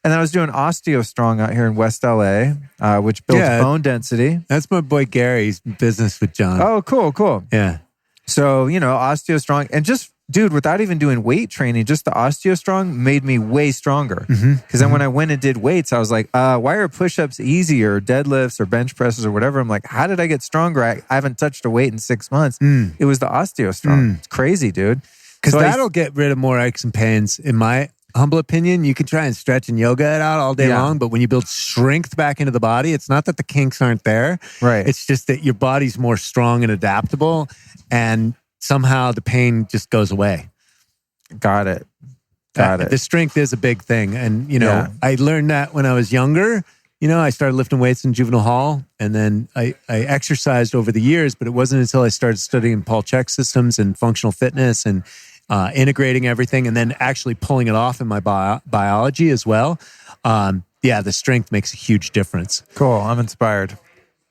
And then I was doing OsteoStrong out here in West LA, which builds bone density. That's my boy Gary's business with John. Oh, cool. Yeah. So, OsteoStrong, and just, dude, without even doing weight training, just the OsteoStrong made me way stronger. Because then when I went and did weights, I was like, why are push-ups easier, deadlifts or bench presses or whatever? I'm like, how did I get stronger? I haven't touched a weight in 6 months. It was the OsteoStrong. It's crazy, dude. Because that'll get rid of more aches and pains, in my humble opinion. You can try and stretch and yoga it out all day long, but when you build strength back into the body, it's not that the kinks aren't there. Right. It's just that your body's more strong and adaptable, and somehow the pain just goes away. Got it. The strength is a big thing. And, I learned that when I was younger. I started lifting weights in juvenile hall, and then I exercised over the years, but it wasn't until I started studying Paul Chek systems and functional fitness and integrating everything and then actually pulling it off in my biology as well. The strength makes a huge difference. Cool. I'm inspired.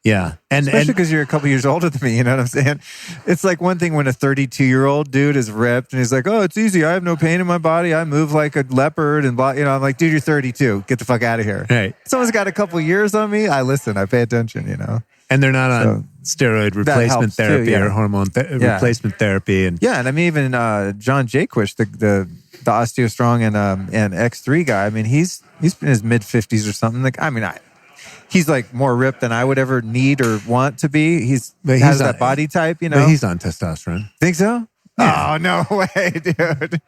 Yeah. Especially because you're a couple years older than me, you know what I'm saying? It's like one thing when a 32-year-old dude is ripped and he's like, oh, it's easy. I have no pain in my body. I move like a leopard and blah. I'm like, dude, you're 32. Get the fuck out of here. Right. Someone's got a couple years on me. I listen. I pay attention, And they're not on steroid replacement therapy or hormone replacement therapy. And I mean, even John Jaquish, the OsteoStrong and X3 guy, I mean, he's in his mid-50s or something. Like, I mean, he's like more ripped than I would ever need or want to be. He has that body type, But he's on testosterone. Think so? Yeah. Oh, no way, dude.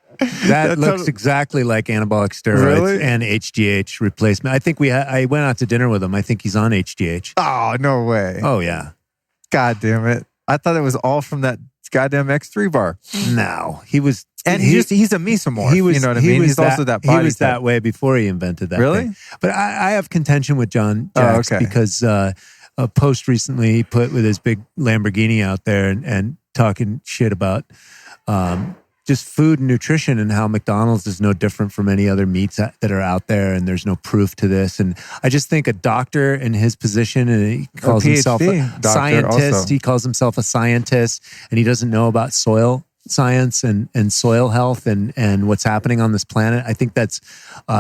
That looks exactly like anabolic steroids and HGH replacement. I think I went out to dinner with him. I think he's on HGH. Oh, no way. Oh, yeah. God damn it. I thought it was all from that goddamn X3 bar. No, he was... And he's a mesomorph. You know what I mean? He's also that body He was type. that way before he invented that. Really? Thing. But I have contention with John Jax because a post recently he put with his big Lamborghini out there and talking shit about just food and nutrition and how McDonald's is no different from any other meats that are out there, and there's no proof to this. And I just think a doctor in his position, and he calls himself a scientist. Also. He calls himself a scientist, and he doesn't know about soil science and soil health and what's happening on this planet. I think that's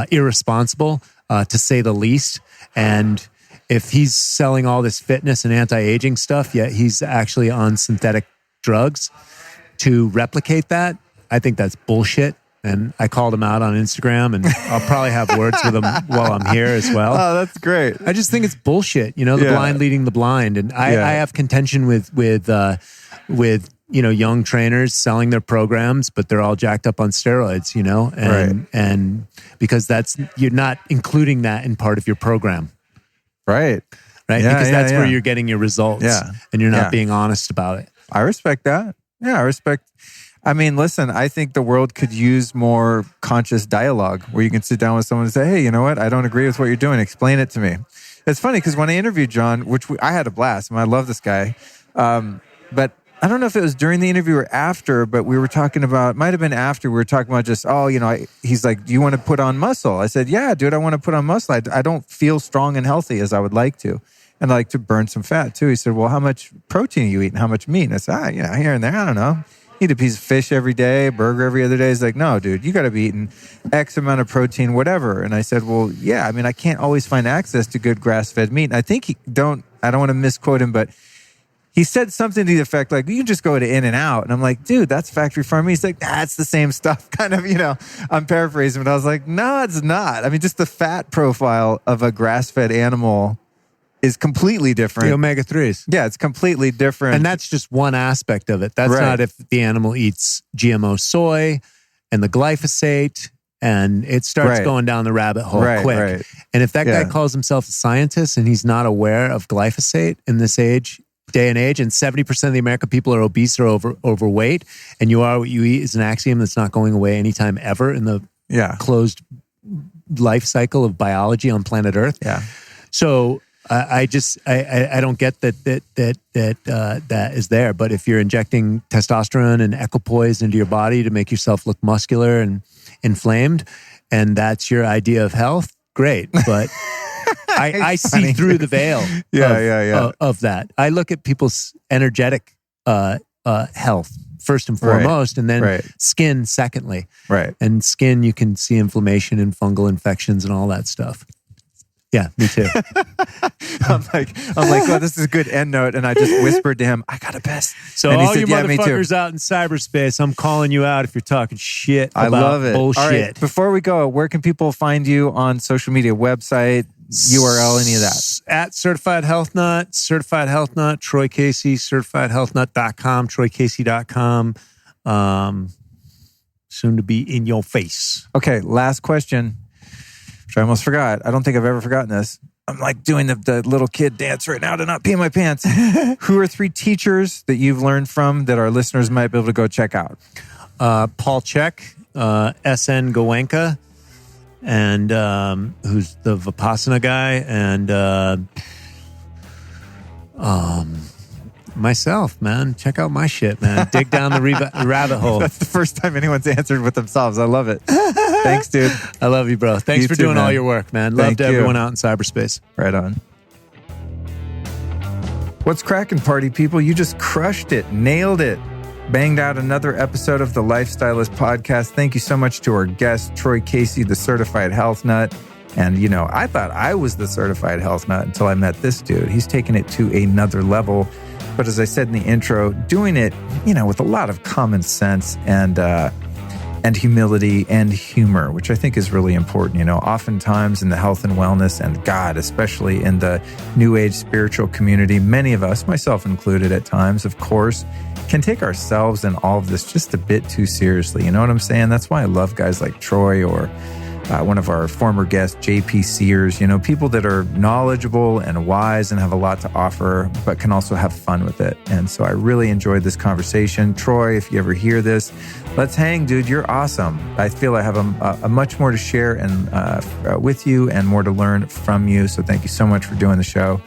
irresponsible, to say the least. And if he's selling all this fitness and anti-aging stuff, yet he's actually on synthetic drugs to replicate that, I think that's bullshit. And I called him out on Instagram, and I'll probably have words with him while I'm here as well. Oh, that's great. I just think it's bullshit. The blind leading the blind. And I have contention with young trainers selling their programs, but they're all jacked up on steroids, and because you're not including that in part of your program. Right. Because that's where you're getting your results. And you're not being honest about it. I respect that. Yeah, I respect. I mean, listen, I think the world could use more conscious dialogue where you can sit down with someone and say, hey, you know what? I don't agree with what you're doing. Explain it to me. It's funny because when I interviewed John, I had a blast. I love this guy. But I don't know if it was during the interview or after, but we were talking about, might have been after, we were talking about just, he's like, do you want to put on muscle? I said, yeah, dude, I want to put on muscle. I don't feel strong and healthy as I would like to. And I like to burn some fat too. He said, well, how much protein are you eating? How much meat? And I said, here and there, I don't know. Eat a piece of fish every day, burger every other day. He's like, no, dude, you got to be eating X amount of protein, whatever. And I said, well, yeah, I mean, I can't always find access to good grass-fed meat. And I think I don't want to misquote him, but he said something to the effect like, you can just go to In-N-Out. And I'm like, dude, that's factory farm meat. He's like, it's the same stuff. Kind of, I'm paraphrasing, but I was like, no, it's not. I mean, just the fat profile of a grass-fed animal is completely different. The omega-3s. Yeah, it's completely different. And that's just one aspect of it. That's not if the animal eats GMO soy and the glyphosate, and it starts going down the rabbit hole quick. Right. And if that guy calls himself a scientist and he's not aware of glyphosate in this day and age, and 70% of the American people are obese or overweight, and you are what you eat is an axiom that's not going away anytime ever in the closed life cycle of biology on planet Earth. Yeah. So I don't get that is there. But if you're injecting testosterone and equipoise into your body to make yourself look muscular and inflamed, and that's your idea of health, great. But I see through the veil of that. I look at people's energetic health first and foremost, and then skin secondly. Right. And skin, you can see inflammation and fungal infections and all that stuff. Yeah, me too. I'm like, oh, this is a good end note. And I just whispered to him, I got a piss. So and all you motherfuckers out in cyberspace, I'm calling you out if you're talking shit about love it. Bullshit. All right, before we go, where can people find you on social media, website, URL, any of that? At Certified Health Nut, Troy Casey, certifiedhealthnut.com, troycasey.com. Soon to be in your face. Okay, last question. Which I almost forgot. I don't think I've ever forgotten this. I'm like doing the little kid dance right now to not pee my pants. Who are 3 teachers that you've learned from that our listeners might be able to go check out? Paul Chek, SN Goenka, and who's the Vipassana guy, and myself, man. Check out my shit, man. Dig down the rabbit hole. That's the first time anyone's answered with themselves. I love it. Thanks, dude. I love you, bro. Thanks for doing all your work, man. Love to everyone out in cyberspace. Right on. What's cracking, party people? You just crushed it. Nailed it. Banged out another episode of the Life Stylist podcast. Thank you so much to our guest, Troy Casey, the Certified Health Nut. And, I thought I was the Certified Health Nut until I met this dude. He's taken it to another level. But as I said in the intro, doing it, with a lot of common sense and humility and humor, which I think is really important. Oftentimes in the health and wellness, and God, especially in the New Age spiritual community, many of us, myself included at times, of course, can take ourselves and all of this just a bit too seriously. You know what I'm saying? That's why I love guys like Troy or one of our former guests, JP Sears, people that are knowledgeable and wise and have a lot to offer, but can also have fun with it. And so I really enjoyed this conversation. Troy, if you ever hear this, let's hang, dude. You're awesome. I feel I have a much more to share and with you and more to learn from you. So thank you so much for doing the show.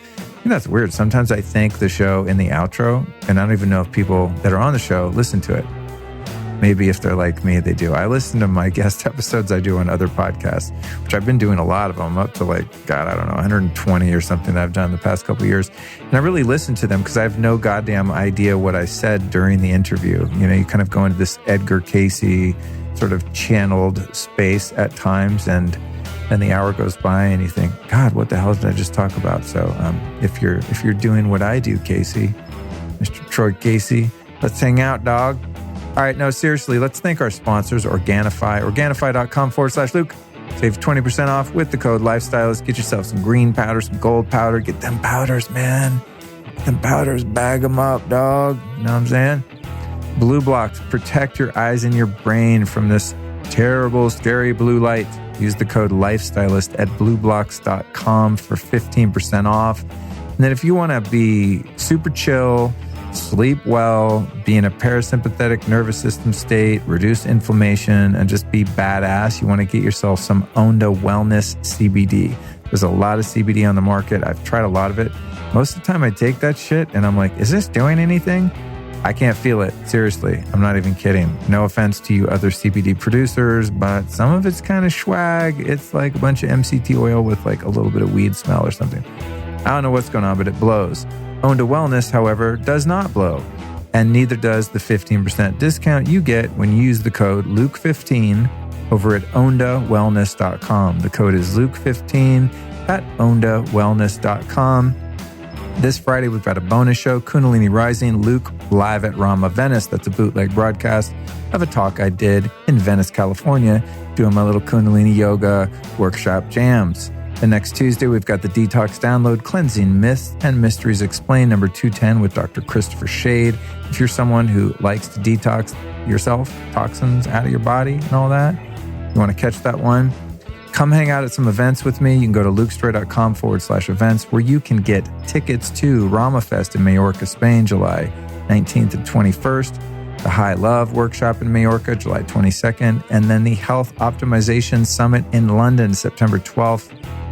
That's weird. Sometimes I thank the show in the outro, and I don't even know if people that are on the show listen to it. Maybe if they're like me, they do. I listen to my guest episodes I do on other podcasts, which I've been doing a lot of them, up to 120 or something that I've done the past couple of years. And I really listen to them because I have no goddamn idea what I said during the interview. You kind of go into this Edgar Casey sort of channeled space at times, and then the hour goes by and you think, God, what the hell did I just talk about? So if you're doing what I do, Casey, Mr. Troy Casey, let's hang out, dog. All right, no, seriously, let's thank our sponsors, Organifi, Organifi.com/Luke. Save 20% off with the code LifeStylist. Get yourself some green powder, some gold powder. Get them powders, man. Get them powders, bag them up, dog. You know what I'm saying? Blue blocks, protect your eyes and your brain from this terrible, scary blue light. Use the code LifeStylist at blueblocks.com for 15% off. And then if you want to be super chill, sleep well, be in a parasympathetic nervous system state, reduce inflammation, and just be badass, you want to get yourself some Onda Wellness CBD. There's a lot of CBD on the market. I've tried a lot of it. Most of the time I take that shit and I'm like, is this doing anything? I can't feel it. Seriously, I'm not even kidding. No offense to you other CBD producers, but some of it's kind of swag. It's like a bunch of MCT oil with like a little bit of weed smell or something. I don't know what's going on, but it blows. Onda Wellness, however, does not blow. And neither does the 15% discount you get when you use the code Luke15 over at ondawellness.com. The code is Luke15 at ondawellness.com. This Friday, we've got a bonus show, Kundalini Rising, Luke live at Rama Venice. That's a bootleg broadcast of a talk I did in Venice, California, doing my little Kundalini yoga workshop jams. The next Tuesday, we've got the Detox Download, Cleansing Myths and Mysteries Explained, number 210 with Dr. Christopher Shade. If you're someone who likes to detox yourself, toxins out of your body and all that, you want to catch that one, come hang out at some events with me. You can go to lukestory.com/events where you can get tickets to Rama Fest in Mallorca, Spain, July 19th and 21st, the High Love Workshop in Mallorca, July 22nd, and then the Health Optimization Summit in London, September 12th.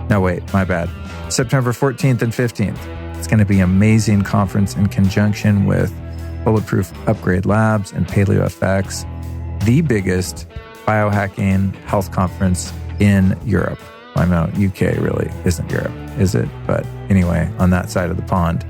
No, wait, my bad. September 14th and 15th. It's going to be an amazing conference in conjunction with Bulletproof Upgrade Labs and PaleoFX, the biggest biohacking health conference in Europe. I know UK really isn't Europe, is it? But anyway, on that side of the pond.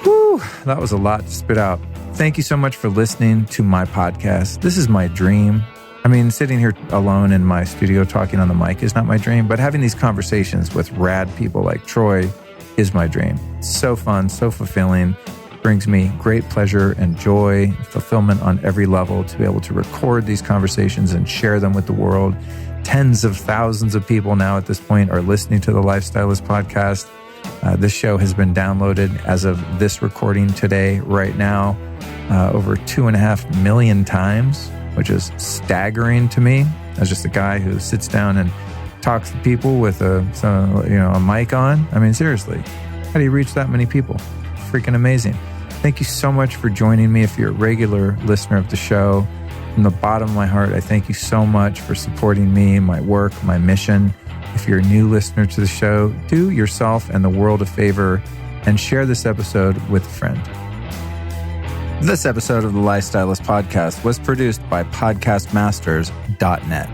Whew, that was a lot to spit out. Thank you so much for listening to my podcast. This is my dream. I mean, sitting here alone in my studio talking on the mic is not my dream, but having these conversations with rad people like Troy is my dream. It's so fun, so fulfilling. Brings me great pleasure and joy, fulfillment on every level to be able to record these conversations and share them with the world. Tens of thousands of people now at this point are listening to the Life Stylist podcast. This show has been downloaded as of this recording today, right now, over 2.5 million times, which is staggering to me as just a guy who sits down and talks to people with a mic on. I mean, seriously, how do you reach that many people? Freaking amazing. Thank you so much for joining me. If you're a regular listener of the show, from the bottom of my heart, I thank you so much for supporting me, my work, my mission. If you're a new listener to the show, do yourself and the world a favor and share this episode with a friend. This episode of the Life Stylist podcast was produced by podcastmasters.net.